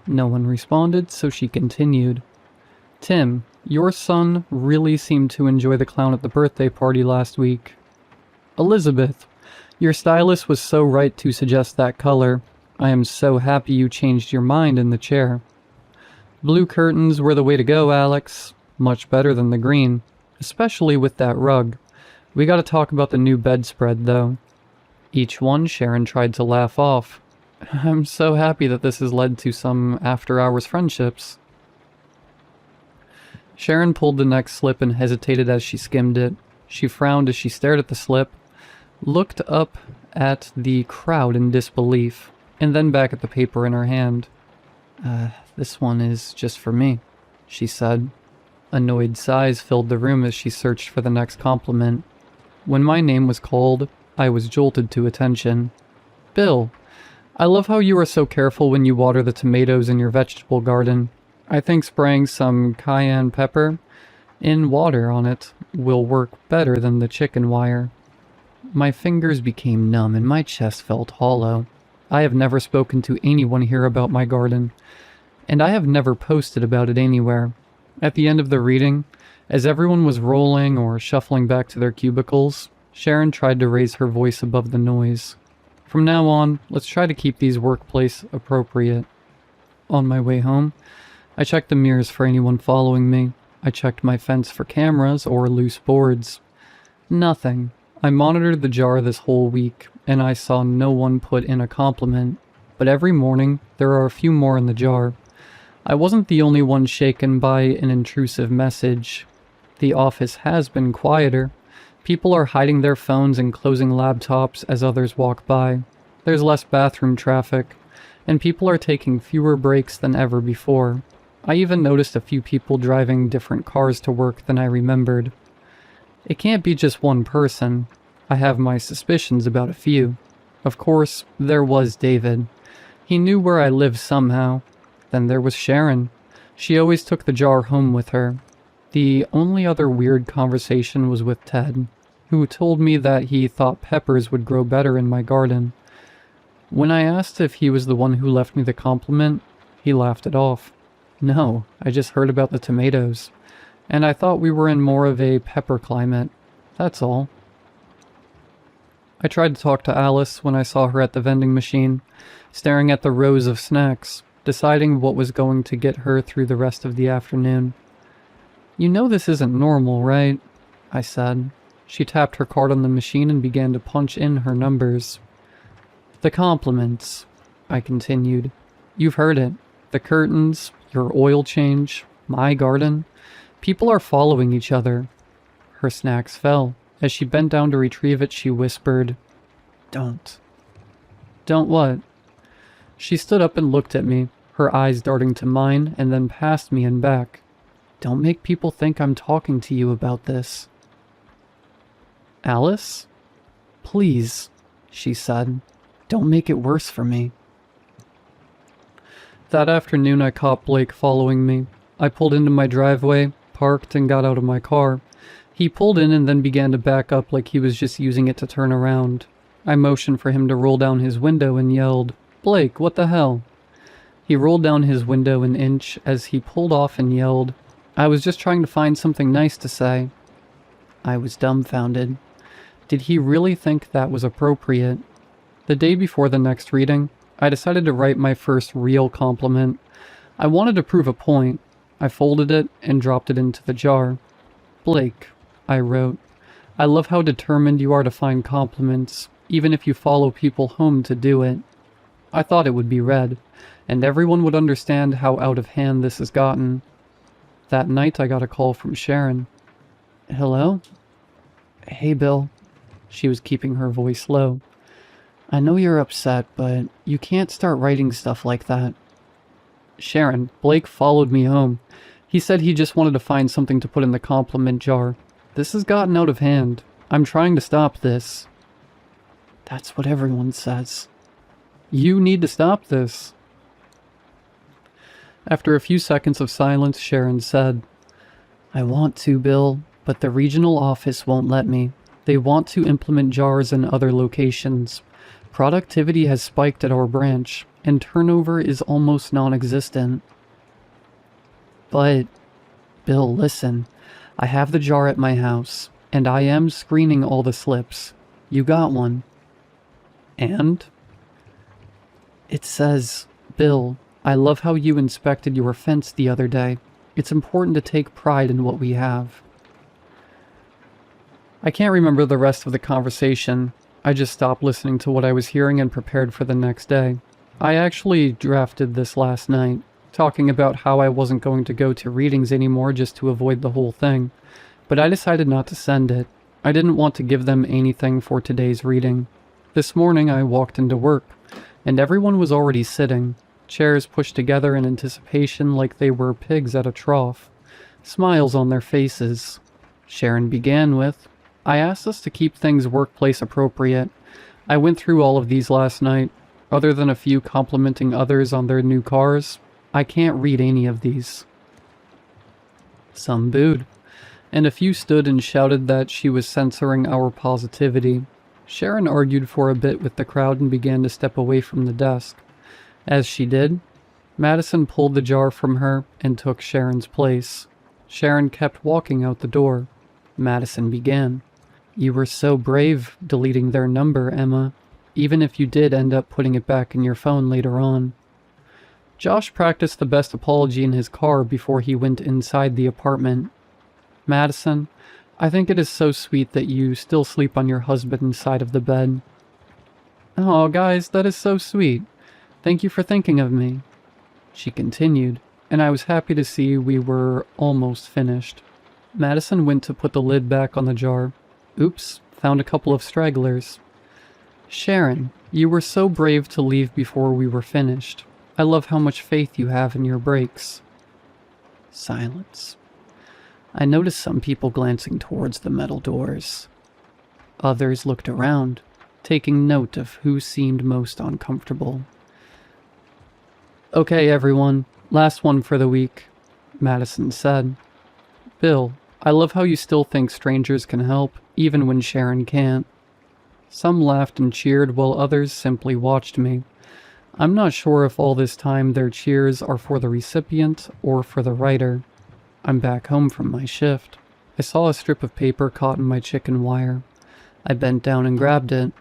No one responded, so she continued. "Tim, your son really seemed to enjoy the clown at the birthday party last week." "Elizabeth, your stylist was so right to suggest that color. I am so happy you changed your mind in the chair." "Blue curtains were the way to go, Alex. Much better than the green, especially with that rug. We gotta talk about the new bedspread, though." Each one Sharon tried to laugh off. "I'm so happy that this has led to some after-hours friendships." Sharon pulled the next slip and hesitated as she skimmed it. She frowned as she stared at the slip, looked up at the crowd in disbelief, and then back at the paper in her hand. This one is just for me," she said. Annoyed sighs filled the room as she searched for the next compliment. When my name was called, I was jolted to attention. "Bill, I love how you are so careful when you water the tomatoes in your vegetable garden. I think spraying some cayenne pepper in water on it will work better than the chicken wire." My fingers became numb and my chest felt hollow. I have never spoken to anyone here about my garden, and I have never posted about it anywhere. At the end of the reading, as everyone was rolling or shuffling back to their cubicles, Sharon tried to raise her voice above the noise. "From now on, let's try to keep these workplace appropriate." On my way home, I checked the mirrors for anyone following me. I checked my fence for cameras or loose boards. Nothing. I monitored the jar this whole week, and I saw no one put in a compliment. But every morning, there are a few more in the jar. I wasn't the only one shaken by an intrusive message. The office has been quieter. People are hiding their phones and closing laptops as others walk by. There's less bathroom traffic, and people are taking fewer breaks than ever before. I even noticed a few people driving different cars to work than I remembered. It can't be just one person. I have my suspicions about a few. Of course, there was David. He knew where I lived somehow. Then there was Sharon. She always took the jar home with her. The only other weird conversation was with Ted, who told me that he thought peppers would grow better in my garden. When I asked if he was the one who left me the compliment, he laughed it off. "No, I just heard about the tomatoes, and I thought we were in more of a pepper climate. That's all." I tried to talk to Alice when I saw her at the vending machine, staring at the rows of snacks, deciding what was going to get her through the rest of the afternoon. "You know this isn't normal, right?" I said. She tapped her card on the machine and began to punch in her numbers. "The compliments," I continued. "You've heard it. The curtains, your oil change, my garden. People are following each other." Her snacks fell. As she bent down to retrieve it, she whispered, "Don't." "Don't what?" She stood up and looked at me, her eyes darting to mine and then past me and back. "Don't make people think I'm talking to you about this." "Alice? Please," she said. "Don't make it worse for me." That afternoon I caught Blake following me. I pulled into my driveway, parked, and got out of my car. He pulled in and then began to back up like he was just using it to turn around. I motioned for him to roll down his window and yelled, "Blake, what the hell?" He rolled down his window an inch as he pulled off and yelled, "I was just trying to find something nice to say." I was dumbfounded. Did he really think that was appropriate? The day before the next reading, I decided to write my first real compliment. I wanted to prove a point. I folded it and dropped it into the jar. "Blake," I wrote, "I love how determined you are to find compliments, even if you follow people home to do it." I thought it would be read, and everyone would understand how out of hand this has gotten. That night I got a call from Sharon. "Hello?" "Hey, Bill." She was keeping her voice low. "I know you're upset, but you can't start writing stuff like that." "Sharon, Blake followed me home. He said he just wanted to find something to put in the compliment jar. This has gotten out of hand. I'm trying to stop this." "That's what everyone says." "You need to stop this." After a few seconds of silence, Sharon said, "I want to, Bill, but the regional office won't let me. They want to implement jars in other locations. Productivity has spiked at our branch, and turnover is almost non-existent." "But, Bill, listen. I have the jar at my house, and I am screening all the slips. You got one." "And?" "It says, 'Bill, I love how you inspected your fence the other day. It's important to take pride in what we have.'" I can't remember the rest of the conversation. I just stopped listening to what I was hearing and prepared for the next day. I actually drafted this last night, talking about how I wasn't going to go to readings anymore just to avoid the whole thing. But I decided not to send it. I didn't want to give them anything for today's reading. This morning I walked into work, and everyone was already sitting, chairs pushed together in anticipation like they were pigs at a trough, smiles on their faces. Sharon began with, "I asked us to keep things workplace appropriate. I went through all of these last night. Other than a few complimenting others on their new cars, I can't read any of these." Some booed, and a few stood and shouted that she was censoring our positivity. Sharon argued for a bit with the crowd and began to step away from the desk. As she did, Madison pulled the jar from her and took Sharon's place. Sharon kept walking out the door. Madison began, "You were so brave deleting their number, Emma, even if you did end up putting it back in your phone later on." Josh practiced the best apology in his car before he went inside the apartment. "Madison, I think it is so sweet that you still sleep on your husband's side of the bed." "Oh, guys, that is so sweet. Thank you for thinking of me," she continued, and I was happy to see we were almost finished. Madison went to put the lid back on the jar. Oops, found a couple of stragglers. "Sharon, you were so brave to leave before we were finished. I love how much faith you have in your breaks." Silence. I noticed some people glancing towards the metal doors. Others looked around, taking note of who seemed most uncomfortable. "Okay, everyone, last one for the week," Madison said. "Bill, I love how you still think strangers can help, even when Sharon can't." Some laughed and cheered while others simply watched me. I'm not sure if all this time their cheers are for the recipient or for the writer. I'm back home from my shift. I saw a strip of paper caught in my chicken wire. I bent down and grabbed it.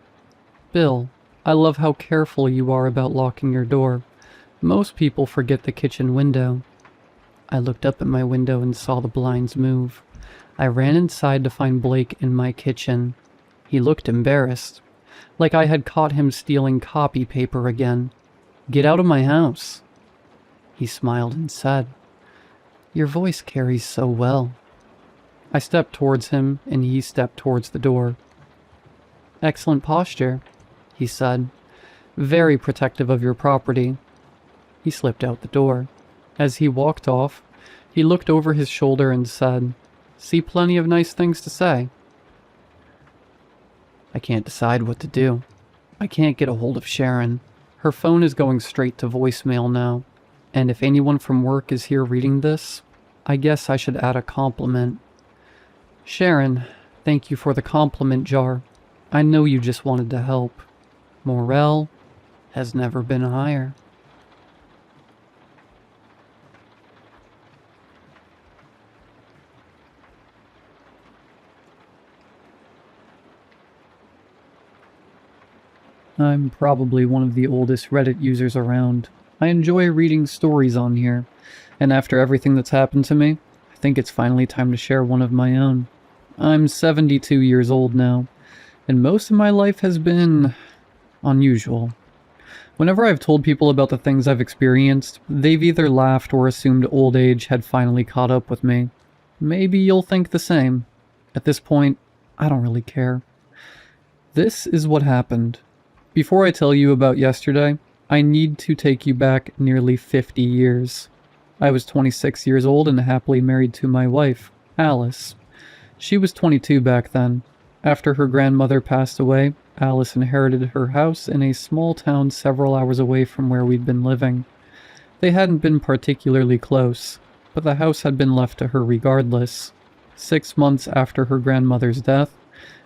"Bill, I love how careful you are about locking your door. Most people forget the kitchen window." I looked up at my window and saw the blinds move. I ran inside to find Blake in my kitchen. He looked embarrassed, like I had caught him stealing copy paper again. "Get out of my house." He smiled and said, "Your voice carries so well." I stepped towards him, and he stepped towards the door. "Excellent posture," he said. "Very protective of your property." He slipped out the door. As he walked off, he looked over his shoulder and said, "See plenty of nice things to say." I can't decide what to do. I can't get a hold of Sharon. Her phone is going straight to voicemail now. And if anyone from work is here reading this, I guess I should add a compliment. Sharon, thank you for the compliment jar. I know you just wanted to help. Morale has never been higher. I'm probably one of the oldest Reddit users around. I enjoy reading stories on here, and after everything that's happened to me, I think it's finally time to share one of my own. I'm 72 years old now, and most of my life has been unusual. Whenever I've told people about the things I've experienced, they've either laughed or assumed old age had finally caught up with me. Maybe you'll think the same. At this point, I don't really care. This is what happened. Before I tell you about yesterday, I need to take you back nearly 50 years. I was 26 years old and happily married to my wife, Alice. She was 22 back then. After her grandmother passed away, Alice inherited her house in a small town several hours away from where we'd been living. They hadn't been particularly close, but the house had been left to her regardless. 6 months after her grandmother's death,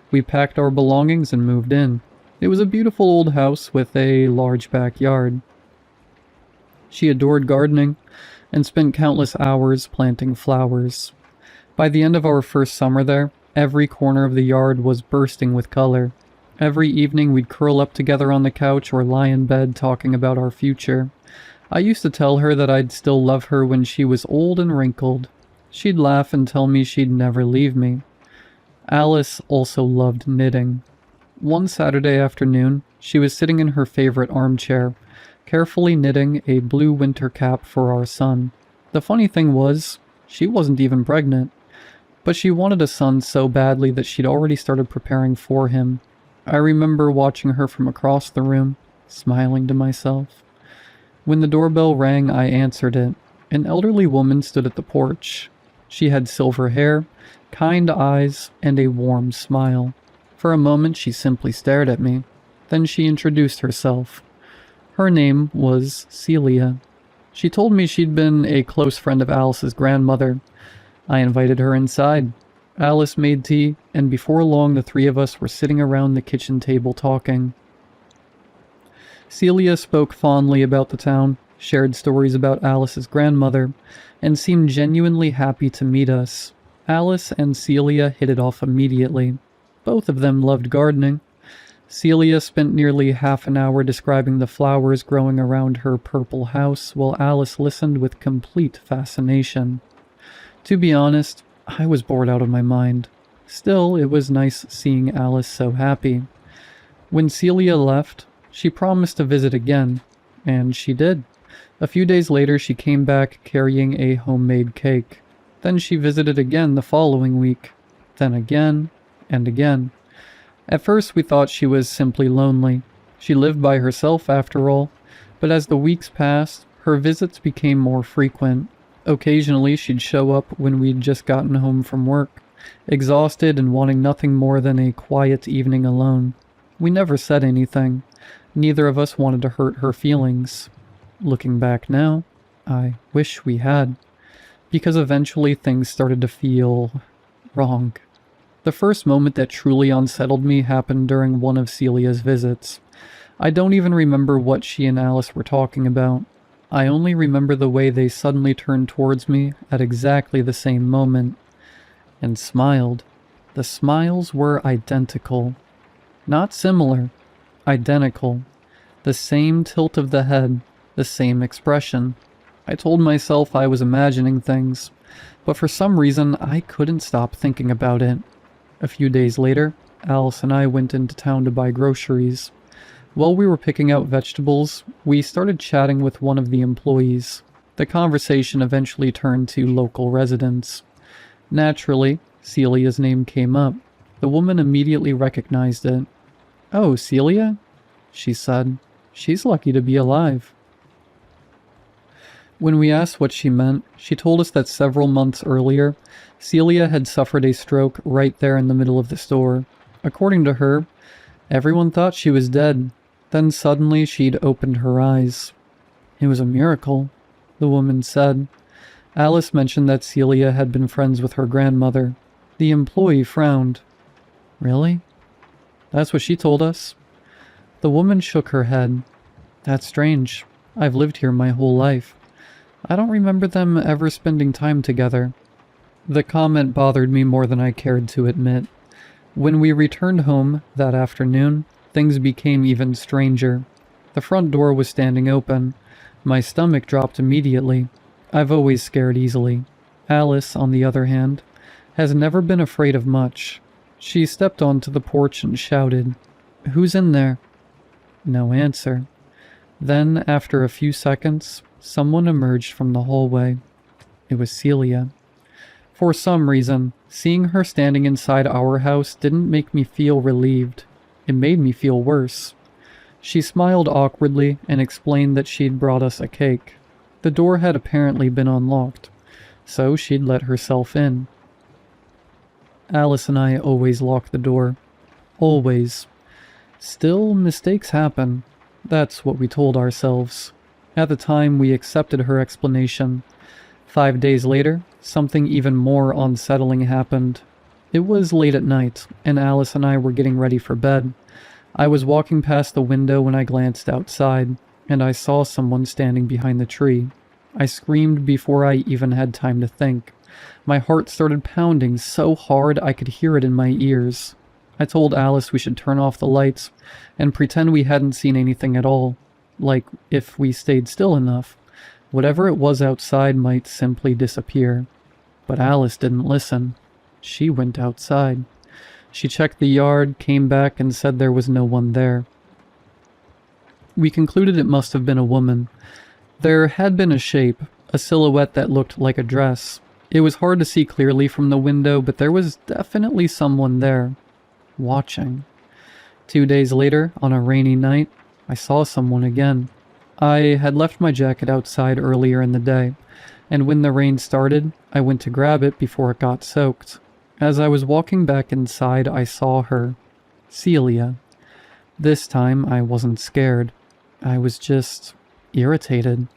we packed our belongings and moved in. It was a beautiful old house with a large backyard. She adored gardening and spent countless hours planting flowers. By the end of our first summer there, every corner of the yard was bursting with color. Every evening we'd curl up together on the couch or lie in bed talking about our future. I used to tell her that I'd still love her when she was old and wrinkled. She'd laugh and tell me she'd never leave me. Alice also loved knitting. One Saturday afternoon, she was sitting in her favorite armchair, carefully knitting a blue winter cap for our son. The funny thing was, she wasn't even pregnant, but she wanted a son so badly that she'd already started preparing for him. I remember watching her from across the room, smiling to myself. When the doorbell rang, I answered it. An elderly woman stood at the porch. She had silver hair, kind eyes, and a warm smile. For a moment, she simply stared at me. Then she introduced herself. Her name was Celia. She told me she'd been a close friend of Alice's grandmother. I invited her inside. Alice made tea, and before long the three of us were sitting around the kitchen table talking. Celia spoke fondly about the town, shared stories about Alice's grandmother, and seemed genuinely happy to meet us. Alice and Celia hit it off immediately. Both of them loved gardening. Celia spent nearly half an hour describing the flowers growing around her purple house, while Alice listened with complete fascination. To be honest, I was bored out of my mind. Still, it was nice seeing Alice so happy. When Celia left, she promised to visit again, and she did. A few days later, she came back carrying a homemade cake. Then she visited again the following week. Then again, and again. At first we thought she was simply lonely. She lived by herself after all, but as the weeks passed, her visits became more frequent. Occasionally she'd show up when we'd just gotten home from work, exhausted and wanting nothing more than a quiet evening alone. We never said anything. Neither of us wanted to hurt her feelings. Looking back now, I wish we had, because eventually things started to feel wrong. The first moment that truly unsettled me happened during one of Celia's visits. I don't even remember what she and Alice were talking about. I only remember the way they suddenly turned towards me at exactly the same moment, and smiled. The smiles were identical. Not similar, identical. The same tilt of the head, the same expression. I told myself I was imagining things, but for some reason I couldn't stop thinking about it. A few days later, Alice and I went into town to buy groceries. While we were picking out vegetables, we started chatting with one of the employees. The conversation eventually turned to local residents. Naturally, Celia's name came up. The woman immediately recognized it. "Oh, Celia?" she said. "She's lucky to be alive." When we asked what she meant, she told us that several months earlier, Celia had suffered a stroke right there in the middle of the store. According to her, everyone thought she was dead. Then suddenly she'd opened her eyes. "It was a miracle," the woman said. Alice mentioned that Celia had been friends with her grandmother. The employee frowned. "Really?" "That's what she told us." The woman shook her head. "That's strange. I've lived here my whole life. I don't remember them ever spending time together." The comment bothered me more than I cared to admit. When we returned home that afternoon, things became even stranger. The front door was standing open. My stomach dropped immediately. I've always scared easily. Alice, on the other hand, has never been afraid of much. She stepped onto the porch and shouted, "Who's in there?" No answer. Then, after a few seconds, someone emerged from the hallway. It was Celia. For some reason, seeing her standing inside our house didn't make me feel relieved. It made me feel worse. She smiled awkwardly and explained that she'd brought us a cake. The door had apparently been unlocked, so she'd let herself in. Alice and I always lock the door. Always. Still, mistakes happen. That's what we told ourselves. At the time, we accepted her explanation. 5 days later, something even more unsettling happened. It was late at night, and Alice and I were getting ready for bed. I was walking past the window when I glanced outside, and I saw someone standing behind the tree. I screamed before I even had time to think. My heart started pounding so hard I could hear it in my ears. I told Alice we should turn off the lights and pretend we hadn't seen anything at all. Like, if we stayed still enough, whatever it was outside might simply disappear. But Alice didn't listen. She went outside. She checked the yard, came back, and said there was no one there. We concluded it must have been a woman. There had been a shape, a silhouette that looked like a dress. It was hard to see clearly from the window, but there was definitely someone there, watching. 2 days later, on a rainy night, I saw someone again. I had left my jacket outside earlier in the day, and when the rain started, I went to grab it before it got soaked. As I was walking back inside, I saw her, Celia. This time, I wasn't scared. I was just irritated,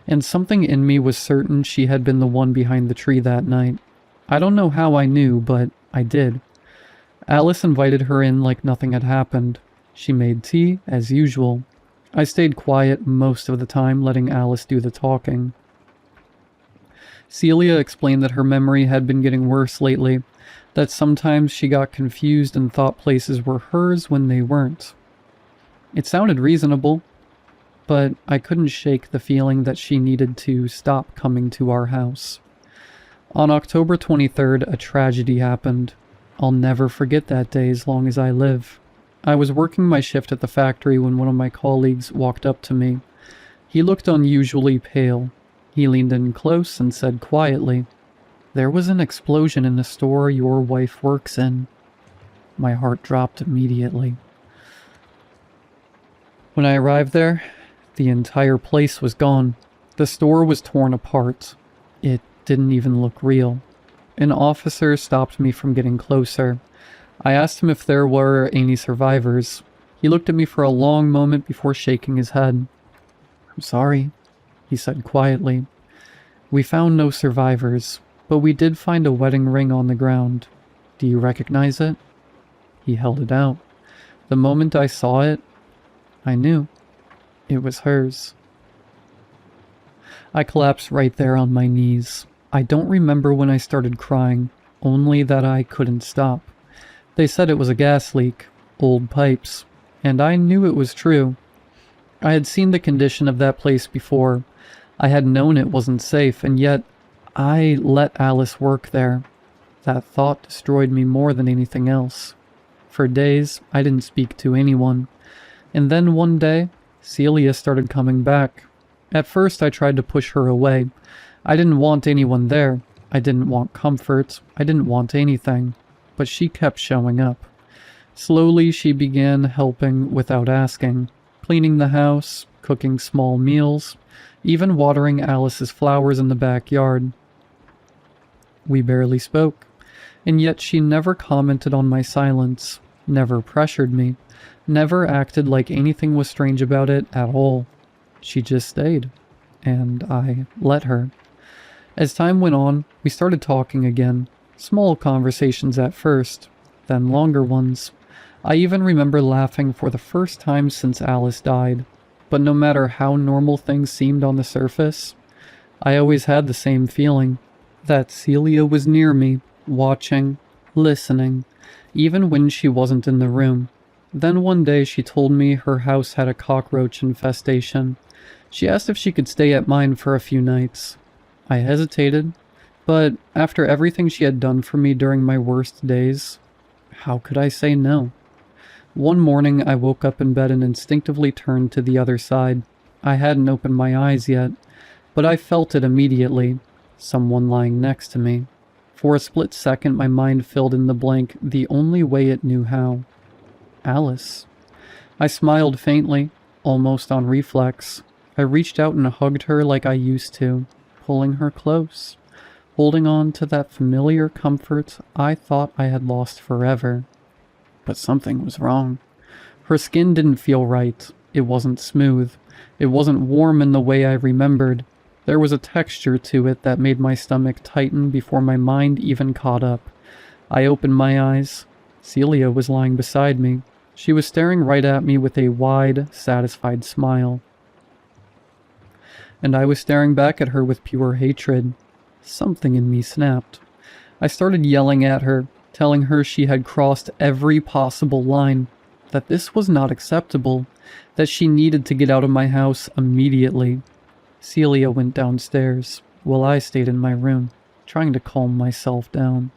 and something in me was certain she had been the one behind the tree that night. I don't know how I knew, but I did. Alice invited her in like nothing had happened. She made tea, as usual. I stayed quiet most of the time, letting Alice do the talking. Celia explained that her memory had been getting worse lately, that sometimes she got confused and thought places were hers when they weren't. It sounded reasonable, but I couldn't shake the feeling that she needed to stop coming to our house. On October 23rd, a tragedy happened. I'll never forget that day as long as I live. I was working my shift at the factory when one of my colleagues walked up to me. He looked unusually pale. He leaned in close and said quietly, "There was an explosion in the store your wife works in." My heart dropped immediately. When I arrived there, the entire place was gone. The store was torn apart. It didn't even look real. An officer stopped me from getting closer. I asked him if there were any survivors. He looked at me for a long moment before shaking his head. "I'm sorry," he said quietly. "We found no survivors, but we did find a wedding ring on the ground. Do you recognize it?" He held it out. The moment I saw it, I knew. It was hers. I collapsed right there on my knees. I don't remember when I started crying, only that I couldn't stop. They said it was a gas leak, old pipes, and I knew it was true. I had seen the condition of that place before. I had known it wasn't safe, and yet I let Alice work there. That thought destroyed me more than anything else. For days, I didn't speak to anyone. And then one day, Celia started coming back. At first, I tried to push her away. I didn't want anyone there. I didn't want comfort, I didn't want anything, but she kept showing up. Slowly, she began helping without asking, cleaning the house, cooking small meals, even watering Alice's flowers in the backyard. We barely spoke, and yet she never commented on my silence, never pressured me, never acted like anything was strange about it at all. She just stayed, and I let her. As time went on, we started talking again, small conversations at first, then longer ones. I even remember laughing for the first time since Alice died, but no matter how normal things seemed on the surface, I always had the same feeling, that Celia was near me, watching, listening, even when she wasn't in the room. Then one day she told me her house had a cockroach infestation. She asked if she could stay at mine for a few nights. I hesitated, but after everything she had done for me during my worst days, how could I say no? One morning I woke up in bed and instinctively turned to the other side. I hadn't opened my eyes yet, but I felt it immediately. Someone lying next to me. For a split second my mind filled in the blank the only way it knew how. Alice. I smiled faintly, almost on reflex. I reached out and hugged her like I used to, pulling her close, holding on to that familiar comfort I thought I had lost forever. But something was wrong. Her skin didn't feel right. It wasn't smooth. It wasn't warm in the way I remembered. There was a texture to it that made my stomach tighten before my mind even caught up. I opened my eyes. Celia was lying beside me. She was staring right at me with a wide, satisfied smile. And I was staring back at her with pure hatred. Something in me snapped. I started yelling at her, telling her she had crossed every possible line, that this was not acceptable, that she needed to get out of my house immediately. Celia went downstairs, while I stayed in my room, trying to calm myself down.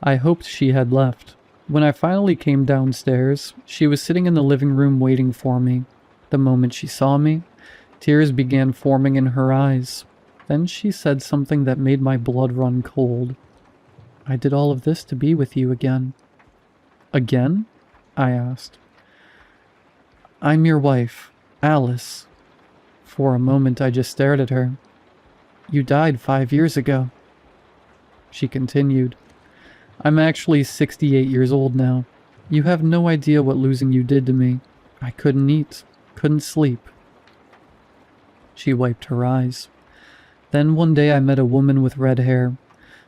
I hoped she had left. When I finally came downstairs, she was sitting in the living room waiting for me. The moment she saw me, tears began forming in her eyes. Then she said something that made my blood run cold. I did all of this to be with you again. Again? I asked. I'm your wife, Alice. For a moment I just stared at her. You died 5 years ago. She continued. I'm actually 68 years old now. You have no idea what losing you did to me. I couldn't eat, couldn't sleep. She wiped her eyes. Then one day I met a woman with red hair.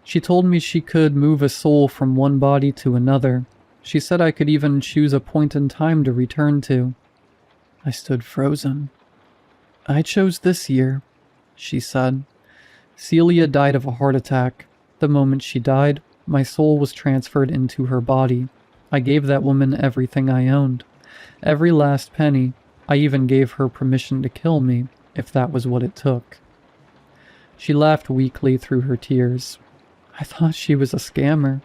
She told me she could move a soul from one body to another. She said I could even choose a point in time to return to. I stood frozen. I chose this year, she said. Celia died of a heart attack. The moment she died, my soul was transferred into her body. I gave that woman everything I owned. Every last penny. I even gave her permission to kill me, if that was what it took. She laughed weakly through her tears. I thought she was a scammer.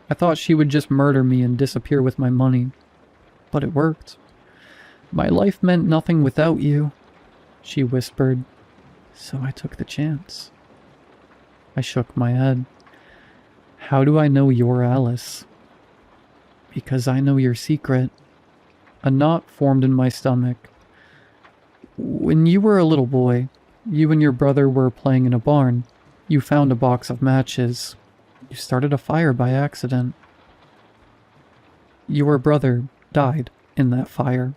I thought she would just murder me and disappear with my money. But it worked. My life meant nothing without you, she whispered. So I took the chance. I shook my head. How do I know you're Alice? Because I know your secret. A knot formed in my stomach. When you were a little boy, you and your brother were playing in a barn. You found a box of matches. You started a fire by accident. Your brother died in that fire.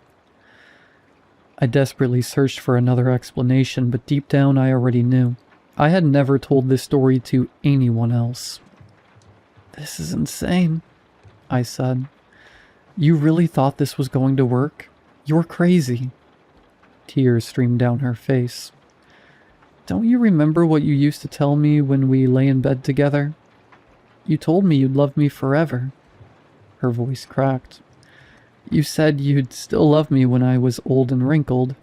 I desperately searched for another explanation, but deep down I already knew. I had never told this story to anyone else. This is insane, I said. You really thought this was going to work? You're crazy. Tears streamed down her face. Don't you remember what you used to tell me when we lay in bed together? You told me you'd love me forever. Her voice cracked. You said you'd still love me when I was old and wrinkled.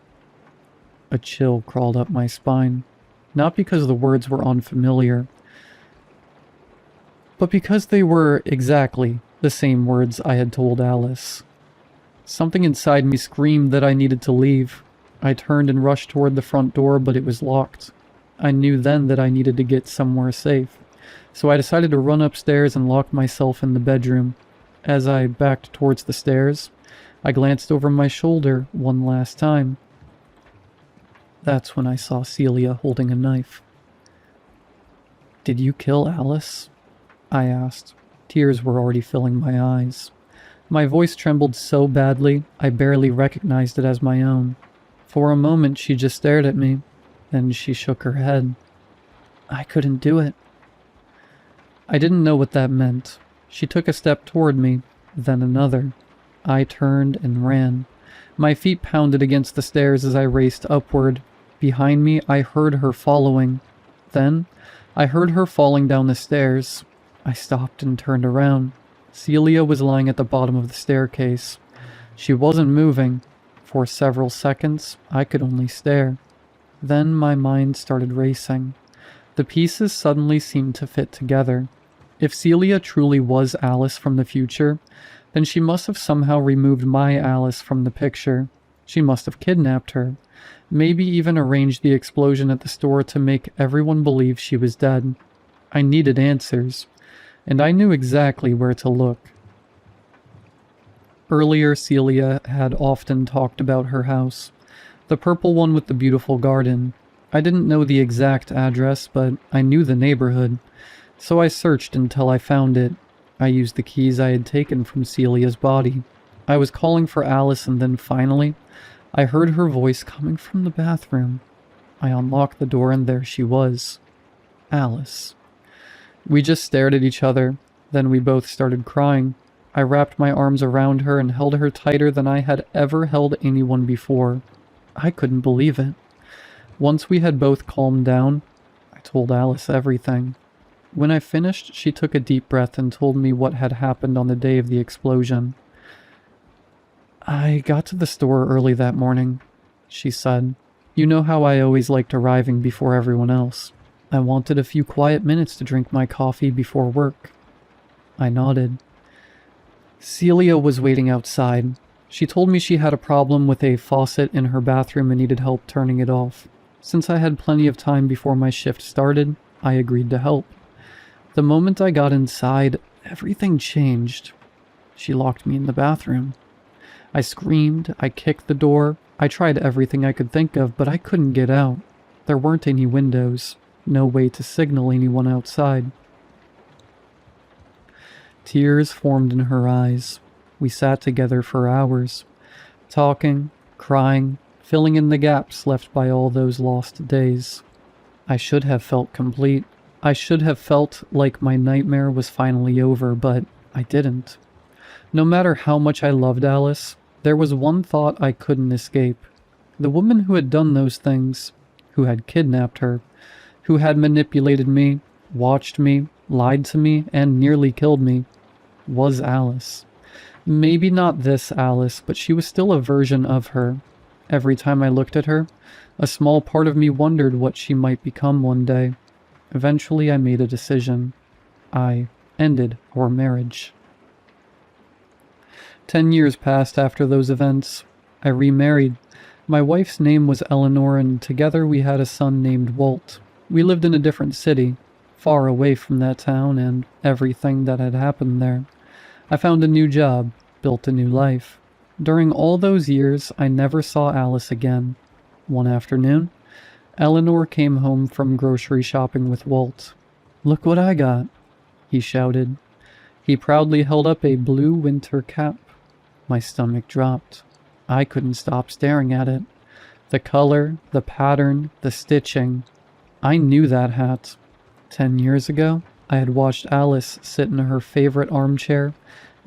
A chill crawled up my spine, not because the words were unfamiliar, but because they were exactly the same words I had told Alice. Something inside me screamed that I needed to leave. I turned and rushed toward the front door, but it was locked. I knew then that I needed to get somewhere safe. So I decided to run upstairs and lock myself in the bedroom. As I backed towards the stairs, I glanced over my shoulder one last time. That's when I saw Celia holding a knife. "Did you kill Alice?" I asked. Tears were already filling my eyes. My voice trembled so badly, I barely recognized it as my own. For a moment, she just stared at me. Then she shook her head. "I couldn't do it." I didn't know what that meant. She took a step toward me, then another. I turned and ran. My feet pounded against the stairs as I raced upward. Behind me, I heard her following. Then, I heard her falling down the stairs. I stopped and turned around. Celia was lying at the bottom of the staircase. She wasn't moving. For several seconds, I could only stare. Then my mind started racing. The pieces suddenly seemed to fit together. If Celia truly was Alice from the future, then she must have somehow removed my Alice from the picture. She must have kidnapped her. Maybe even arranged the explosion at the store to make everyone believe she was dead. I needed answers, and I knew exactly where to look. Earlier, Celia had often talked about her house, the purple one with the beautiful garden. I didn't know the exact address, but I knew the neighborhood, so I searched until I found it. I used the keys I had taken from Celia's body. I was calling for Alice, and then finally, I heard her voice coming from the bathroom. I unlocked the door, and there she was. Alice. We just stared at each other, then we both started crying. I wrapped my arms around her and held her tighter than I had ever held anyone before. I couldn't believe it. Once we had both calmed down, I told Alice everything. When I finished, she took a deep breath and told me what had happened on the day of the explosion. "I got to the store early that morning," she said. "You know how I always liked arriving before everyone else. I wanted a few quiet minutes to drink my coffee before work." I nodded. Celia was waiting outside. She told me she had a problem with a faucet in her bathroom and needed help turning it off. Since I had plenty of time before my shift started, I agreed to help. The moment I got inside, everything changed. She locked me in the bathroom. I screamed, I kicked the door, I tried everything I could think of, but I couldn't get out. There weren't any windows, no way to signal anyone outside. Tears formed in her eyes. We sat together for hours, talking, crying, filling in the gaps left by all those lost days. I should have felt complete. I should have felt like my nightmare was finally over, but I didn't. No matter how much I loved Alice, there was one thought I couldn't escape. The woman who had done those things, who had kidnapped her, who had manipulated me, watched me, lied to me, and nearly killed me, was Alice. Maybe not this Alice, but she was still a version of her. Every time I looked at her, a small part of me wondered what she might become one day. Eventually, I made a decision. I ended our marriage. 10 years passed after those events. I remarried. My wife's name was Eleanor, and together we had a son named Walt. We lived in a different city, far away from that town and everything that had happened there. I found a new job, built a new life. During all those years, I never saw Alice again. One afternoon, Eleanor came home from grocery shopping with Walt. "Look what I got," he shouted. He proudly held up a blue winter cap. My stomach dropped. I couldn't stop staring at it. The color, the pattern, the stitching. I knew that hat. 10 years ago, I had watched Alice sit in her favorite armchair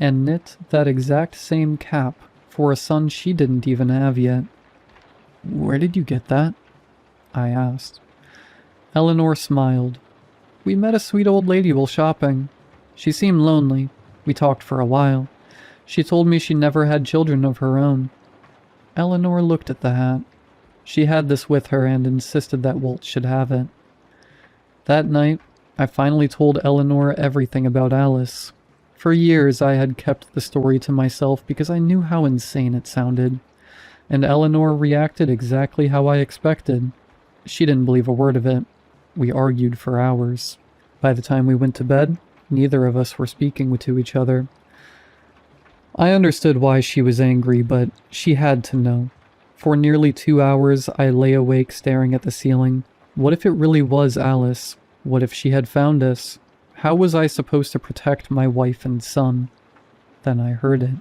and knit that exact same cap for a son she didn't even have yet. "Where did you get that?" I asked. Eleanor smiled. "We met a sweet old lady while shopping. She seemed lonely. We talked for a while. She told me she never had children of her own." Eleanor looked at the hat. She had this with her and insisted that Walt should have it. That night, I finally told Eleanor everything about Alice. For years, I had kept the story to myself because I knew how insane it sounded. And Eleanor reacted exactly how I expected. She didn't believe a word of it. We argued for hours. By the time we went to bed, neither of us were speaking to each other. I understood why she was angry, but she had to know. For nearly 2 hours, I lay awake staring at the ceiling. What if it really was Alice? What if she had found us? How was I supposed to protect my wife and son? Then I heard it.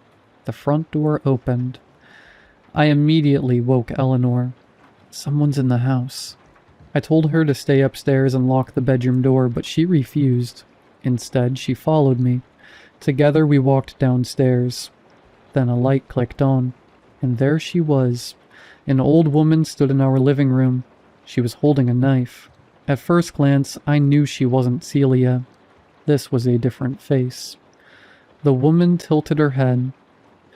The front door opened. I immediately woke Eleanor. Someone's in the house. I told her to stay upstairs and lock the bedroom door, but she refused. Instead, she followed me. Together we walked downstairs. Then a light clicked on, and there she was. An old woman stood in our living room. She was holding a knife. At first glance, I knew she wasn't Celia. This was a different face. The woman tilted her head.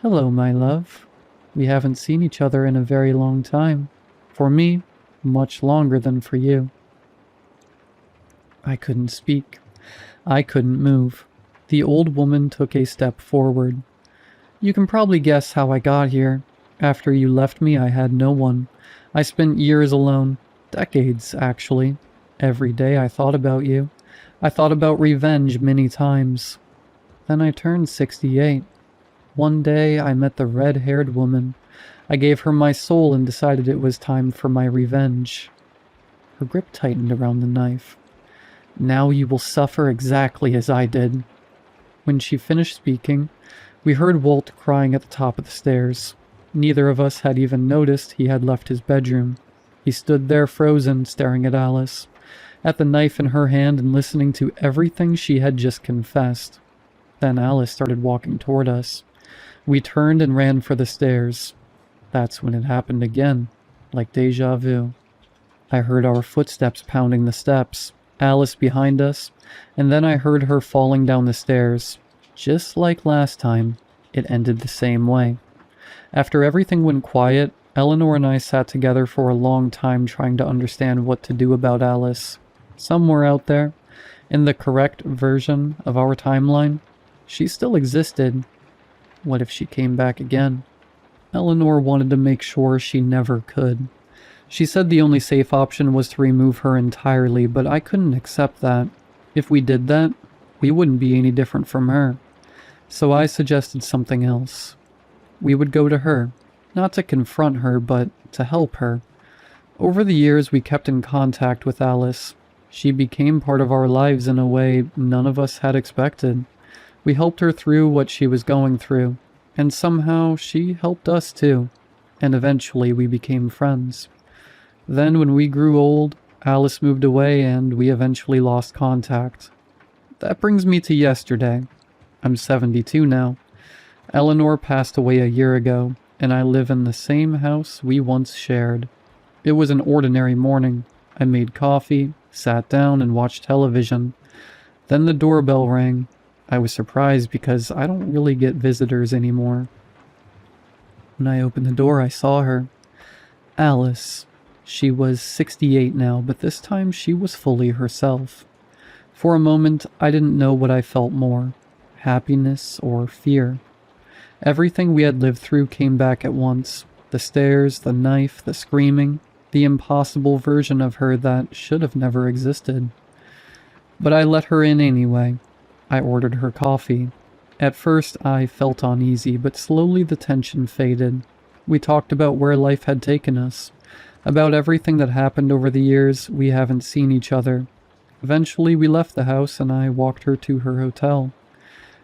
"Hello, my love. We haven't seen each other in a very long time. For me, much longer than for you." I couldn't speak. I couldn't move. The old woman took a step forward. "You can probably guess how I got here. After you left me, I had no one. I spent years alone. Decades, actually. Every day I thought about you. I thought about revenge many times. Then I turned 68. One day I met the red-haired woman. I gave her my soul and decided it was time for my revenge." Her grip tightened around the knife. "Now you will suffer exactly as I did." When she finished speaking, we heard Walt crying at the top of the stairs. Neither of us had even noticed he had left his bedroom. He stood there frozen, staring at Alice, at the knife in her hand and listening to everything she had just confessed. Then Alice started walking toward us. We turned and ran for the stairs. That's when it happened again, like déjà vu. I heard our footsteps pounding the steps, Alice behind us, and then I heard her falling down the stairs. Just like last time, it ended the same way. After everything went quiet, Eleanor and I sat together for a long time trying to understand what to do about Alice. Somewhere out there, in the correct version of our timeline, she still existed. What if she came back again? Eleanor wanted to make sure she never could. She said the only safe option was to remove her entirely, but I couldn't accept that. If we did that, we wouldn't be any different from her. So I suggested something else. We would go to her, not to confront her, but to help her. Over the years, we kept in contact with Alice. She became part of our lives in a way none of us had expected. We helped her through what she was going through, and somehow she helped us too, and eventually we became friends. Then when we grew old, Alice moved away and we eventually lost contact. That brings me to yesterday. I'm 72 now. Eleanor passed away a year ago, and I live in the same house we once shared. It was an ordinary morning. I made coffee, sat down, and watched television. Then the doorbell rang. I was surprised because I don't really get visitors anymore. When I opened the door, I saw her. Alice. She was 68 now, but this time she was fully herself. For a moment, I didn't know what I felt more, happiness or fear. Everything we had lived through came back at once. The stairs, the knife, the screaming, the impossible version of her that should have never existed. But I let her in anyway. I ordered her coffee. At first, I felt uneasy, but slowly the tension faded. We talked about where life had taken us, about everything that happened over the years we haven't seen each other. Eventually, we left the house and I walked her to her hotel.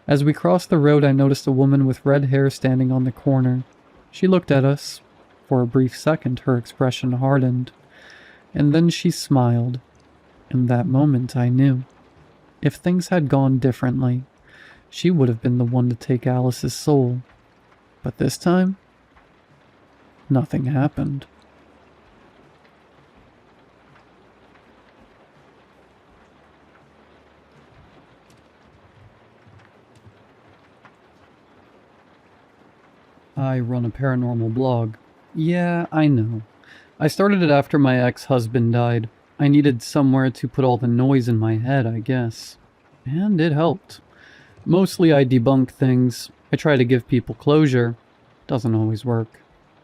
As we crossed the road, I noticed a woman with red hair standing on the corner. She looked at us. For a brief second, her expression hardened. And then she smiled. In that moment, I knew. If things had gone differently, she would have been the one to take Alice's soul. But this time, nothing happened. I run a paranormal blog. Yeah, I know. I started it after my ex-husband died. I needed somewhere to put all the noise in my head, I guess. And it helped. Mostly I debunk things. I try to give people closure. Doesn't always work.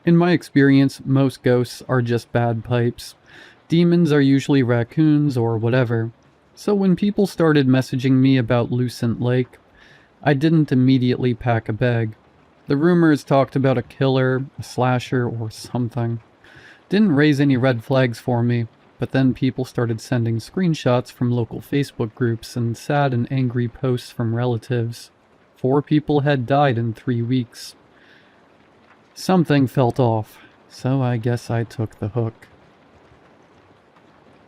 In my experience, most ghosts are just bad pipes. Demons are usually raccoons or whatever. So when people started messaging me about Lucent Lake, I didn't immediately pack a bag. The rumors talked about a killer, a slasher, or something. Didn't raise any red flags for me, but then people started sending screenshots from local Facebook groups and sad and angry posts from relatives. 4 people had died in 3 weeks. Something felt off, so I guess I took the hook.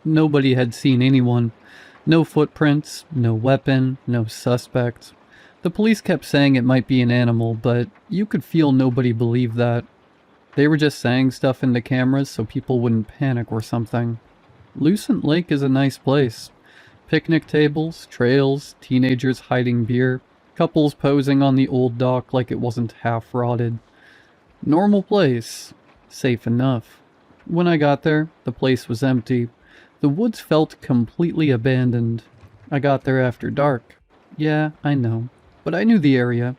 Nobody had seen anyone. No footprints, no weapon, no suspect. The police kept saying it might be an animal, but you could feel nobody believed that. They were just saying stuff into cameras so people wouldn't panic or something. Lucent Lake is a nice place. Picnic tables, trails, teenagers hiding beer, couples posing on the old dock like it wasn't half rotted. Normal place. Safe enough. When I got there, the place was empty. The woods felt completely abandoned. I got there after dark. Yeah, I know. But I knew the area.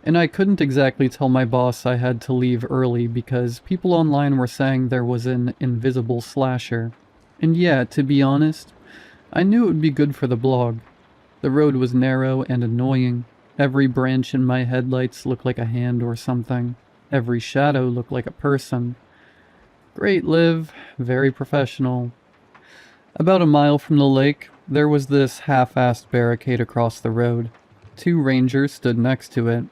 And I couldn't exactly tell my boss I had to leave early because people online were saying there was an invisible slasher. And yeah, to be honest, I knew it would be good for the blog. The road was narrow and annoying. Every branch in my headlights looked like a hand or something. Every shadow looked like a person. Great Liv, very professional. About a mile from the lake, there was this half-assed barricade across the road. 2 rangers stood next to it,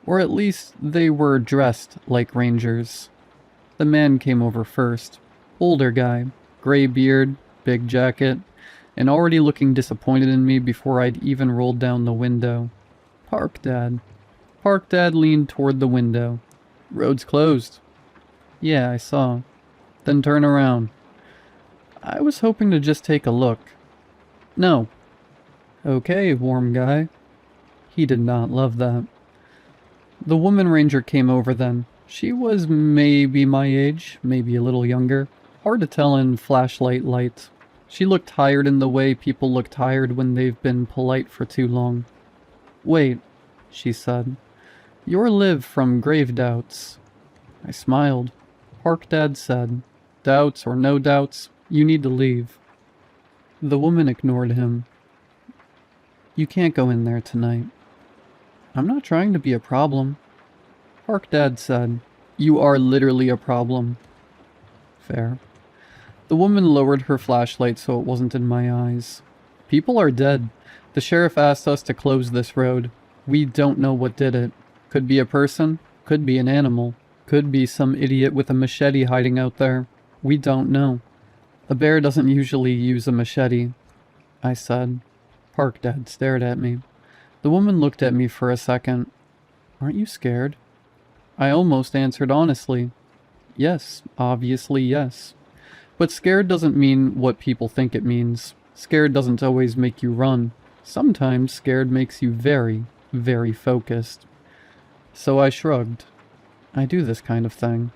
or at least they were dressed like rangers. The man came over first. Older guy, gray beard, big jacket, and already looking disappointed in me before I'd even rolled down the window. Park, Dad. Park Dad leaned toward the window. Road's closed. Yeah, I saw. Then turn around. I was hoping to just take a look. No. Okay, warm guy. He did not love that. The woman ranger came over then. She was maybe my age, maybe a little younger. Hard to tell in flashlight light. She looked tired in the way people look tired when they've been polite for too long. Wait, she said. You're Liv from Grave Doubts. I smiled. Park Dad said, Doubts or no doubts, you need to leave. The woman ignored him. You can't go in there tonight. I'm not trying to be a problem. Park Dad said, You are literally a problem. Fair. The woman lowered her flashlight so it wasn't in my eyes. People are dead. The sheriff asked us to close this road. We don't know what did it. Could be a person, could be an animal, could be some idiot with a machete hiding out there. We don't know. A bear doesn't usually use a machete, I said. Park Dad stared at me. The woman looked at me for a second. Aren't you scared? I almost answered honestly. Yes, obviously yes. But scared doesn't mean what people think it means. Scared doesn't always make you run. Sometimes scared makes you very, very focused. So I shrugged. I do this kind of thing.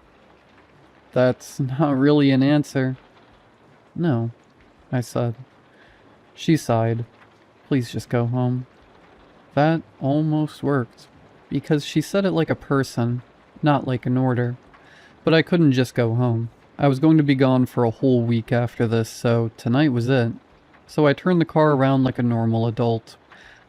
That's not really an answer. No, I said. She sighed. Please just go home. That almost worked, because she said it like a person, not like an order. But I couldn't just go home. I was going to be gone for a whole week after this, so tonight was it. So I turned the car around like a normal adult.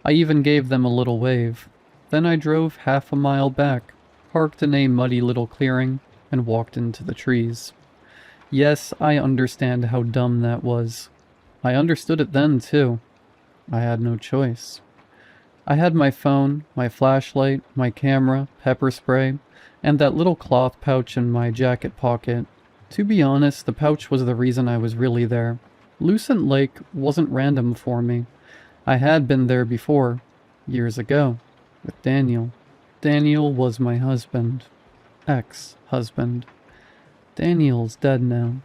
I even gave them a little wave. Then I drove half a mile back, parked in a muddy little clearing, and walked into the trees. Yes, I understand how dumb that was. I understood it then, too. I had no choice. I had my phone, my flashlight, my camera, pepper spray, and that little cloth pouch in my jacket pocket. To be honest, the pouch was the reason I was really there. Lucent Lake wasn't random for me. I had been there before, years ago, with Daniel. Daniel was my husband. Ex-husband. Daniel's dead now.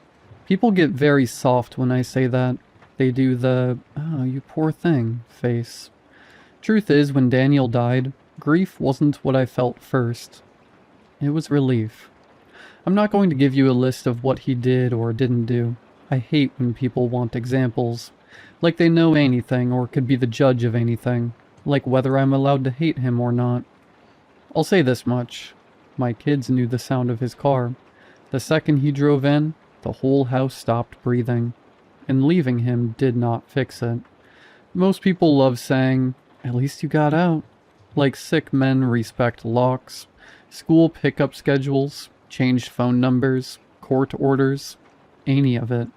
People get very soft when I say that. They do the, oh, you poor thing, face. Truth is, when Daniel died, grief wasn't what I felt first. It was relief. I'm not going to give you a list of what he did or didn't do. I hate when people want examples. Like they know anything or could be the judge of anything. Like whether I'm allowed to hate him or not. I'll say this much. My kids knew the sound of his car. The second he drove in, the whole house stopped breathing. And leaving him did not fix it. Most people love saying, "At least you got out." Like sick men respect locks, school pickup schedules, changed phone numbers, court orders, any of it.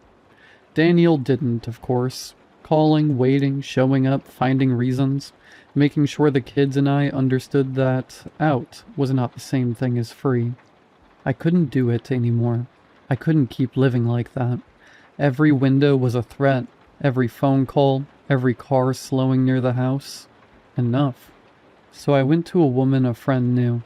Daniel didn't, of course. Calling, waiting, showing up, finding reasons, making sure the kids and I understood that out was not the same thing as free. I couldn't do it anymore. I couldn't keep living like that. Every window was a threat, every phone call, every car slowing near the house. Enough. So I went to a woman a friend knew.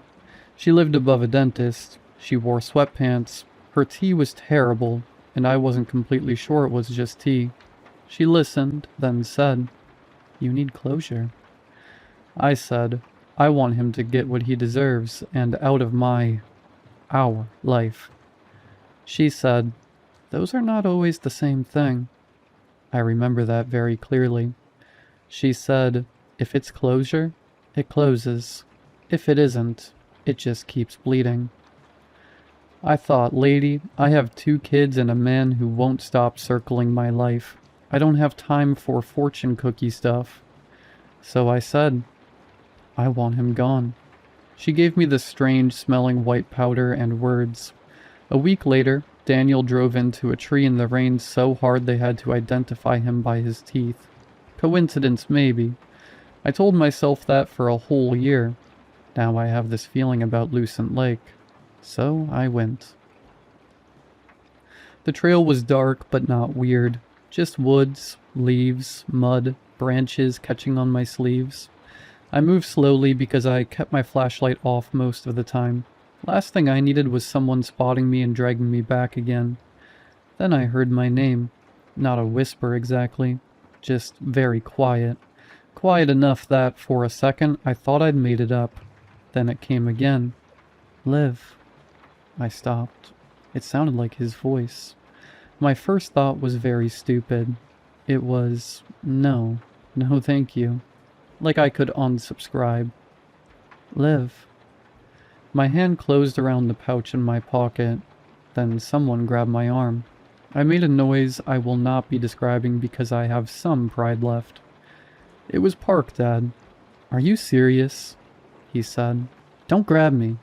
She lived above a dentist. She wore sweatpants. Her tea was terrible, and I wasn't completely sure it was just tea. She listened, then said, "You need closure." I said, "I want him to get what he deserves and out of our life." She said, "Those are not always the same thing." I remember that very clearly. She said, "If it's closure, it closes. If it isn't, it just keeps bleeding." I thought, lady, I have 2 kids and a man who won't stop circling my life. I don't have time for fortune cookie stuff. So I said, "I want him gone." She gave me the strange smelling white powder and words. A week later, Daniel drove into a tree in the rain so hard they had to identify him by his teeth. Coincidence, maybe. I told myself that for a whole year. Now I have this feeling about Lucent Lake. So I went. The trail was dark but not weird. Just woods, leaves, mud, branches catching on my sleeves. I moved slowly because I kept my flashlight off most of the time. Last thing I needed was someone spotting me and dragging me back again. Then I heard my name. Not a whisper exactly, just very quiet. Quiet enough that, for a second, I thought I'd made it up. Then it came again. "Liv." I stopped. It sounded like his voice. My first thought was very stupid. It was, no thank you. Like I could unsubscribe. "Liv." My hand closed around the pouch in my pocket. Then someone grabbed my arm. I made a noise I will not be describing because I have some pride left. It was Park, Dad. "Are you serious?" he said. "Don't grab me.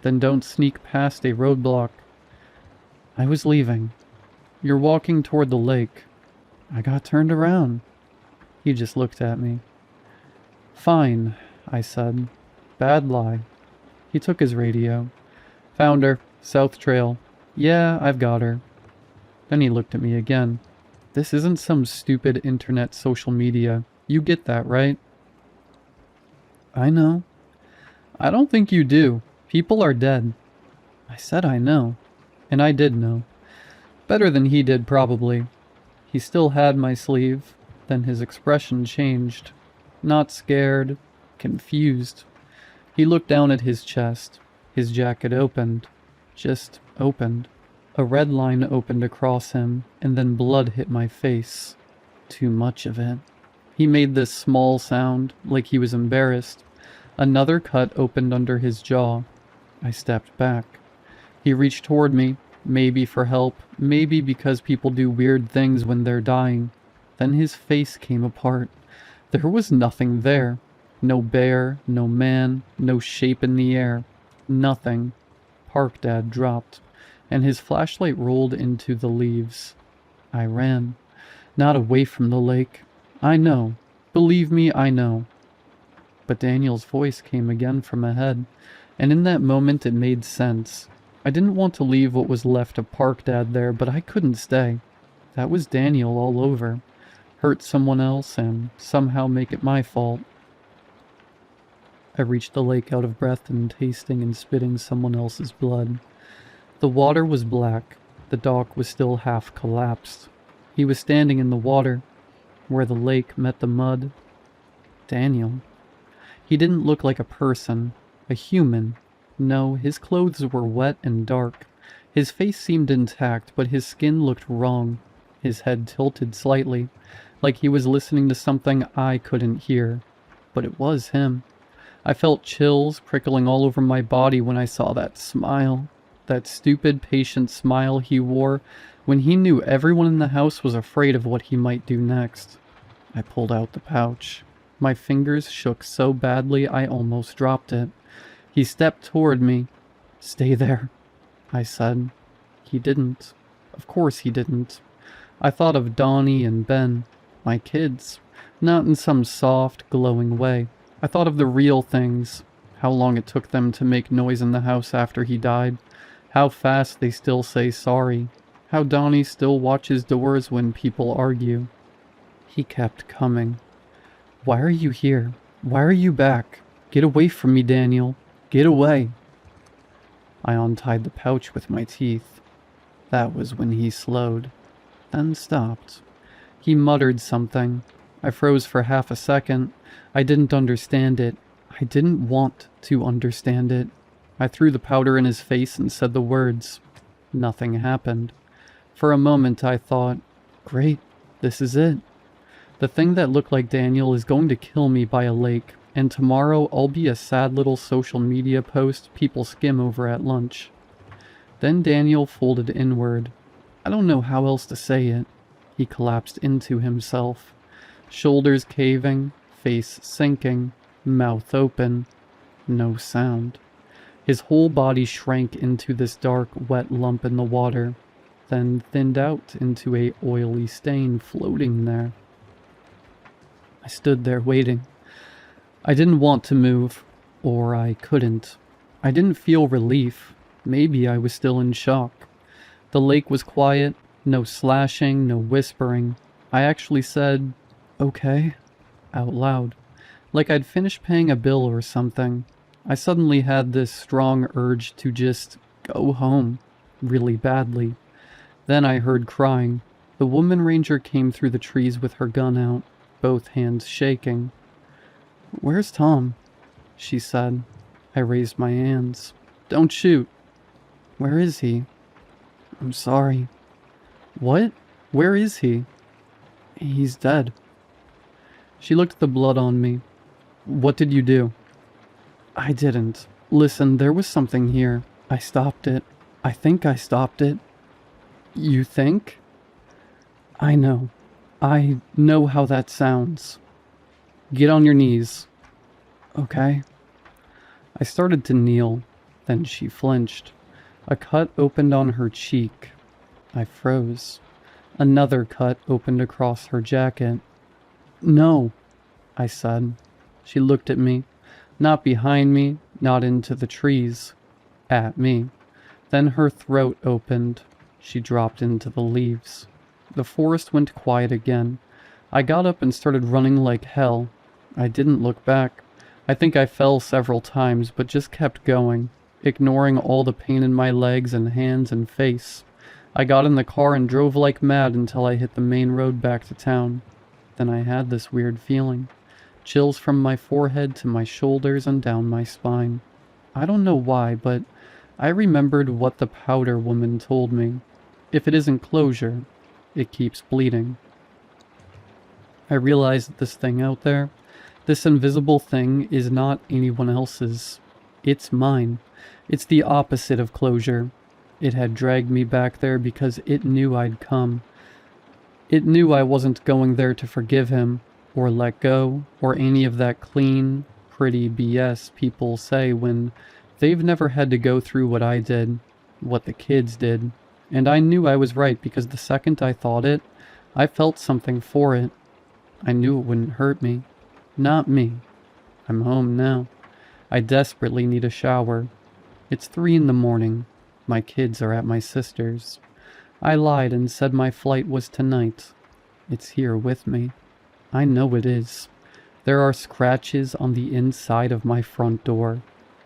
Then don't sneak past a roadblock." I was leaving. "You're walking toward the lake." I got turned around. He just looked at me. "Fine," I said. "Bad lie." He took his radio. "Found her. South Trail. Yeah, I've got her." Then he looked at me again. "This isn't some stupid internet social media. You get that, right?" "I know." "I don't think you do. People are dead." I said I know. And I did know. Better than he did, probably. He still had my sleeve. Then his expression changed. Not scared. Confused. He looked down at his chest. His jacket opened. Just opened. A red line opened across him, and then blood hit my face. Too much of it. He made this small sound, like he was embarrassed. Another cut opened under his jaw. I stepped back. He reached toward me, maybe for help, maybe because people do weird things when they're dying. Then his face came apart. There was nothing there. No bear, no man, no shape in the air. Nothing. Park Dad dropped, and his flashlight rolled into the leaves. I ran. Not away from the lake. I know. Believe me, I know. But Daniel's voice came again from ahead, and in that moment it made sense. I didn't want to leave what was left of Park Dad there, but I couldn't stay. That was Daniel all over. Hurt someone else and somehow make it my fault. I reached the lake out of breath and tasting and spitting someone else's blood. The water was black. The dock was still half collapsed. He was standing in the water, where the lake met the mud. Daniel. He didn't look like a person, a human. No, his clothes were wet and dark. His face seemed intact, but his skin looked wrong. His head tilted slightly, like he was listening to something I couldn't hear. But it was him. I felt chills prickling all over my body when I saw that smile. That stupid, patient smile he wore when he knew everyone in the house was afraid of what he might do next. I pulled out the pouch. My fingers shook so badly I almost dropped it. He stepped toward me. "Stay there," I said. He didn't. Of course he didn't. I thought of Donnie and Ben, my kids, not in some soft, glowing way. I thought of the real things, how long it took them to make noise in the house after he died, how fast they still say sorry, how Donnie still watches doors when people argue. He kept coming. "Why are you here? Why are you back? Get away from me, Daniel. Get away." I untied the pouch with my teeth. That was when he slowed, then stopped. He muttered something. I froze for half a second. I didn't understand it. I didn't want to understand it. I threw the powder in his face and said the words. Nothing happened. For a moment I thought, great, this is it. The thing that looked like Daniel is going to kill me by a lake, and tomorrow I'll be a sad little social media post people skim over at lunch. Then Daniel folded inward. I don't know how else to say it. He collapsed into himself. Shoulders caving, face sinking, mouth open. No sound. His whole body shrank into this dark, wet lump in the water, then thinned out into a oily stain floating there. I stood there waiting. I didn't want to move, or I couldn't. I didn't feel relief. Maybe I was still in shock. The lake was quiet, no slashing, no whispering. I actually said, "Okay," out loud, like I'd finished paying a bill or something. I suddenly had this strong urge to just go home, really badly. Then I heard crying. The woman ranger came through the trees with her gun out, both hands shaking. "Where's Tom?" she said. I raised my hands. "Don't shoot." "Where is he?" "I'm sorry." "What? Where is he?" "He's dead." She looked at the blood on me. "What did you do?" "I didn't. Listen, there was something here. I stopped it. I think I stopped it." "You think?" "I know. I know how that sounds." "Get on your knees." "Okay." I started to kneel. Then she flinched. A cut opened on her cheek. I froze. Another cut opened across her jacket. "No," I said. She looked at me. Not behind me, not into the trees. At me. Then her throat opened. She dropped into the leaves. The forest went quiet again. I got up and started running like hell. I didn't look back. I think I fell several times, but just kept going, ignoring all the pain in my legs and hands and face. I got in the car and drove like mad until I hit the main road back to town. Then I had this weird feeling. Chills from my forehead to my shoulders and down my spine. I don't know why, but I remembered what the powder woman told me. If it isn't closure, it keeps bleeding. I realized that this thing out there, this invisible thing, is not anyone else's. It's mine. It's the opposite of closure. It had dragged me back there because it knew I'd come. It knew I wasn't going there to forgive him, or let go, or any of that clean, pretty BS people say when they've never had to go through what I did, what the kids did. And I knew I was right because the second I thought it, I felt something for it. I knew it wouldn't hurt me. Not me. I'm home now. I desperately need a shower. It's 3 in the morning. My kids are at my sister's. I lied and said my flight was tonight. It's here with me. I know it is. There are scratches on the inside of my front door.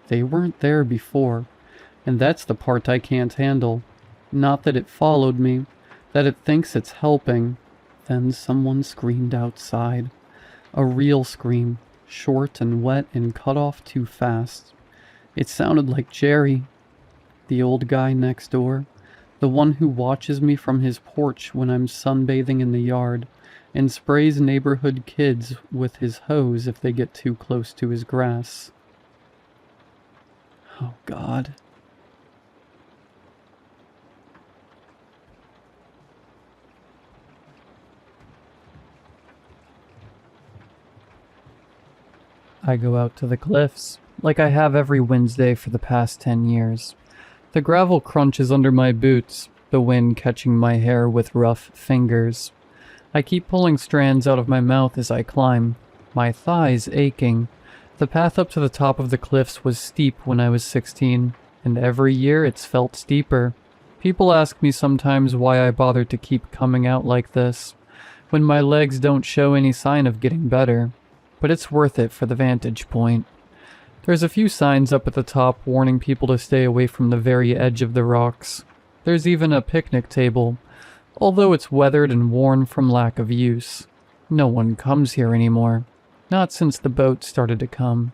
They weren't there before, and that's the part I can't handle. Not that it followed me, that it thinks it's helping. Then someone screamed outside. A real scream, short and wet and cut off too fast. It sounded like Jerry, the old guy next door, the one who watches me from his porch when I'm sunbathing in the yard, and sprays neighborhood kids with his hose if they get too close to his grass. Oh, God. I go out to the cliffs, like I have every Wednesday for the past 10 years. The gravel crunches under my boots, the wind catching my hair with rough fingers. I keep pulling strands out of my mouth as I climb, my thighs aching. The path up to the top of the cliffs was steep when I was 16, and every year it's felt steeper. People ask me sometimes why I bother to keep coming out like this, when my legs don't show any sign of getting better, but it's worth it for the vantage point. There's a few signs up at the top warning people to stay away from the very edge of the rocks. There's even a picnic table, although it's weathered and worn from lack of use. No one comes here anymore, not since the boat started to come.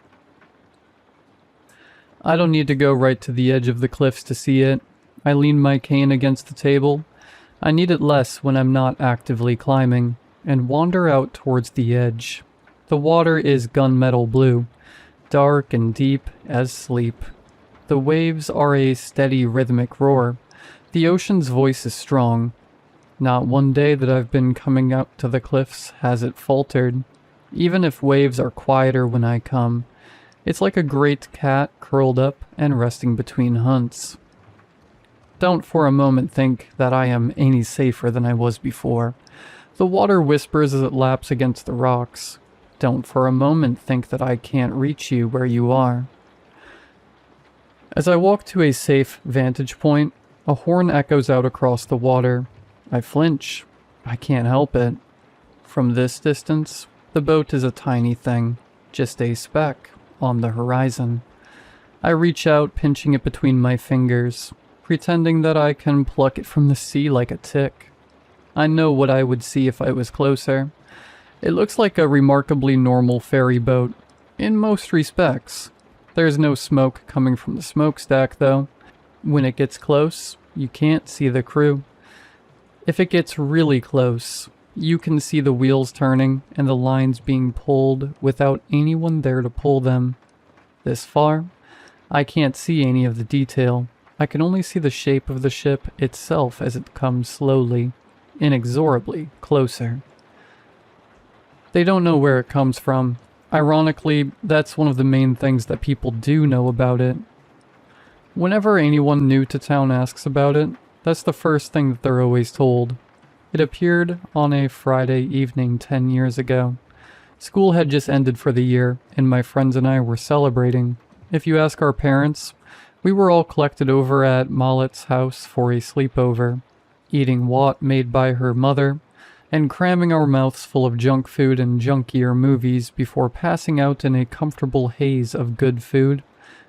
I don't need to go right to the edge of the cliffs to see it. I lean my cane against the table. I need it less when I'm not actively climbing, and wander out towards the edge. The water is gunmetal blue, dark and deep as sleep. The waves are a steady rhythmic roar. The ocean's voice is strong. Not one day that I've been coming up to the cliffs has it faltered, even if waves are quieter when I come. It's like a great cat curled up and resting between hunts. Don't for a moment think that I am any safer than I was before. The water whispers as it laps against the rocks. Don't for a moment think that I can't reach you where you are. As I walk to a safe vantage point, a horn echoes out across the water. I flinch. I can't help it. From this distance, the boat is a tiny thing, just a speck on the horizon. I reach out, pinching it between my fingers, pretending that I can pluck it from the sea like a tick. I know what I would see if I was closer. It looks like a remarkably normal ferry boat, in most respects. There's no smoke coming from the smokestack, though. When it gets close, you can't see the crew. If it gets really close, you can see the wheels turning and the lines being pulled without anyone there to pull them. This far, I can't see any of the detail. I can only see the shape of the ship itself as it comes slowly, inexorably closer. They don't know where it comes from. Ironically, that's one of the main things that people do know about it. Whenever anyone new to town asks about it, that's the first thing that they're always told. It appeared on a Friday evening 10 years ago. School had just ended for the year, and my friends and I were celebrating. If you ask our parents, we were all collected over at Mollett's house for a sleepover, eating wat made by her mother, and cramming our mouths full of junk food and junkier movies before passing out in a comfortable haze of good food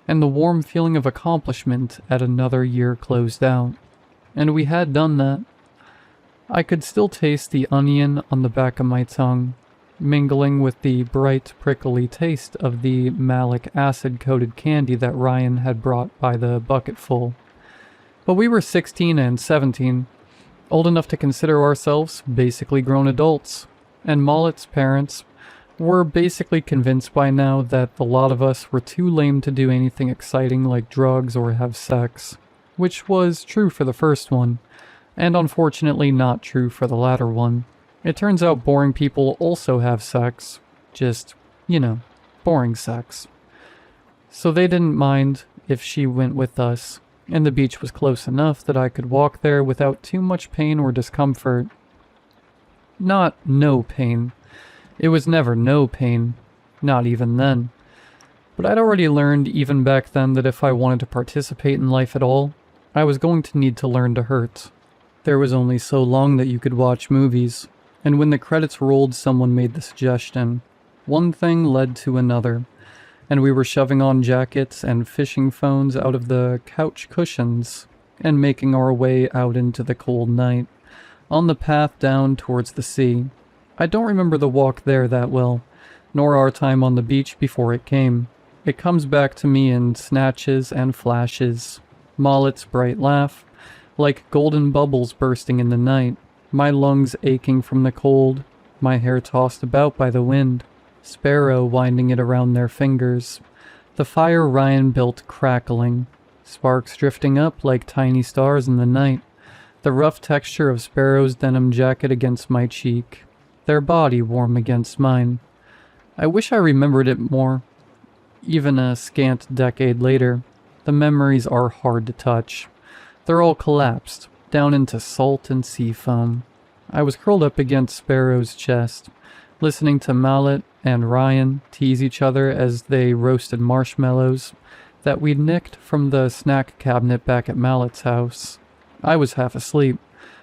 and the warm feeling of accomplishment at another year closed out. And we had done that. I could still taste the onion on the back of my tongue, mingling with the bright, prickly taste of the malic acid-coated candy that Ryan had brought by the bucketful. But we were 16 and 17, old enough to consider ourselves basically grown adults, and Mollett's parents were basically convinced by now that the lot of us were too lame to do anything exciting like drugs or have sex, which was true for the first one, and unfortunately not true for the latter one. It turns out boring people also have sex, just, boring sex. So they didn't mind if she went with us, and the beach was close enough that I could walk there without too much pain or discomfort. Not no pain. It was never no pain, not even then. But I'd already learned even back then that if I wanted to participate in life at all, I was going to need to learn to hurt. There was only so long that you could watch movies, and when the credits rolled someone made the suggestion. One thing led to another, and we were shoving on jackets and fishing phones out of the couch cushions, and making our way out into the cold night, on the path down towards the sea. I don't remember the walk there that well, nor our time on the beach before it came. It comes back to me in snatches and flashes. Mollett's bright laugh, like golden bubbles bursting in the night, my lungs aching from the cold, my hair tossed about by the wind, Sparrow winding it around their fingers, the fire Ryan built crackling, sparks drifting up like tiny stars in the night, the rough texture of Sparrow's denim jacket against my cheek, their body warm against mine. I wish I remembered it more, Even a scant decade later, the memories are hard to touch. They're all collapsed, down into salt and sea foam. I was curled up against Sparrow's chest, listening to Mallet and Ryan tease each other as they roasted marshmallows that we'd nicked from the snack cabinet back at Mallet's house. I was half asleep,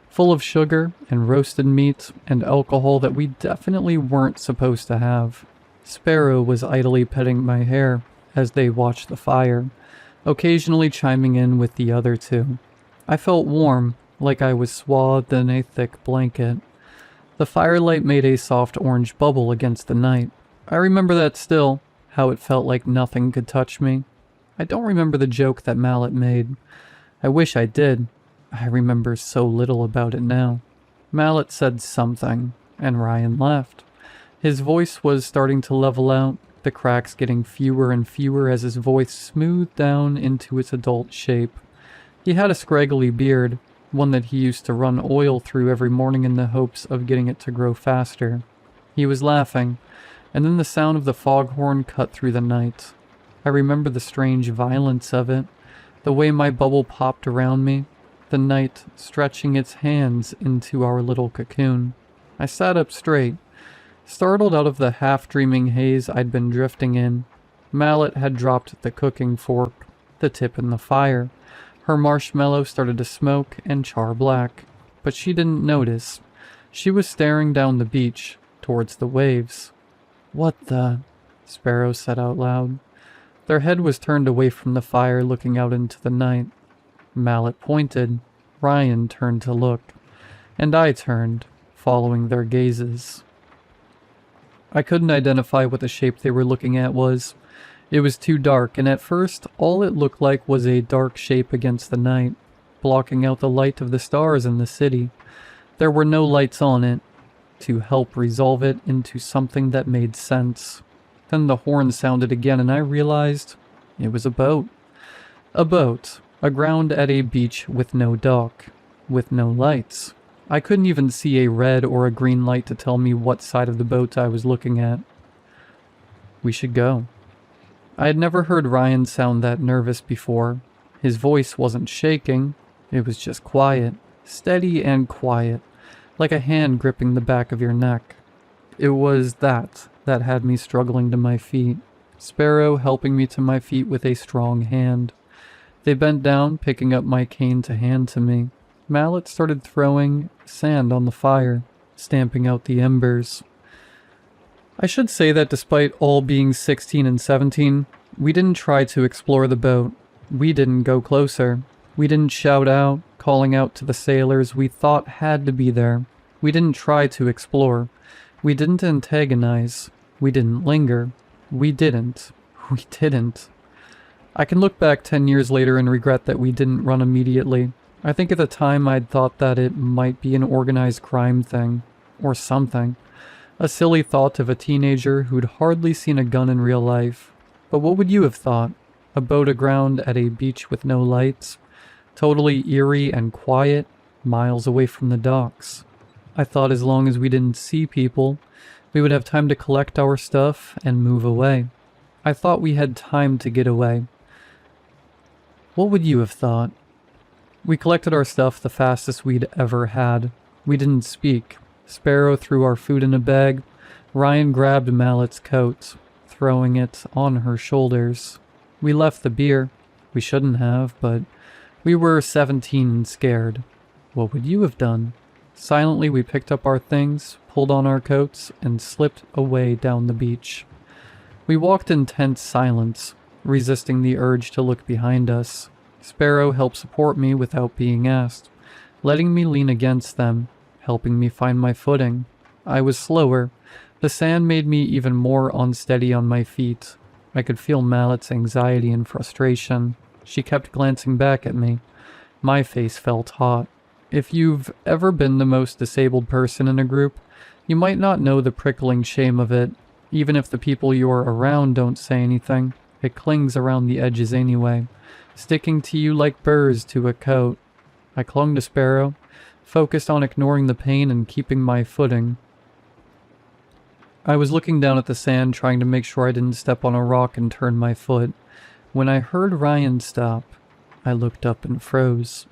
full of sugar and roasted meat and alcohol that we definitely weren't supposed to have. Sparrow was idly petting my hair as they watched the fire, occasionally chiming in with the other two. I felt warm, like I was swathed in a thick blanket. The firelight made a soft orange bubble against the night. I remember that still, how it felt like nothing could touch me. I don't remember the joke that Mallet made. I wish I did. I remember so little about it now. Mallet said something, and Ryan laughed. His voice was starting to level out, the cracks getting fewer and fewer as his voice smoothed down into its adult shape. He had a scraggly beard, one that he used to run oil through every morning in the hopes of getting it to grow faster. He was laughing, and then the sound of the foghorn cut through the night. I remember the strange violence of it, the way my bubble popped around me, the night stretching its hands into our little cocoon. I sat up straight, startled out of the half-dreaming haze I'd been drifting in. Mallet had dropped the cooking fork, the tip in the fire. Her marshmallow started to smoke and char black, but she didn't notice. She was staring down the beach, towards the waves. "What the?" Sparrow said out loud. Their head was turned away from the fire, looking out into the night. Mallet pointed. Ryan turned to look. And I turned, following their gazes. I couldn't identify what the shape they were looking at was. It was too dark, and at first, all it looked like was a dark shape against the night, blocking out the light of the stars in the city. There were no lights on it, to help resolve it into something that made sense. Then the horn sounded again, and I realized it was a boat. A boat, aground at a beach with no dock, with no lights. I couldn't even see a red or a green light to tell me what side of the boat I was looking at. "We should go." I had never heard Ryan sound that nervous before. His voice wasn't shaking, it was just quiet, steady and quiet, like a hand gripping the back of your neck. It was that had me struggling to my feet, Sparrow helping me to my feet with a strong hand. They bent down, picking up my cane to hand to me. Mallet started throwing sand on the fire, stamping out the embers. I should say that despite all being 16 and 17, we didn't try to explore the boat. We didn't go closer. We didn't shout out, calling out to the sailors we thought had to be there. We didn't try to explore. We didn't antagonize. We didn't linger. We didn't. We didn't. I can look back 10 years later and regret that we didn't run immediately. I think at the time I'd thought that it might be an organized crime thing, or something. A silly thought of a teenager who'd hardly seen a gun in real life. But what would you have thought? A boat aground at a beach with no lights, totally eerie and quiet, miles away from the docks. I thought as long as we didn't see people, we would have time to collect our stuff and move away. I thought we had time to get away. What would you have thought? We collected our stuff the fastest we'd ever had. We didn't speak. Sparrow threw our food in a bag. Ryan grabbed Mallet's coat, throwing it on her shoulders. We left the beer. We shouldn't have, but we were 17 and scared. What would you have done? Silently, we picked up our things, pulled on our coats, and slipped away down the beach. We walked in tense silence, resisting the urge to look behind us. Sparrow helped support me without being asked, letting me lean against them, helping me find my footing. I was slower. The sand made me even more unsteady on my feet. I could feel Mallet's anxiety and frustration. She kept glancing back at me. My face felt hot. If you've ever been the most disabled person in a group, you might not know the prickling shame of it. Even if the people you're around don't say anything, it clings around the edges anyway, sticking to you like burrs to a coat. I clung to Sparrow, focused on ignoring the pain and keeping my footing. I was looking down at the sand, trying to make sure I didn't step on a rock and turn my foot. When I heard Ryan stop, I looked up and froze.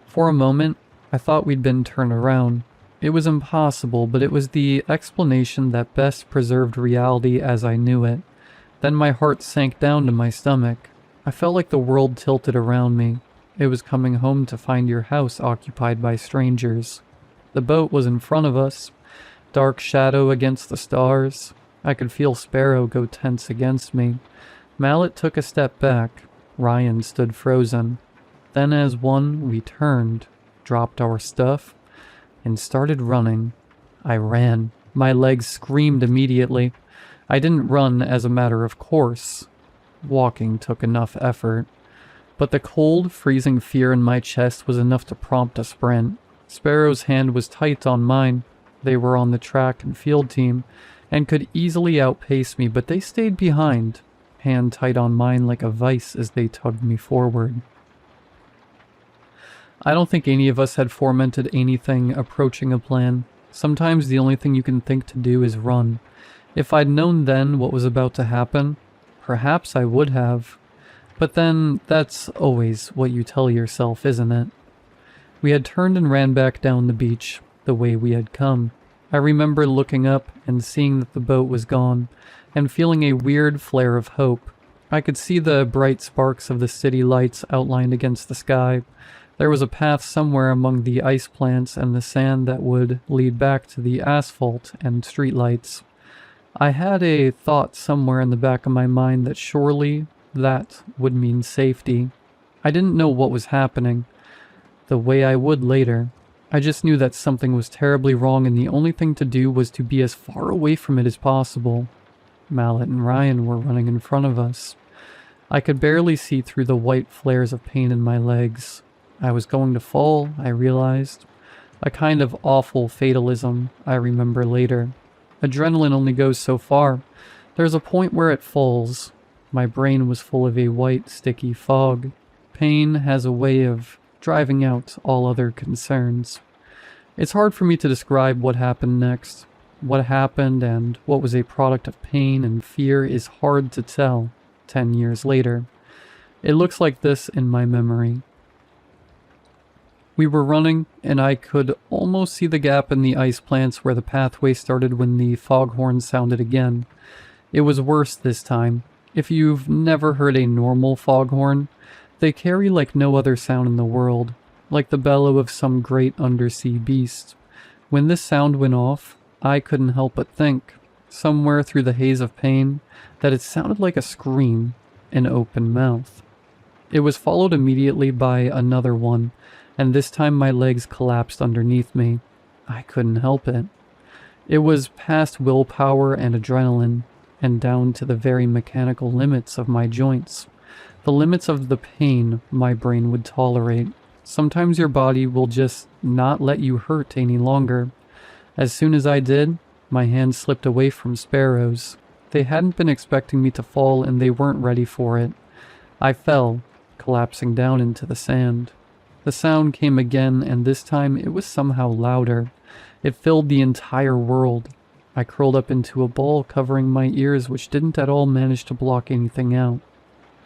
For a moment, I thought we'd been turned around. It was impossible, but it was the explanation that best preserved reality as I knew it. Then my heart sank down to my stomach. I felt like the world tilted around me. It was coming home to find your house occupied by strangers. The boat was in front of us, dark shadow against the stars. I could feel Sparrow go tense against me. Mallet took a step back. Ryan stood frozen. Then as one, we turned, dropped our stuff, and started running. I ran. My legs screamed immediately. I didn't run as a matter of course. Walking took enough effort. But the cold, freezing fear in my chest was enough to prompt a sprint. Sparrow's hand was tight on mine. They were on the track and field team, and could easily outpace me, but they stayed behind, hand tight on mine like a vice as they tugged me forward. I don't think any of us had fomented anything approaching a plan. Sometimes the only thing you can think to do is run. If I'd known then what was about to happen, perhaps I would have. But then, that's always what you tell yourself, isn't it? We had turned and ran back down the beach, the way we had come. I remember looking up and seeing that the boat was gone, and feeling a weird flare of hope. I could see the bright sparks of the city lights outlined against the sky. There was a path somewhere among the ice plants and the sand that would lead back to the asphalt and streetlights. I had a thought somewhere in the back of my mind that surely that would mean safety. I didn't know what was happening, the way I would later. I just knew that something was terribly wrong, and the only thing to do was to be as far away from it as possible. Mallet and Ryan were running in front of us. I could barely see through the white flares of pain in my legs. I was going to fall, I realized. A kind of awful fatalism, I remember later. Adrenaline only goes so far. There's a point where it falls. My brain was full of a white, sticky fog. Pain has a way of driving out all other concerns. It's hard for me to describe what happened next. What happened and what was a product of pain and fear is hard to tell 10 years later. It looks like this in my memory. We were running, and I could almost see the gap in the ice plants where the pathway started when the foghorn sounded again. It was worse this time. If you've never heard a normal foghorn, they carry like no other sound in the world, like the bellow of some great undersea beast. When this sound went off, I couldn't help but think, somewhere through the haze of pain, that it sounded like a scream, an open mouth. It was followed immediately by another one, and this time my legs collapsed underneath me. I couldn't help it. It was past willpower and adrenaline, and down to the very mechanical limits of my joints. The limits of the pain my brain would tolerate. Sometimes your body will just not let you hurt any longer. As soon as I did, my hand slipped away from Sparrow's. They hadn't been expecting me to fall, and they weren't ready for it. I fell, collapsing down into the sand. The sound came again, and this time it was somehow louder. It filled the entire world. I curled up into a ball covering my ears, which didn't at all manage to block anything out.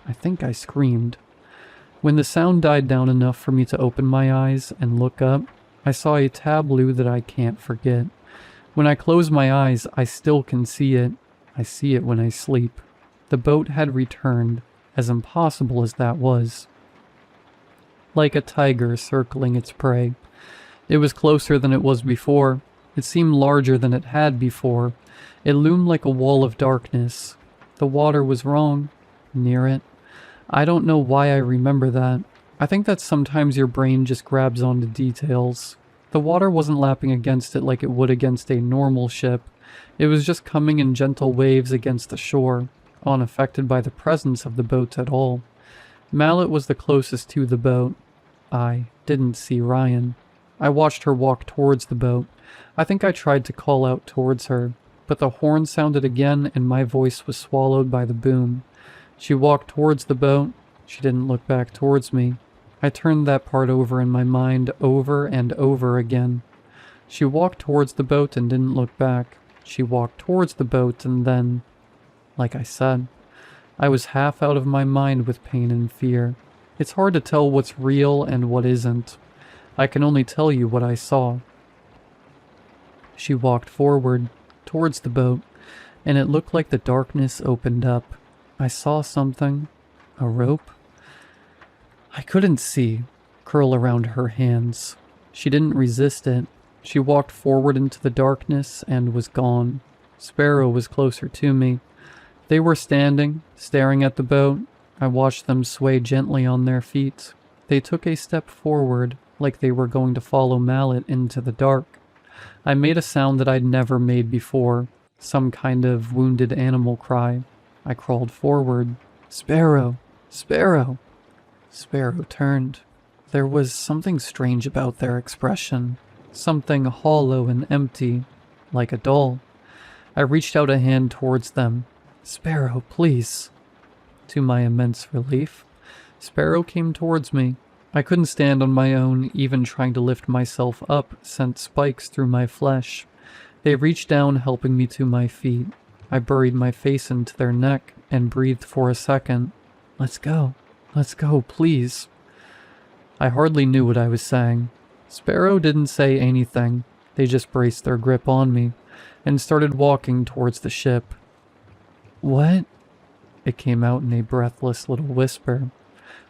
I think I screamed. When the sound died down enough for me to open my eyes and look up, I saw a tableau that I can't forget. When I close my eyes, I still can see it. I see it when I sleep. The boat had returned, as impossible as that was. Like a tiger circling its prey. It was closer than it was before. It seemed larger than it had before. It loomed like a wall of darkness. The water was wrong. Near it. I don't know why I remember that. I think that sometimes your brain just grabs onto details. The water wasn't lapping against it like it would against a normal ship. It was just coming in gentle waves against the shore, unaffected by the presence of the boat at all. Mallet was the closest to the boat. I didn't see Ryan. I watched her walk towards the boat. I think I tried to call out towards her, but the horn sounded again and my voice was swallowed by the boom. She walked towards the boat. She didn't look back towards me. I turned that part over in my mind over and over again. She walked towards the boat and didn't look back. She walked towards the boat and then, like I said, I was half out of my mind with pain and fear. It's hard to tell what's real and what isn't. I can only tell you what I saw. She walked forward, towards the boat, and it looked like the darkness opened up. I saw something. A rope? I couldn't see. Curl around her hands. She didn't resist it. She walked forward into the darkness and was gone. Sparrow was closer to me. They were standing, staring at the boat. I watched them sway gently on their feet. They took a step forward, like they were going to follow Mallet into the dark. I made a sound that I'd never made before, some kind of wounded animal cry. I crawled forward. Sparrow! Sparrow! Sparrow turned. There was something strange about their expression, something hollow and empty, like a doll. I reached out a hand towards them. Sparrow, please. To my immense relief, Sparrow came towards me. I couldn't stand on my own, even trying to lift myself up sent spikes through my flesh. They reached down, helping me to my feet. I buried my face into their neck and breathed for a second. Let's go, please. I hardly knew what I was saying. Sparrow didn't say anything. They just braced their grip on me and started walking towards the ship. What? It came out in a breathless little whisper.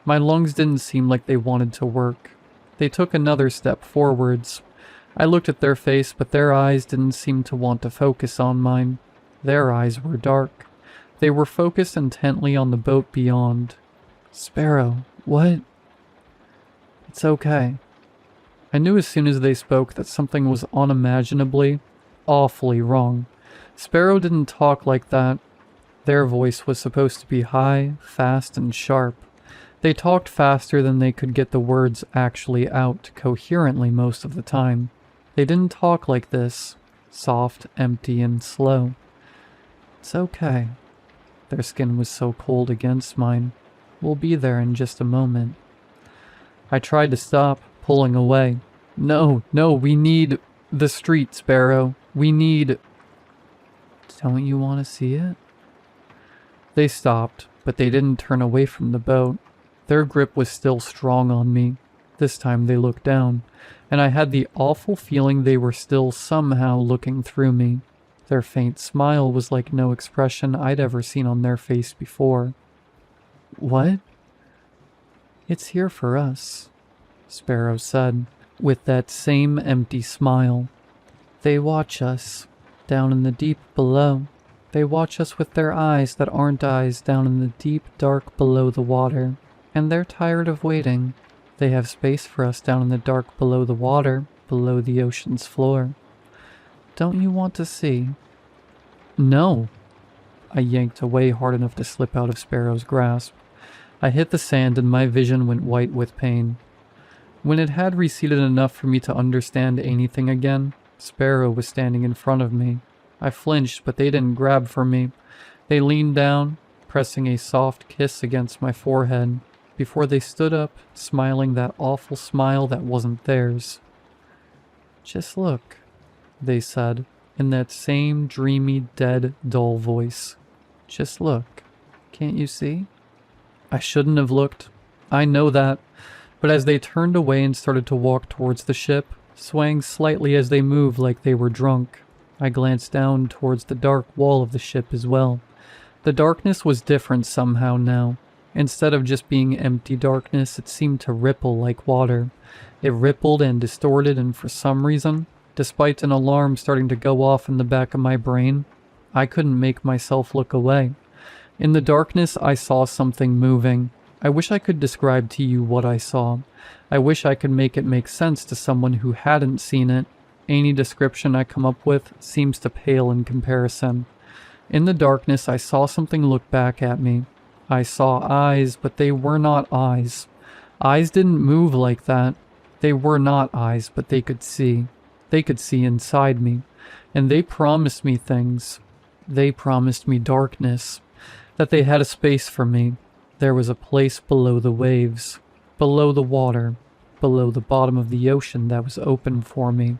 My lungs didn't seem like they wanted to work. They took another step forwards. I looked at their face, but their eyes didn't seem to want to focus on mine. Their eyes were dark. They were focused intently on the boat beyond. Sparrow, what? It's okay. I knew as soon as they spoke that something was unimaginably, awfully wrong. Sparrow didn't talk like that. Their voice was supposed to be high, fast, and sharp. They talked faster than they could get the words actually out coherently most of the time. They didn't talk like this, soft, empty, and slow. It's okay. Their skin was so cold against mine. We'll be there in just a moment. I tried to stop, pulling away. No, we need the street, Sparrow. We need... Don't you want to see it? They stopped, but they didn't turn away from the boat. Their grip was still strong on me. This time they looked down, and I had the awful feeling they were still somehow looking through me. Their faint smile was like no expression I'd ever seen on their face before. What? It's here for us, Sparrow said, with that same empty smile. They watch us, down in the deep below. They watch us with their eyes that aren't eyes down in the deep dark below the water. And they're tired of waiting. They have space for us down in the dark below the water, below the ocean's floor. Don't you want to see? No. I yanked away hard enough to slip out of Sparrow's grasp. I hit the sand and my vision went white with pain. When it had receded enough for me to understand anything again, Sparrow was standing in front of me. I flinched, but they didn't grab for me. They leaned down, pressing a soft kiss against my forehead, before they stood up, smiling that awful smile that wasn't theirs. Just look, they said, in that same dreamy, dead, dull voice. Just look. Can't you see? I shouldn't have looked. I know that. But as they turned away and started to walk towards the ship, swaying slightly as they moved like they were drunk, I glanced down towards the dark wall of the ship as well. The darkness was different somehow now. Instead of just being empty darkness, it seemed to ripple like water. It rippled and distorted, and for some reason, despite an alarm starting to go off in the back of my brain, I couldn't make myself look away. In the darkness, I saw something moving. I wish I could describe to you what I saw. I wish I could make it make sense to someone who hadn't seen it. Any description I come up with seems to pale in comparison. In the darkness, I saw something look back at me. I saw eyes, but they were not eyes. Eyes didn't move like that. They were not eyes, but they could see. They could see inside me. And they promised me things. They promised me darkness. That they had a space for me. There was a place below the waves. Below the water. Below the bottom of the ocean that was open for me.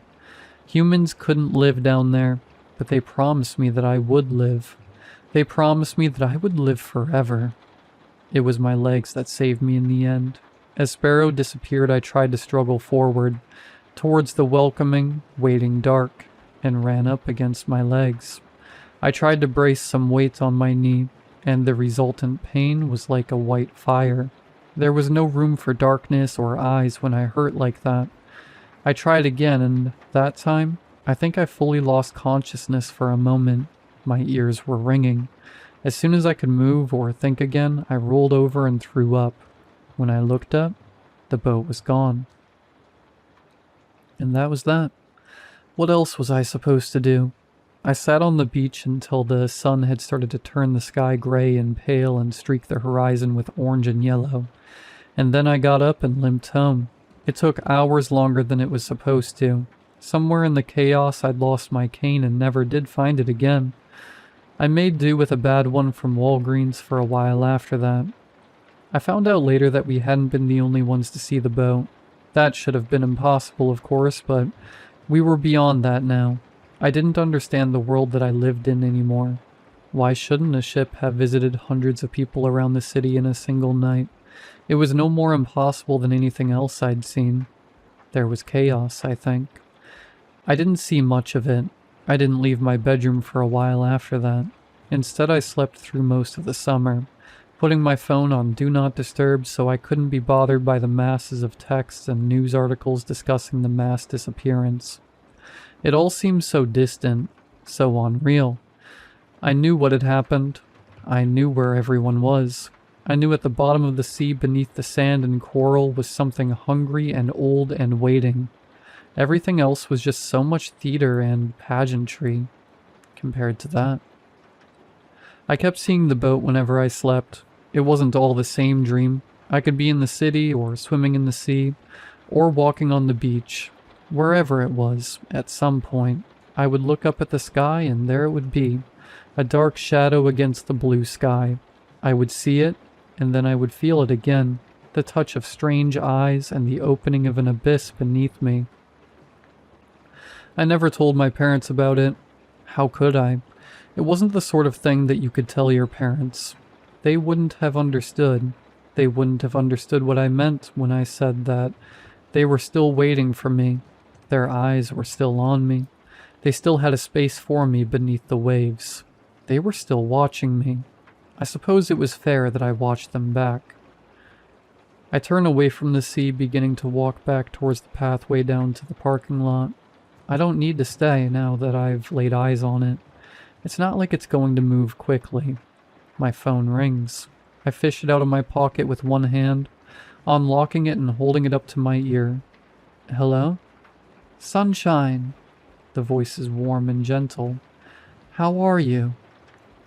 Humans couldn't live down there. but they promised me that I would live. They promised me that I would live forever. It was my legs that saved me in the end. As Sparrow disappeared, I tried to struggle forward, towards the welcoming, waiting dark, and ran up against my legs. I tried to brace some weight on my knee, and the resultant pain was like a white fire. There was no room for darkness or eyes when I hurt like that. I tried again, and that time, I think I fully lost consciousness for a moment. My ears were ringing. As soon as I could move or think again, I rolled over and threw up. When I looked up, the boat was gone. And that was that. What else was I supposed to do? I sat on the beach until the sun had started to turn the sky gray and pale and streak the horizon with orange and yellow. And then I got up and limped home. It took hours longer than it was supposed to. Somewhere in the chaos I'd lost my cane and never did find it again. I made do with a bad one from Walgreens for a while after that. I found out later that we hadn't been the only ones to see the boat. That should have been impossible, of course, but we were beyond that now. I didn't understand the world that I lived in anymore. Why shouldn't a ship have visited hundreds of people around the city in a single night? It was no more impossible than anything else I'd seen. There was chaos, I think. I didn't see much of it. I didn't leave my bedroom for a while after that. Instead, I slept through most of the summer, putting my phone on Do Not Disturb so I couldn't be bothered by the masses of texts and news articles discussing the mass disappearance. It all seemed so distant, so unreal. I knew what had happened. I knew where everyone was. I knew at the bottom of the sea beneath the sand and coral was something hungry and old and waiting. Everything else was just so much theater and pageantry compared to that. I kept seeing the boat whenever I slept. It wasn't all the same dream. I could be in the city, or swimming in the sea, or walking on the beach. Wherever it was, at some point, I would look up at the sky and there it would be, a dark shadow against the blue sky. I would see it, and then I would feel it again, the touch of strange eyes and the opening of an abyss beneath me. I never told my parents about it. How could I? It wasn't the sort of thing that you could tell your parents. They wouldn't have understood. They wouldn't have understood what I meant when I said that they were still waiting for me. Their eyes were still on me. They still had a space for me beneath the waves. They were still watching me. I suppose it was fair that I watched them back. I turned away from the sea, beginning to walk back towards the pathway down to the parking lot. I don't need to stay now that I've laid eyes on it. It's not like it's going to move quickly. My phone rings. I fish it out of my pocket with one hand, unlocking it and holding it up to my ear. Hello? Sunshine. The voice is warm and gentle. How are you?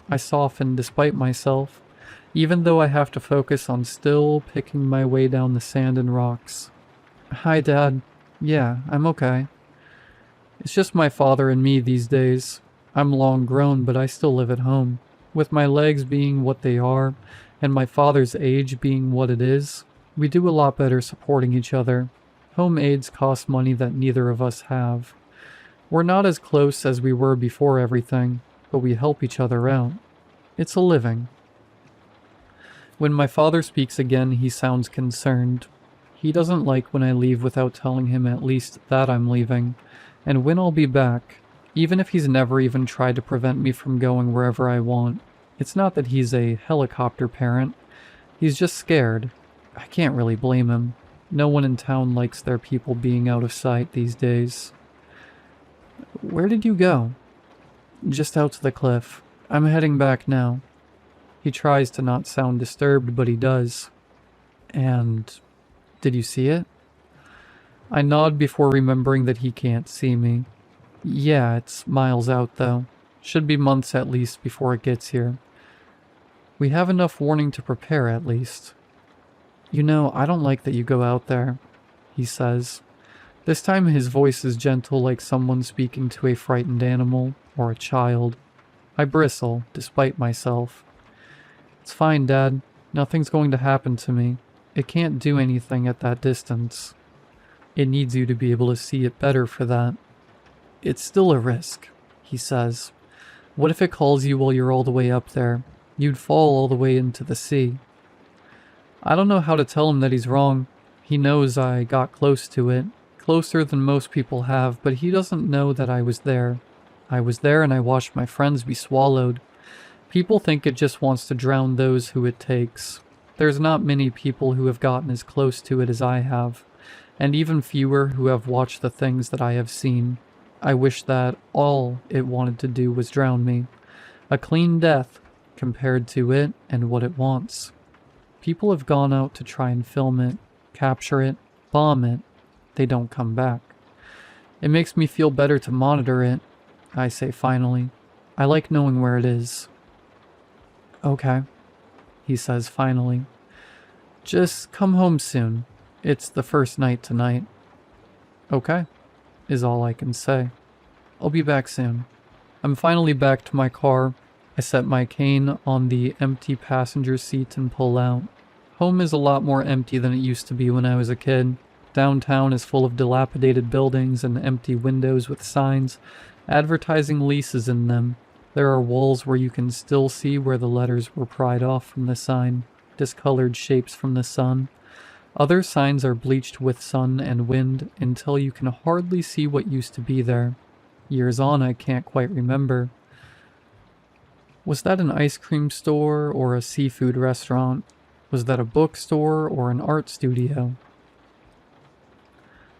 I soften despite myself, even though I have to focus on still picking my way down the sand and rocks. Hi, Dad. Yeah, I'm okay. It's just my father and me these days. I'm long grown, but I still live at home. With my legs being what they are, and my father's age being what it is, we do a lot better supporting each other. Home aids cost money that neither of us have. We're not as close as we were before everything, but we help each other out. It's a living. When my father speaks again, he sounds concerned. He doesn't like when I leave without telling him at least that I'm leaving, and when I'll be back, even if he's never even tried to prevent me from going wherever I want. It's not that he's a helicopter parent. He's just scared. I can't really blame him. No one in town likes their people being out of sight these days. Where did you go? Just out to the cliff. I'm heading back now. He tries to not sound disturbed, but he does. And did you see it? I nod before remembering that he can't see me. Yeah, it's miles out though. Should be months at least before it gets here. We have enough warning to prepare at least. You know, I don't like that you go out there, he says. This time his voice is gentle, like someone speaking to a frightened animal or a child. I bristle, despite myself. It's fine, Dad. Nothing's going to happen to me. It can't do anything at that distance. It needs you to be able to see it better for that. It's still a risk. he says. What if it calls you while you're all the way up there? You'd fall all the way into the sea. I don't know how to tell him that he's wrong. He knows I got close to it, closer than most people have, but he doesn't know that I was there. I was there and I watched my friends be swallowed. People think it just wants to drown those who it takes. There's not many people who have gotten as close to it as I have, and even fewer who have watched the things that I have seen. I wish that all it wanted to do was drown me. A clean death compared to it and what it wants. People have gone out to try and film it, capture it, bomb it. They don't come back. It makes me feel better to monitor it, I say finally. I like knowing where it is. Okay, he says finally. Just come home soon. It's the first night tonight. Okay, is all I can say. I'll be back soon. I'm finally back to my car. I set my cane on the empty passenger seat and pull out. Home is a lot more empty than it used to be when I was a kid. Downtown is full of dilapidated buildings and empty windows with signs, advertising leases in them. There are walls where you can still see where the letters were pried off from the sign, discolored shapes from the sun. Other signs are bleached with sun and wind until you can hardly see what used to be there. Years on, I can't quite remember. Was that an ice cream store or a seafood restaurant? Was that a bookstore or an art studio?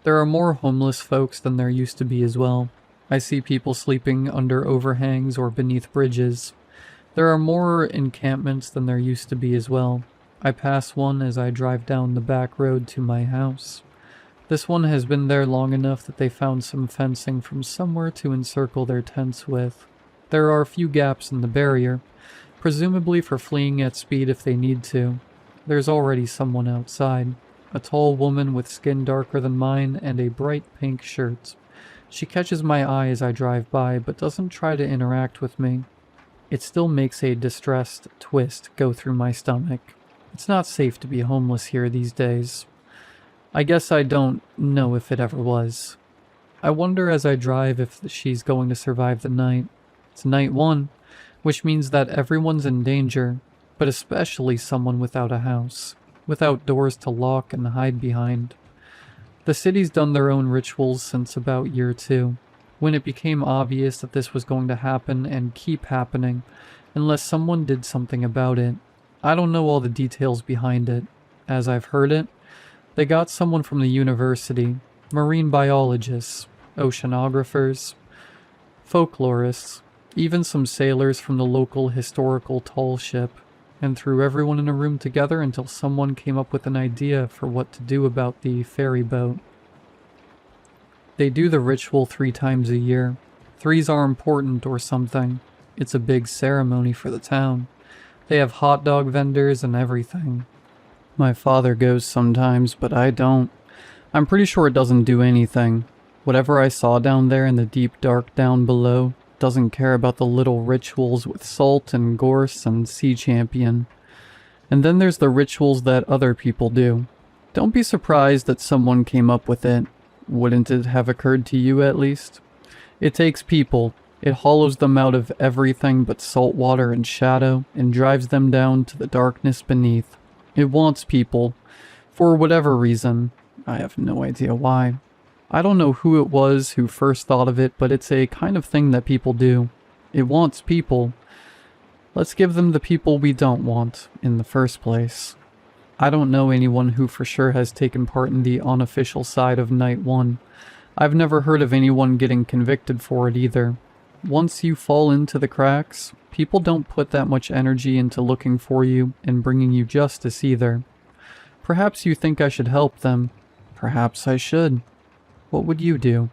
There are more homeless folks than there used to be as well. I see people sleeping under overhangs or beneath bridges. There are more encampments than there used to be as well. I pass one as I drive down the back road to my house. This one has been there long enough that they found some fencing from somewhere to encircle their tents with. There are a few gaps in the barrier, presumably for fleeing at speed if they need to. There's already someone outside, a tall woman with skin darker than mine and a bright pink shirt. She catches my eye as I drive by, but doesn't try to interact with me. It still makes a distressed twist go through my stomach. It's not safe to be homeless here these days. I guess I don't know if it ever was. I wonder as I drive if she's going to survive the night. It's night one, which means that everyone's in danger, but especially someone without a house, without doors to lock and hide behind. The city's done their own rituals since about year 2, when it became obvious that this was going to happen and keep happening, unless someone did something about it. I don't know all the details behind it. As I've heard it, they got someone from the university, marine biologists, oceanographers, folklorists, even some sailors from the local historical tall ship, and threw everyone in a room together until someone came up with an idea for what to do about the ferry boat. They do the ritual 3 times a year. 3s are important or something. It's a big ceremony for the town. They have hot dog vendors and everything. My father goes sometimes, but I don't. I'm pretty sure it doesn't do anything. Whatever I saw down there in the deep dark down below doesn't care about the little rituals with salt and gorse and sea champion. And then there's the rituals that other people do. Don't be surprised that someone came up with it. Wouldn't it have occurred to you at least? It takes people. It hollows them out of everything but salt water and shadow and drives them down to the darkness beneath. It wants people. For whatever reason. I have no idea why. I don't know who it was who first thought of it, but it's a kind of thing that people do. It wants people. Let's give them the people we don't want in the first place. I don't know anyone who for sure has taken part in the unofficial side of Night 1. I've never heard of anyone getting convicted for it either. Once you fall into the cracks, people don't put that much energy into looking for you and bringing you justice either. Perhaps you think I should help them. Perhaps I should. What would you do?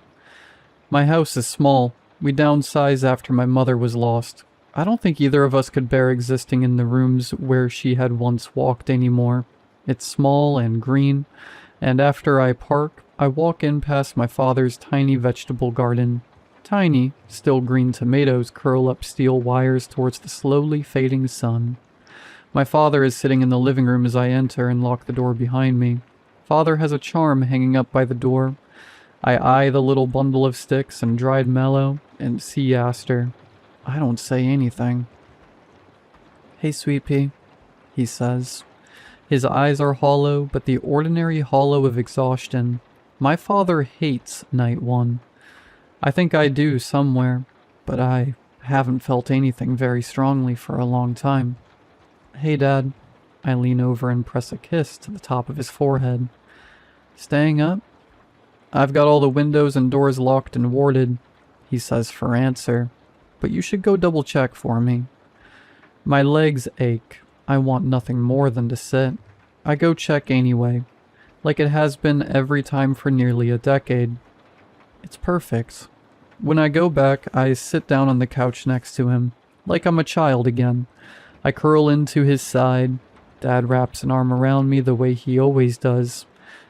My house is small. We downsized after my mother was lost. I don't think either of us could bear existing in the rooms where she had once walked anymore. It's small and green, and after I park, I walk in past my father's tiny vegetable garden. Tiny, still green tomatoes curl up steel wires towards the slowly fading sun. My father is sitting in the living room as I enter and lock the door behind me. Father has a charm hanging up by the door. I eye the little bundle of sticks and dried mallow, and C asked her. I don't say anything. Hey, Sweet Pea, he says. His eyes are hollow, but the ordinary hollow of exhaustion. My father hates Night 1. I think I do somewhere, but I haven't felt anything very strongly for a long time. Hey, Dad. I lean over and press a kiss to the top of his forehead. Staying up? I've got all the windows and doors locked and warded, he says for answer, but you should go double check for me. My legs ache. I want nothing more than to sit. I go check anyway, like it has been every time for nearly a decade. It's perfect. When I go back, I sit down on the couch next to him, like I'm a child again. I curl into his side. Dad wraps an arm around me the way he always does.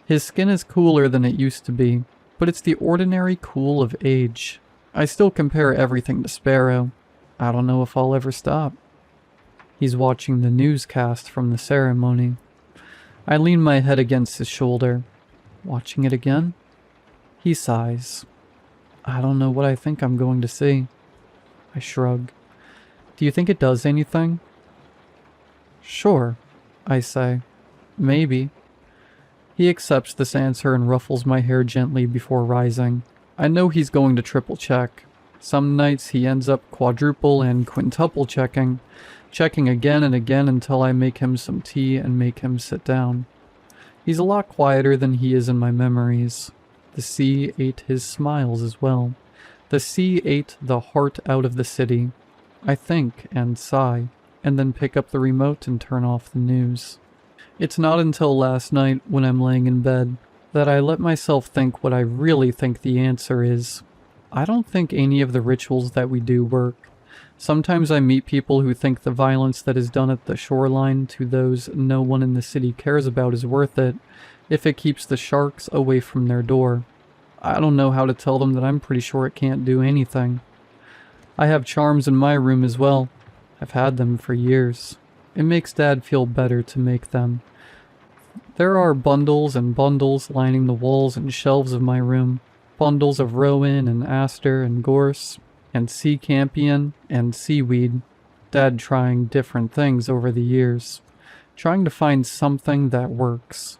His skin is cooler than it used to be, but it's the ordinary cool of age. I still compare everything to Sparrow. I don't know if I'll ever stop. He's watching the newscast from the ceremony. I lean my head against his shoulder. Watching it again? He sighs. I don't know what I think I'm going to see. I shrug. Do you think it does anything? Sure, I say. Maybe. He accepts this answer and ruffles my hair gently before rising. I know he's going to triple check. Some nights he ends up quadruple and quintuple checking again and again until I make him some tea and make him sit down. He's a lot quieter than he is in my memories. The sea ate his smiles as well. The sea ate the heart out of the city. I think and sigh, and then pick up the remote and turn off the news. It's not until last night, when I'm laying in bed, that I let myself think what I really think the answer is. I don't think any of the rituals that we do work. Sometimes I meet people who think the violence that is done at the shoreline to those no one in the city cares about is worth it, if it keeps the sharks away from their door. I don't know how to tell them that I'm pretty sure it can't do anything. I have charms in my room as well. I've had them for years. It makes Dad feel better to make them. There are bundles and bundles lining the walls and shelves of my room. Bundles of rowan and aster and gorse and sea campion and seaweed. Dad trying different things over the years. Trying to find something that works.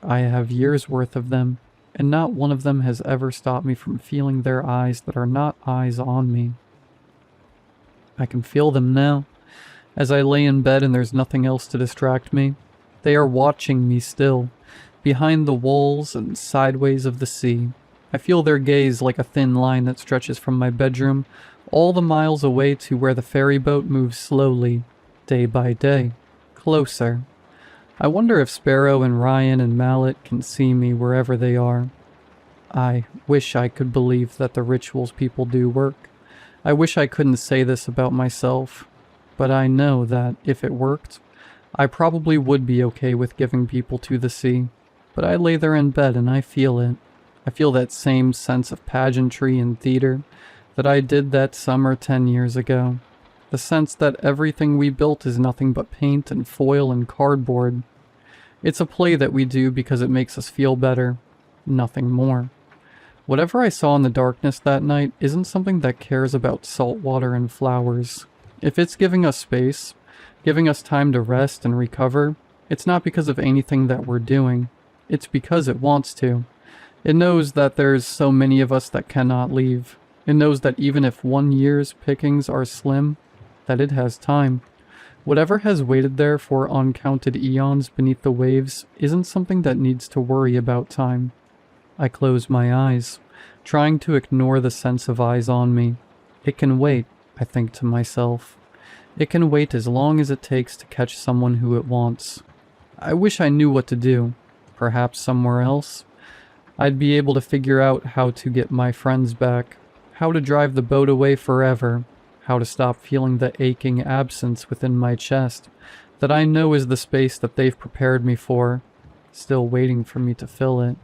I have years worth of them, and not one of them has ever stopped me from feeling their eyes that are not eyes on me. I can feel them now. As I lay in bed and there's nothing else to distract me, they are watching me still, behind the walls and sideways of the sea. I feel their gaze like a thin line that stretches from my bedroom all the miles away to where the ferry boat moves slowly, day by day, closer. I wonder if Sparrow and Ryan and Mallet can see me wherever they are. I wish I could believe that the rituals people do work. I wish I couldn't say this about myself. But I know that, if it worked, I probably would be okay with giving people to the sea. But I lay there in bed and I feel it. I feel that same sense of pageantry and theater that I did that summer 10 years ago. The sense that everything we built is nothing but paint and foil and cardboard. It's a play that we do because it makes us feel better. Nothing more. Whatever I saw in the darkness that night isn't something that cares about salt water and flowers. If it's giving us space, giving us time to rest and recover, it's not because of anything that we're doing. It's because it wants to. It knows that there's so many of us that cannot leave. It knows that even if 1 year's pickings are slim, that it has time. Whatever has waited there for uncounted eons beneath the waves isn't something that needs to worry about time. I close my eyes, trying to ignore the sense of eyes on me. It can wait, I think to myself. It can wait as long as it takes to catch someone who it wants. I wish I knew what to do. Perhaps somewhere else. I'd be able to figure out how to get my friends back, how to drive the boat away forever, how to stop feeling the aching absence within my chest that I know is the space that they've prepared me for, still waiting for me to fill it.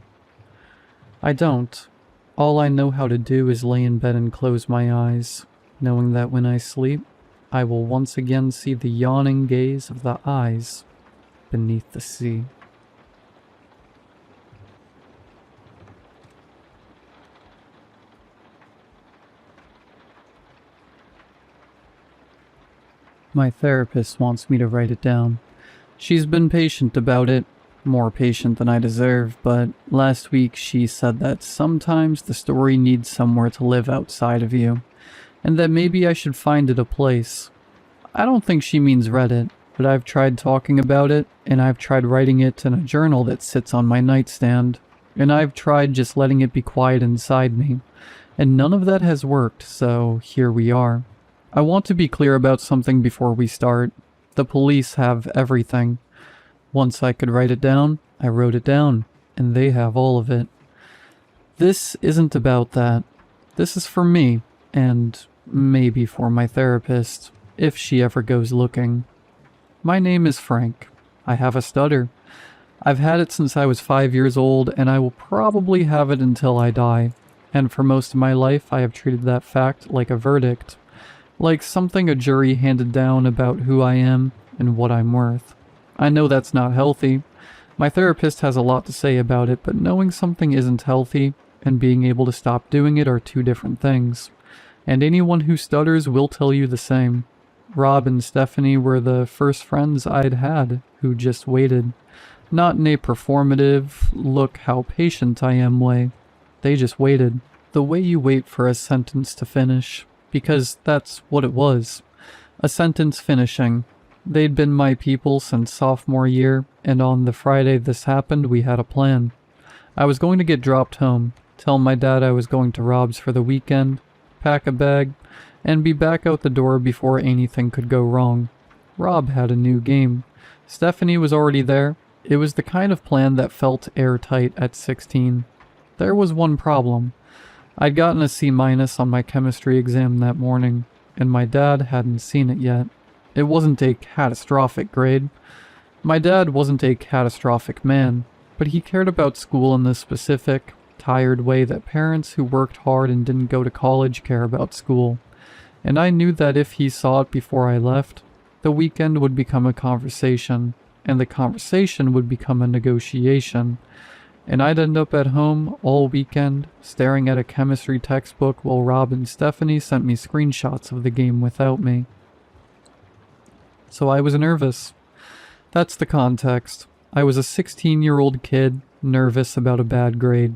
I don't. All I know how to do is lay in bed and close my eyes, knowing that when I sleep, I will once again see the yawning gaze of the eyes beneath the sea. My therapist wants me to write it down. She's been patient about it, more patient than I deserve, but last week she said that sometimes the story needs somewhere to live outside of you, and that maybe I should find it a place. I don't think she means Reddit, but I've tried talking about it, and I've tried writing it in a journal that sits on my nightstand, and I've tried just letting it be quiet inside me, and none of that has worked, so here we are. I want to be clear about something before we start. The police have everything. Once I could write it down, I wrote it down, and they have all of it. This isn't about that. This is for me, and maybe for my therapist, if she ever goes looking. My name is Frank. I have a stutter. I've had it since I was 5 years old, and I will probably have it until I die. And for most of my life, I have treated that fact like a verdict. Like something a jury handed down about who I am and what I'm worth. I know that's not healthy. My therapist has a lot to say about it, but knowing something isn't healthy and being able to stop doing it are two different things. And anyone who stutters will tell you the same. Rob and Stephanie were the first friends I'd had who just waited. Not in a performative, look how patient I am way. They just waited. The way you wait for a sentence to finish. Because that's what it was. A sentence finishing. They'd been my people since sophomore year, and on the Friday this happened, we had a plan. I was going to get dropped home, tell my dad I was going to Rob's for the weekend, pack a bag, and be back out the door before anything could go wrong. Rob had a new game. Stephanie was already there. It was the kind of plan that felt airtight at 16. There was one problem. I'd gotten a C- on my chemistry exam that morning, and my dad hadn't seen it yet. It wasn't a catastrophic grade. My dad wasn't a catastrophic man, but he cared about school in the specific, tired way that parents who worked hard and didn't go to college care about school. And I knew that if he saw it before I left, the weekend would become a conversation, and the conversation would become a negotiation. And I'd end up at home all weekend, staring at a chemistry textbook while Rob and Stephanie sent me screenshots of the game without me. So I was nervous. That's the context. I was a 16-year-old kid, nervous about a bad grade,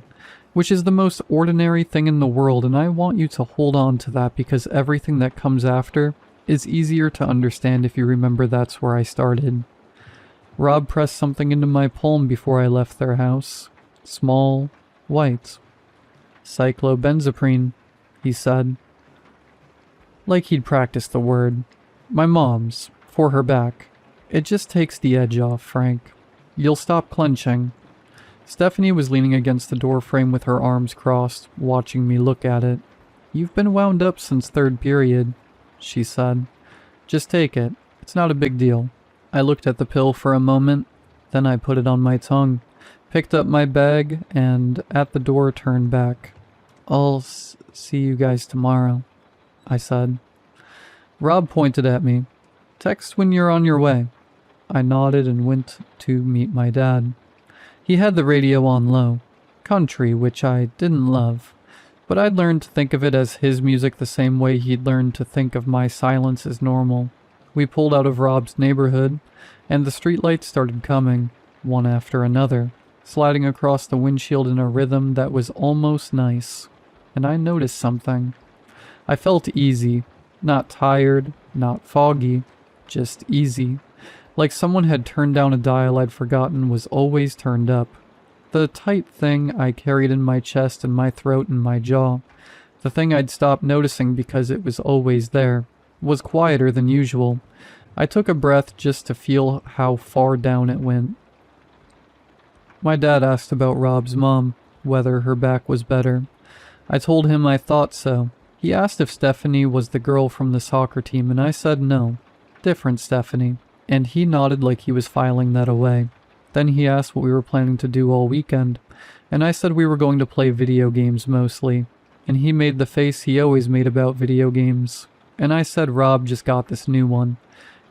which is the most ordinary thing in the world, and I want you to hold on to that because everything that comes after is easier to understand if you remember that's where I started. Rob pressed something into my palm before I left their house. Small, white. Cyclobenzaprine, he said. Like he'd practiced the word. My mom's, for her back. It just takes the edge off, Frank. You'll stop clenching. Stephanie was leaning against the door frame with her arms crossed, watching me look at it. You've been wound up since third period, she said. Just take it. It's not a big deal. I looked at the pill for a moment, then I put it on my tongue. Picked up my bag, and at the door turned back. I'll see you guys tomorrow, I said. Rob pointed at me. Text when you're on your way. I nodded and went to meet my dad. He had the radio on low. Country, which I didn't love. But I'd learned to think of it as his music the same way he'd learned to think of my silence as normal. We pulled out of Rob's neighborhood, and the streetlights started coming, one after another, sliding across the windshield in a rhythm that was almost nice. And I noticed something. I felt easy, not tired, not foggy, just easy. Like someone had turned down a dial I'd forgotten was always turned up. The tight thing I carried in my chest and my throat and my jaw, the thing I'd stopped noticing because it was always there, was quieter than usual. I took a breath just to feel how far down it went. My dad asked about Rob's mom, whether her back was better. I told him I thought so. He asked if Stephanie was the girl from the soccer team, and I said no. Different Stephanie. And he nodded like he was filing that away. Then he asked what we were planning to do all weekend, and I said we were going to play video games mostly. And he made the face he always made about video games. And I said Rob just got this new one.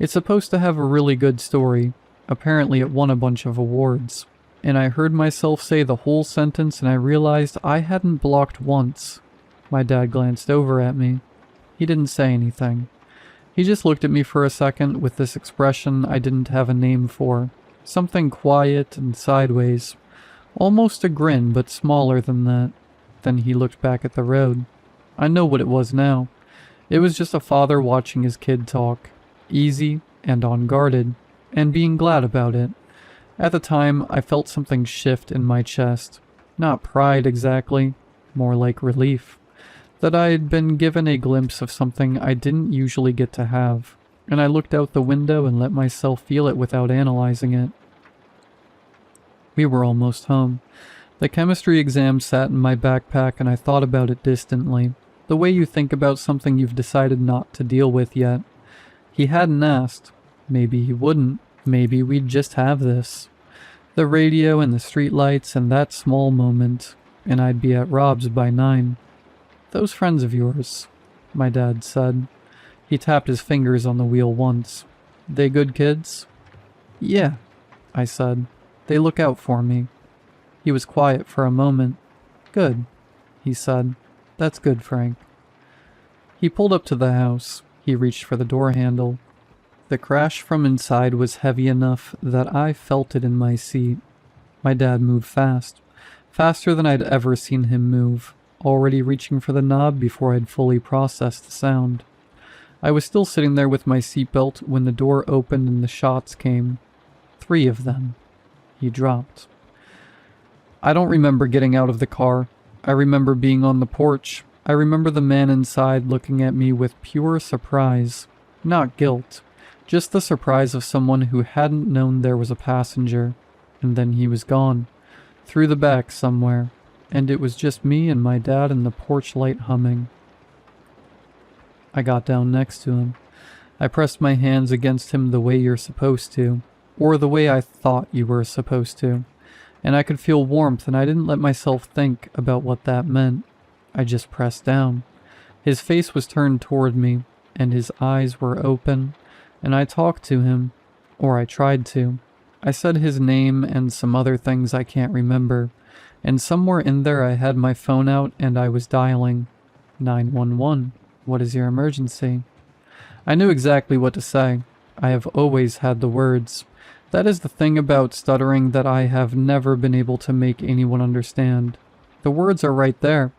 It's supposed to have a really good story. Apparently it won a bunch of awards. And I heard myself say the whole sentence and I realized I hadn't blocked once. My dad glanced over at me. He didn't say anything. He just looked at me for a second with this expression I didn't have a name for. Something quiet and sideways. Almost a grin, but smaller than that. Then he looked back at the road. I know what it was now. It was just a father watching his kid talk. Easy and unguarded, and being glad about it. At the time, I felt something shift in my chest. Not pride exactly, more like relief. That I had been given a glimpse of something I didn't usually get to have, and I looked out the window and let myself feel it without analyzing it. We were almost home. The chemistry exam sat in my backpack and I thought about it distantly, the way you think about something you've decided not to deal with yet. He hadn't asked. Maybe he wouldn't. Maybe we'd just have this. The radio and the streetlights and that small moment, and I'd be at Rob's by 9. Those friends of yours, my dad said. He tapped his fingers on the wheel once. They good kids? Yeah, I said. They look out for me. He was quiet for a moment. Good, he said. That's good, Frank. He pulled up to the house. He reached for the door handle. The crash from inside was heavy enough that I felt it in my seat. My dad moved fast. Faster than I'd ever seen him move. Already reaching for the knob before I'd fully processed the sound. I was still sitting there with my seatbelt when the door opened and the shots came. 3 of them. He dropped. I don't remember getting out of the car. I remember being on the porch. I remember the man inside looking at me with pure surprise. Not guilt. Just the surprise of someone who hadn't known there was a passenger. And then he was gone. Through the back somewhere. And it was just me and my dad and the porch light humming. I got down next to him. I pressed my hands against him the way you're supposed to. Or the way I thought you were supposed to. And I could feel warmth and I didn't let myself think about what that meant. I just pressed down. His face was turned toward me, and his eyes were open, and I talked to him. Or I tried to. I said his name and some other things I can't remember. And somewhere in there I had my phone out and I was dialing. 911. What is your emergency? I knew exactly what to say. I have always had the words. That is the thing about stuttering that I have never been able to make anyone understand. The words are right there.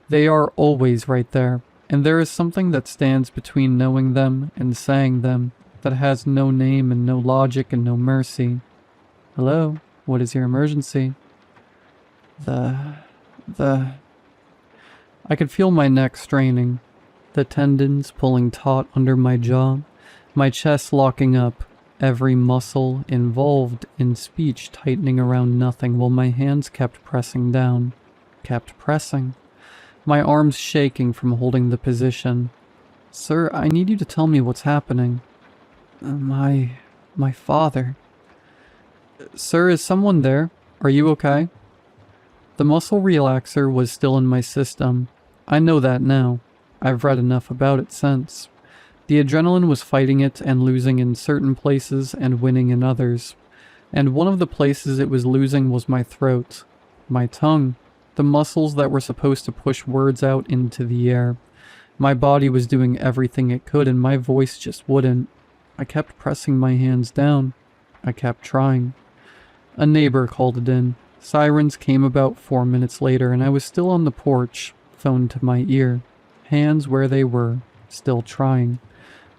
They are always right there. And there is something that stands between knowing them and saying them that has no name and no logic and no mercy. Hello? What is your emergency? I could feel my neck straining, the tendons pulling taut under my jaw, my chest locking up, every muscle involved in speech tightening around nothing while my hands kept pressing down. Kept pressing. My arms shaking from holding the position. Sir, I need you to tell me what's happening. My father. Sir, is someone there? Are you okay? The muscle relaxer was still in my system. I know that now. I've read enough about it since. The adrenaline was fighting it and losing in certain places and winning in others. And one of the places it was losing was my throat. My tongue. The muscles that were supposed to push words out into the air. My body was doing everything it could and my voice just wouldn't. I kept pressing my hands down. I kept trying. A neighbor called it in. Sirens came about 4 minutes later and I was still on the porch, phone to my ear. Hands where they were, still trying.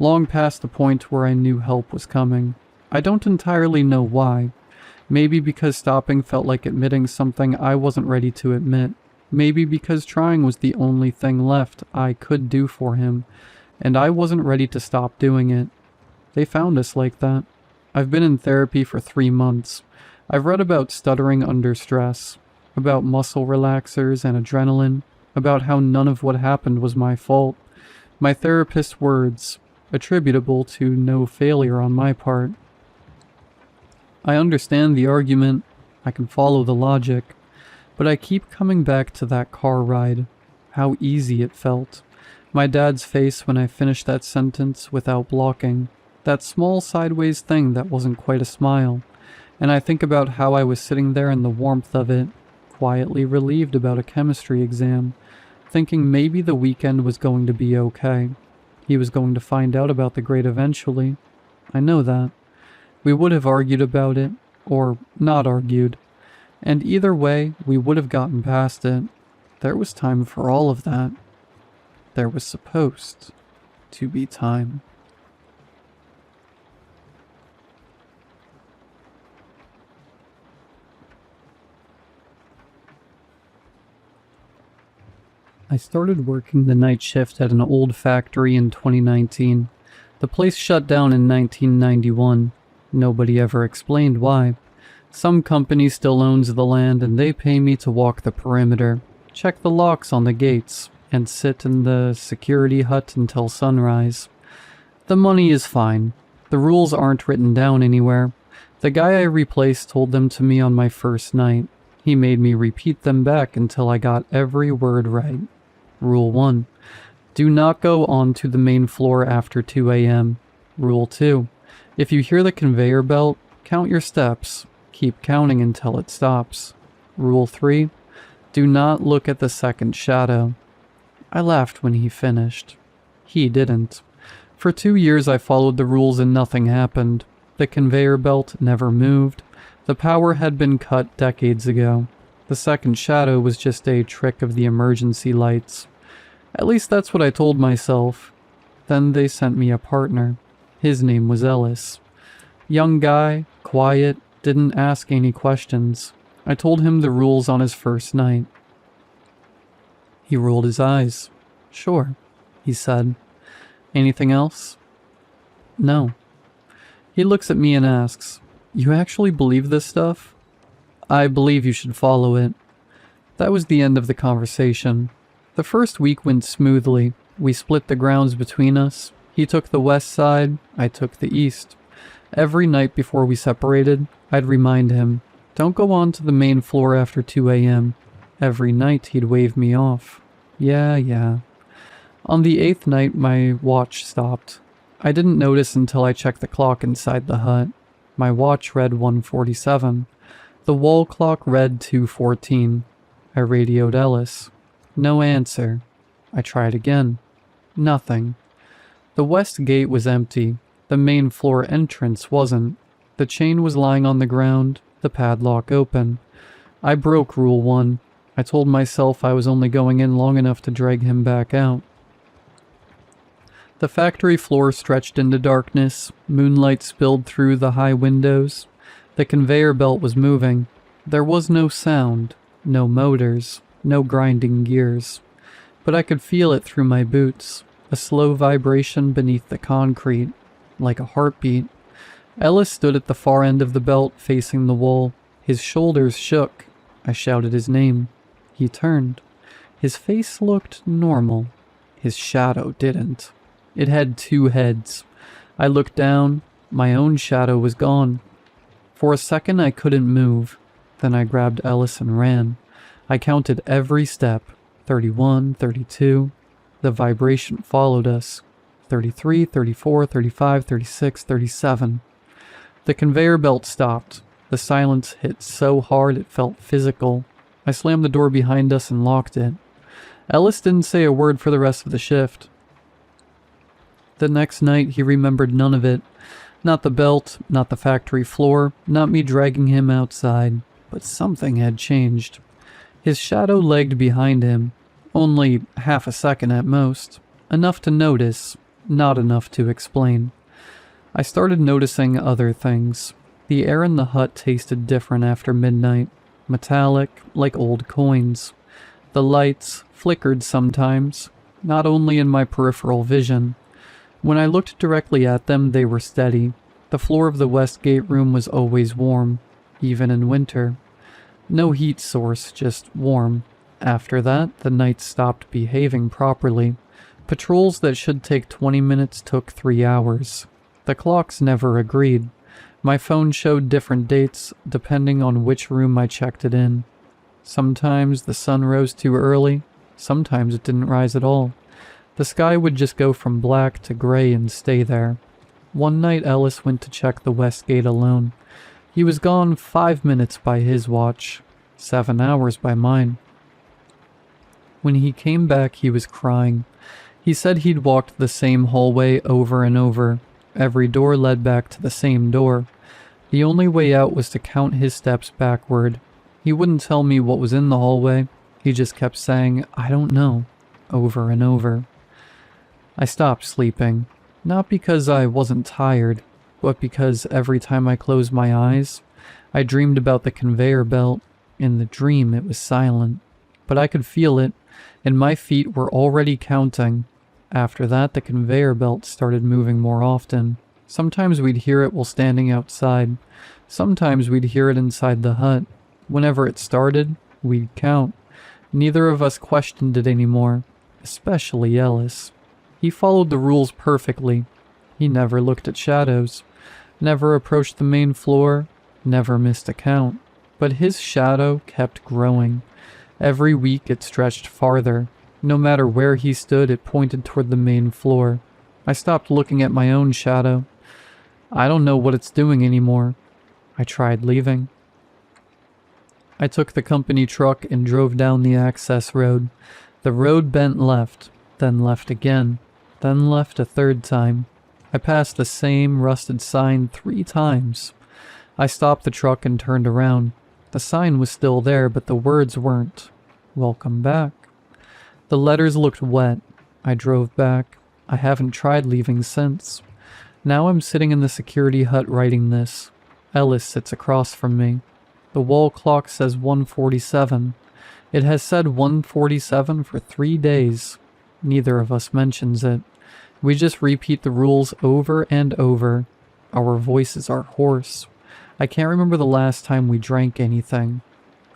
Long past the point where I knew help was coming. I don't entirely know why. Maybe because stopping felt like admitting something I wasn't ready to admit. Maybe because trying was the only thing left I could do for him, and I wasn't ready to stop doing it. They found us like that. I've been in therapy for 3 months. I've read about stuttering under stress, about muscle relaxers and adrenaline, about how none of what happened was my fault. My therapist's words, attributable to no failure on my part. I understand the argument, I can follow the logic, but I keep coming back to that car ride. How easy it felt. My dad's face when I finished that sentence without blocking. That small sideways thing that wasn't quite a smile. And I think about how I was sitting there in the warmth of it, quietly relieved about a chemistry exam, thinking maybe the weekend was going to be okay. He was going to find out about the grate eventually. I know that. We would have argued about it, or not argued. And either way, we would have gotten past it. There was time for all of that. There was supposed to be time. I started working the night shift at an old factory in 2019. The place shut down in 1991. Nobody ever explained why. Some company still owns the land and they pay me to walk the perimeter, check the locks on the gates, and sit in the security hut until sunrise. The money is fine. The rules aren't written down anywhere. The guy I replaced told them to me on my first night. He made me repeat them back until I got every word right. Rule 1. Do not go onto the main floor after 2 a.m. Rule 2. If you hear the conveyor belt, count your steps. Keep counting until it stops. Rule 3. Do not look at the second shadow. I laughed when he finished. He didn't. For 2 years I followed the rules and nothing happened. The conveyor belt never moved. The power had been cut decades ago. The second shadow was just a trick of the emergency lights. At least that's what I told myself. Then they sent me a partner. His name was Ellis. Young guy, quiet, didn't ask any questions. I told him the rules on his first night. He rolled his eyes. Sure, he said. Anything else? No. He looks at me and asks, You actually believe this stuff? I believe you should follow it. That was the end of the conversation. The first week went smoothly. We split the grounds between us. He took the west side, I took the east. Every night before we separated, I'd remind him, Don't go on to the main floor after 2 a.m. Every night he'd wave me off. Yeah. On the 8th night, my watch stopped. I didn't notice until I checked the clock inside the hut. My watch read 1:47. The wall clock read 2:14. I radioed Ellis. No answer. I tried again. Nothing. The west gate was empty. The main floor entrance wasn't. The chain was lying on the ground, the padlock open. I broke Rule 1. I told myself I was only going in long enough to drag him back out. The factory floor stretched into darkness. Moonlight spilled through the high windows. The conveyor belt was moving. There was no sound, no motors, no grinding gears. But I could feel it through my boots, a slow vibration beneath the concrete, like a heartbeat. Ellis stood at the far end of the belt, facing the wall. His shoulders shook. I shouted his name. He turned. His face looked normal. His shadow didn't. It had 2 heads. I looked down. My own shadow was gone. For a second I couldn't move. Then I grabbed Ellis and ran. I counted every step. 31, 32. The vibration followed us. 33, 34, 35, 36, 37. The conveyor belt stopped. The silence hit so hard it felt physical. I slammed the door behind us and locked it. Ellis didn't say a word for the rest of the shift. The next night he remembered none of it. Not the belt, not the factory floor, not me dragging him outside. But something had changed. His shadow lagged behind him. Only half a second at most. Enough to notice, not enough to explain. I started noticing other things. The air in the hut tasted different after midnight. Metallic, like old coins. The lights flickered sometimes, not only in my peripheral vision. When I looked directly at them, they were steady. The floor of the west gate room was always warm, even in winter. No heat source, just warm. After that, the nights stopped behaving properly. Patrols that should take 20 minutes took 3 hours. The clocks never agreed. My phone showed different dates, depending on which room I checked it in. Sometimes the sun rose too early, sometimes it didn't rise at all. The sky would just go from black to gray and stay there. One night Ellis went to check the west gate alone. He was gone 5 minutes by his watch, 7 hours by mine. When he came back, he was crying. He said he'd walked the same hallway over and over. Every door led back to the same door. The only way out was to count his steps backward. He wouldn't tell me what was in the hallway. He just kept saying, "I don't know," over and over. I stopped sleeping, not because I wasn't tired, but because every time I closed my eyes, I dreamed about the conveyor belt. In the dream, it was silent, but I could feel it, and my feet were already counting. After that, the conveyor belt started moving more often. Sometimes we'd hear it while standing outside. Sometimes we'd hear it inside the hut. Whenever it started, we'd count. Neither of us questioned it anymore, especially Ellis. He followed the rules perfectly. He never looked at shadows, never approached the main floor, never missed a count. But his shadow kept growing. Every week it stretched farther. No matter where he stood, it pointed toward the main floor. I stopped looking at my own shadow. I don't know what it's doing anymore. I tried leaving. I took the company truck and drove down the access road. The road bent left, then left again, then left a third time. I passed the same rusted sign 3 times. I stopped the truck and turned around. The sign was still there, but the words weren't. "Welcome back." The letters looked wet. I drove back. I haven't tried leaving since. Now I'm sitting in the security hut writing this. Ellis sits across from me. The wall clock says 1:47. It has said 1:47 for 3 days. Neither of us mentions it. We just repeat the rules over and over. Our voices are hoarse. I can't remember the last time we drank anything.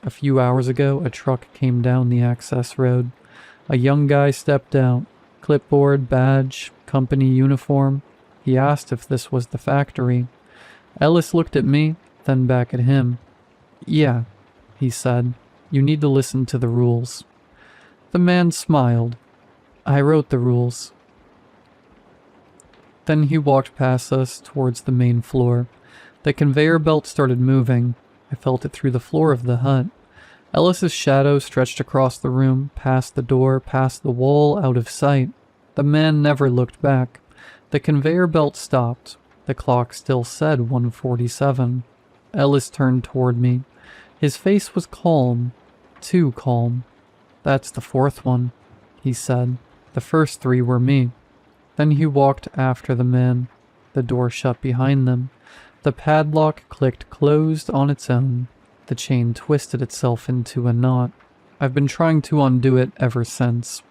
A few hours ago, a truck came down the access road. A young guy stepped out. Clipboard, badge, company uniform. He asked if this was the factory. Ellis looked at me, then back at him. "Yeah," he said. "You need to listen to the rules." The man smiled. "I wrote the rules." Then he walked past us towards the main floor. The conveyor belt started moving. I felt it through the floor of the hut. Ellis's shadow stretched across the room, past the door, past the wall, out of sight. The man never looked back. The conveyor belt stopped. The clock still said 1:47. Ellis turned toward me. His face was calm. Too calm. "That's the 4th one," he said. "The first 3 were me." Then he walked after the man. The door shut behind them. The padlock clicked closed on its own. The chain twisted itself into a knot. I've been trying to undo it ever since.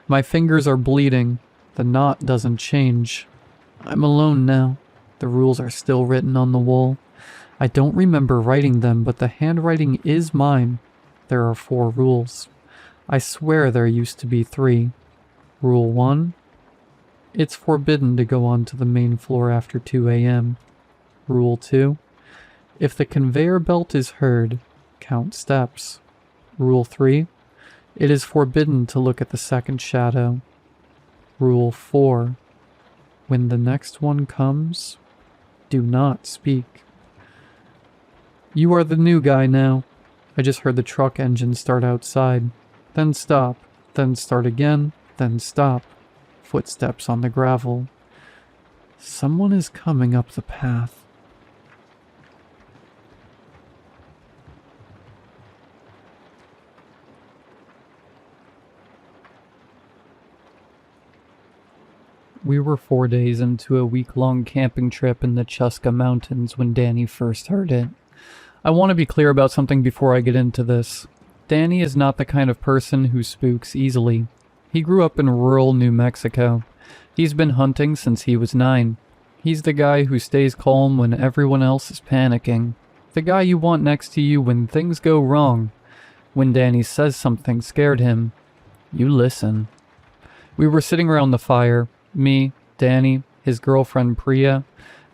My fingers are bleeding. The knot doesn't change. I'm alone now. The rules are still written on the wall. I don't remember writing them, but the handwriting is mine. There are 4 rules. I swear there used to be 3. Rule 1. It's forbidden to go onto the main floor after 2 a.m. Rule 2. If the conveyor belt is heard, count steps. Rule 3. It is forbidden to look at the second shadow. Rule 4. When the next one comes, do not speak. You are the new guy now. I just heard the truck engine start outside. Then stop. Then start again. Then stop. Footsteps on the gravel. Someone is coming up the path. We were 4 days into a week-long camping trip in the Chuska Mountains when Danny first heard it. I want to be clear about something before I get into this. Danny is not the kind of person who spooks easily. He grew up in rural New Mexico. He's been hunting since he was 9. He's the guy who stays calm when everyone else is panicking. The guy you want next to you when things go wrong. When Danny says something scared him, you listen. We were sitting around the fire. Me, Danny, his girlfriend Priya,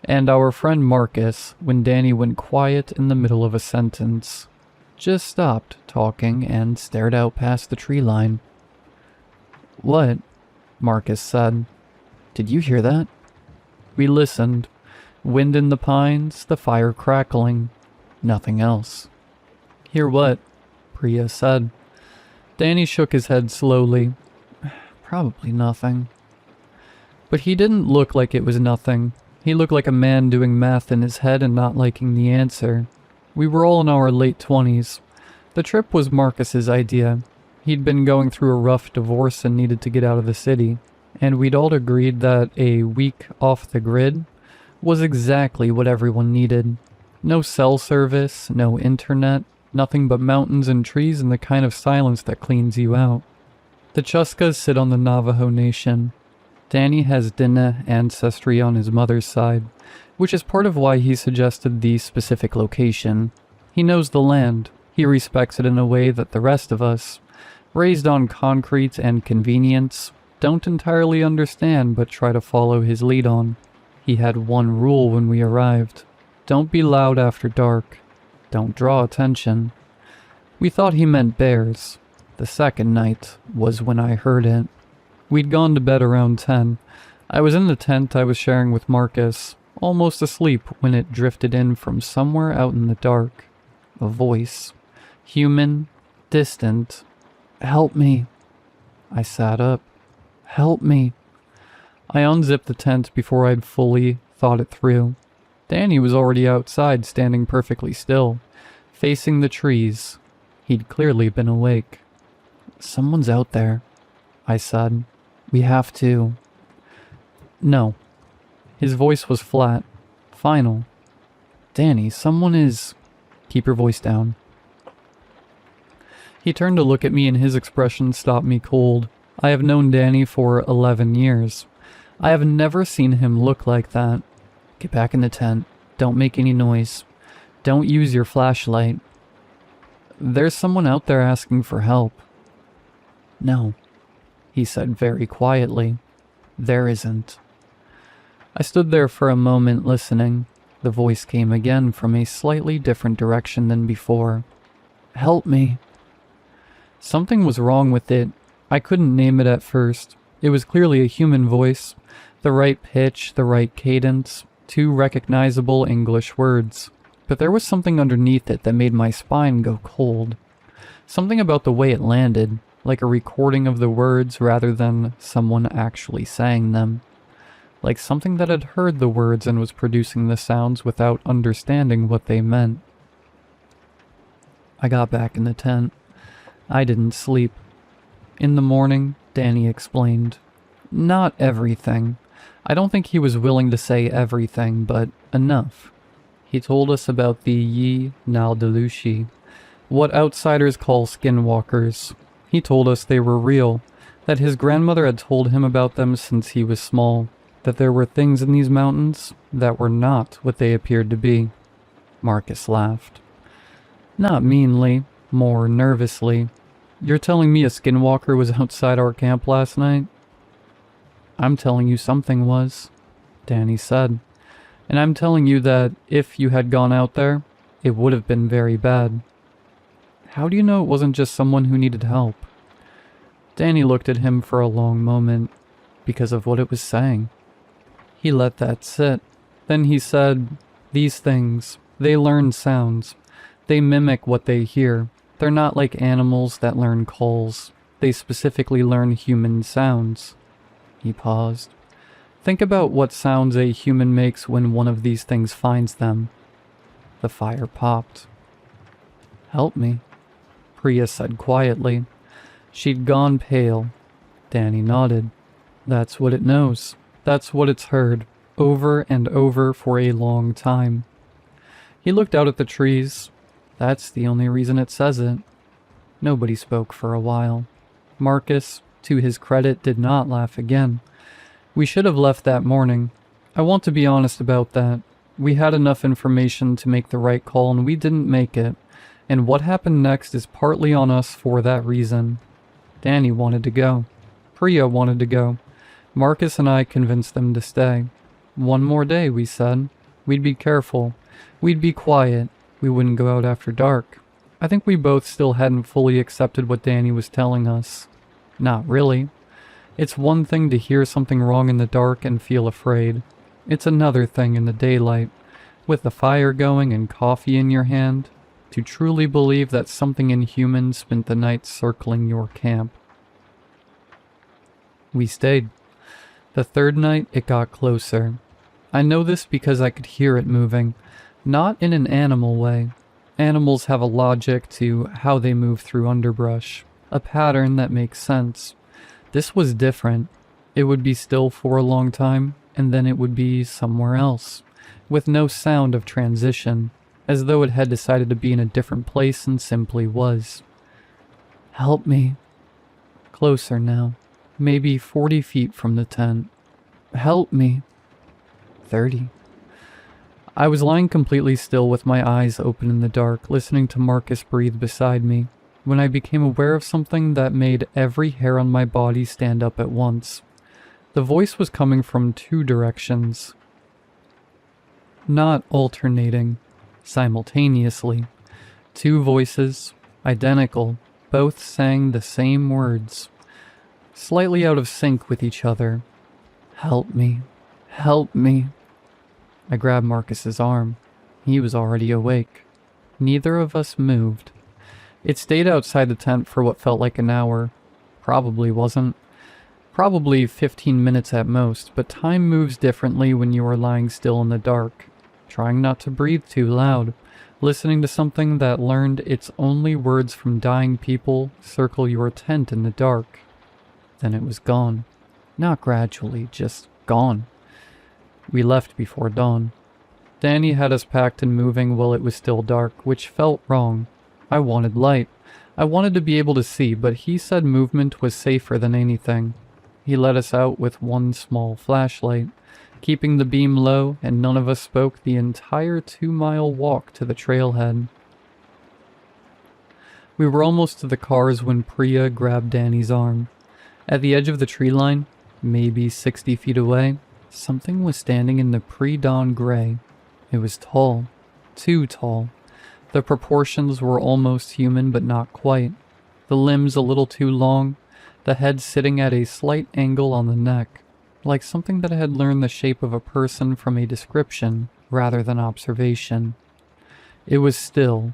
and our friend Marcus, when Danny went quiet in the middle of a sentence. Just stopped talking and stared out past the tree line. "What?" Marcus said. "Did you hear that?" We listened. Wind in the pines, the fire crackling. Nothing else. "Hear what?" Priya said. Danny shook his head slowly. "Probably nothing. But he didn't look like it was nothing. He looked like a man doing math in his head and not liking the answer. We were all in our late 20s. The trip was Marcus's idea. He'd been going through a rough divorce and needed to get out of the city, and we'd all agreed that a week off the grid was exactly what everyone needed. No cell service, no internet, nothing but mountains and trees and the kind of silence that cleans you out. The Chuskas sit on the Navajo Nation. Danny has Dinah ancestry on his mother's side, which is part of why he suggested the specific location. He knows the land. He respects it in a way that the rest of us, raised on concrete and convenience, don't entirely understand but try to follow his lead on. He had one rule when we arrived. Don't be loud after dark. Don't draw attention. We thought he meant bears. The second night was when I heard it. We'd gone to bed around 10. I was in the tent I was sharing with Marcus, almost asleep when it drifted in from somewhere out in the dark. A voice. Human. Distant. "Help me." I sat up. "Help me." I unzipped the tent before I'd fully thought it through. Danny was already outside, standing perfectly still, facing the trees. He'd clearly been awake. "Someone's out there," I said. "We have to." "No." His voice was flat, final. "Danny, someone is..." "Keep your voice down." He turned to look at me and his expression stopped me cold. I have known Danny for 11 years. I have never seen him look like that. "Get back in the tent. Don't make any noise. Don't use your flashlight. There's someone out there asking for help." "No," he said very quietly. "There isn't." I stood there for a moment listening. The voice came again from a slightly different direction than before. "Help me." Something was wrong with it. I couldn't name it at first. It was clearly a human voice. The right pitch, the right cadence, 2 recognizable English words. But there was something underneath it that made my spine go cold. Something about the way it landed, like a recording of the words rather than someone actually saying them. Like something that had heard the words and was producing the sounds without understanding what they meant. I got back in the tent. I didn't sleep. In the morning, Danny explained. Not everything. I don't think he was willing to say everything, but enough. He told us about the Yi Naldalushi, what outsiders call skinwalkers. He told us they were real, that his grandmother had told him about them since he was small, that there were things in these mountains that were not what they appeared to be. Marcus laughed. Not meanly, more nervously. "You're telling me a skinwalker was outside our camp last night?" "I'm telling you something was," Danny said. "And I'm telling you that if you had gone out there, it would have been very bad." "How do you know it wasn't just someone who needed help?" Danny looked at him for a long moment, because of what it was saying. He let that sit. Then he said, "These things, they learn sounds. They mimic what they hear. They're not like animals that learn calls. They specifically learn human sounds." He paused. "Think about what sounds a human makes when one of these things finds them." The fire popped. "Help me," Priya said quietly. She'd gone pale. Danny nodded. "That's what it knows. That's what it's heard, over and over for a long time." He looked out at the trees. "That's the only reason it says it." Nobody spoke for a while. Marcus, to his credit, did not laugh again. "We should have left that morning. I want to be honest about that. We had enough information to make the right call and we didn't make it. And what happened next is partly on us for that reason." Danny wanted to go. Priya wanted to go. Marcus and I convinced them to stay. One more day, we said. We'd be careful. We'd be quiet. We wouldn't go out after dark. I think we both still hadn't fully accepted what Danny was telling us. Not really. It's one thing to hear something wrong in the dark and feel afraid. It's another thing in the daylight, with the fire going and coffee in your hand, to truly believe that something inhuman spent the night circling your camp. We stayed. The third night, it got closer. I know this because I could hear it moving, not in an animal way. Animals have a logic to how they move through underbrush, a pattern that makes sense. This was different. It would be still for a long time, and then it would be somewhere else, with no sound of transition, as though it had decided to be in a different place and simply was. Help me. Closer now, maybe 40 feet from the tent. Help me. 30. I was lying completely still with my eyes open in the dark, listening to Marcus breathe beside me, when I became aware of something that made every hair on my body stand up at once. The voice was coming from two directions. Not alternating, simultaneously. Two voices, identical, both sang the same words, slightly out of sync with each other. Help me. Help me. I grabbed Marcus's arm. He was already awake. Neither of us moved. It stayed outside the tent for what felt like an hour. Probably wasn't. Probably 15 minutes at most, but time moves differently when you are lying still in the dark, trying not to breathe too loud, listening to something that learned its only words from dying people circle your tent in the dark. Then it was gone. Not gradually, just gone. We left before dawn. Danny had us packed and moving while it was still dark, which felt wrong. I wanted light. I wanted to be able to see, but he said movement was safer than anything. He let us out with one small flashlight, keeping the beam low, and none of us spoke the entire 2-mile walk to the trailhead. We were almost to the cars when Priya grabbed Danny's arm. At the edge of the tree line, maybe 60 feet away, something was standing in the pre-dawn gray. It was tall. Too tall. The proportions were almost human, but not quite. The limbs a little too long, the head sitting at a slight angle on the neck, like something that had learned the shape of a person from a description rather than observation. It was still.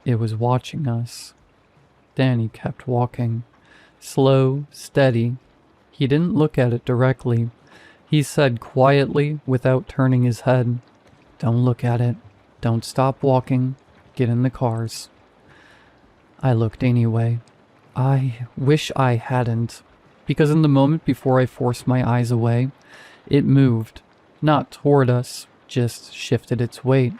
It was watching us. Danny kept walking. Slow, steady. He didn't look at it directly. He said quietly, without turning his head, "Don't look at it. Don't stop walking. Get in the cars." I looked anyway. I wish I hadn't, because in the moment before I forced my eyes away, it moved. Not toward us, just shifted its weight.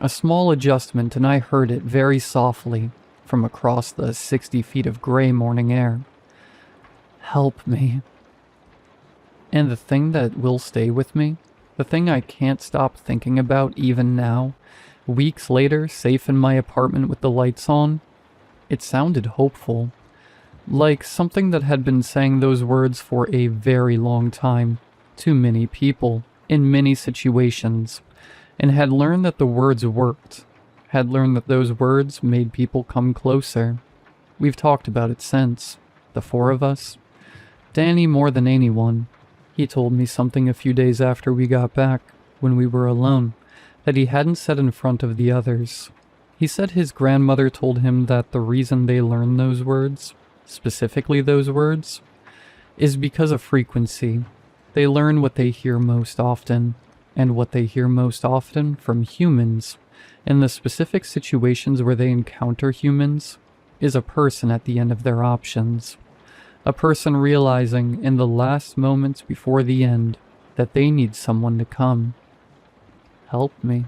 A small adjustment, and I heard it very softly from across the 60 feet of gray morning air. Help me. And the thing that will stay with me, the thing I can't stop thinking about even now, weeks later, safe in my apartment with the lights on, it sounded hopeful. Like something that had been saying those words for a very long time, to many people, in many situations, and had learned that the words worked, had learned that those words made people come closer. We've talked about it since, the four of us. Danny more than anyone. He told me something a few days after we got back, when we were alone, that he hadn't said in front of the others. He said his grandmother told him that the reason they learned those words, specifically those words, is because of frequency. They learn what they hear most often, and what they hear most often from humans, in the specific situations where they encounter humans, is a person at the end of their options. A person realizing in the last moments before the end that they need someone to come. Help me.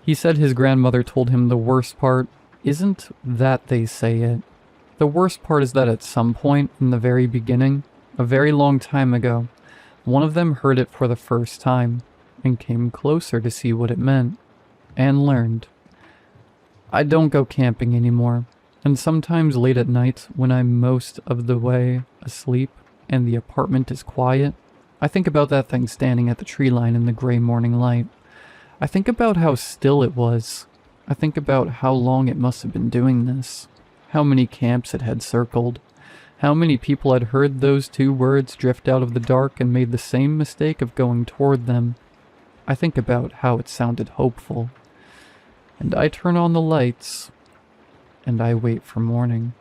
He said his grandmother told him the worst part isn't that they say it. The worst part is that at some point in the very beginning, a very long time ago, one of them heard it for the first time and came closer to see what it meant, and learned. I don't go camping anymore, and sometimes late at night when I'm most of the way asleep and the apartment is quiet, I think about that thing standing at the tree line in the gray morning light. I think about how still it was. I think about how long it must have been doing this. How many camps it had circled. How many people had heard those two words drift out of the dark and made the same mistake of going toward them. I think about how it sounded hopeful. And I turn on the lights, and I wait for morning.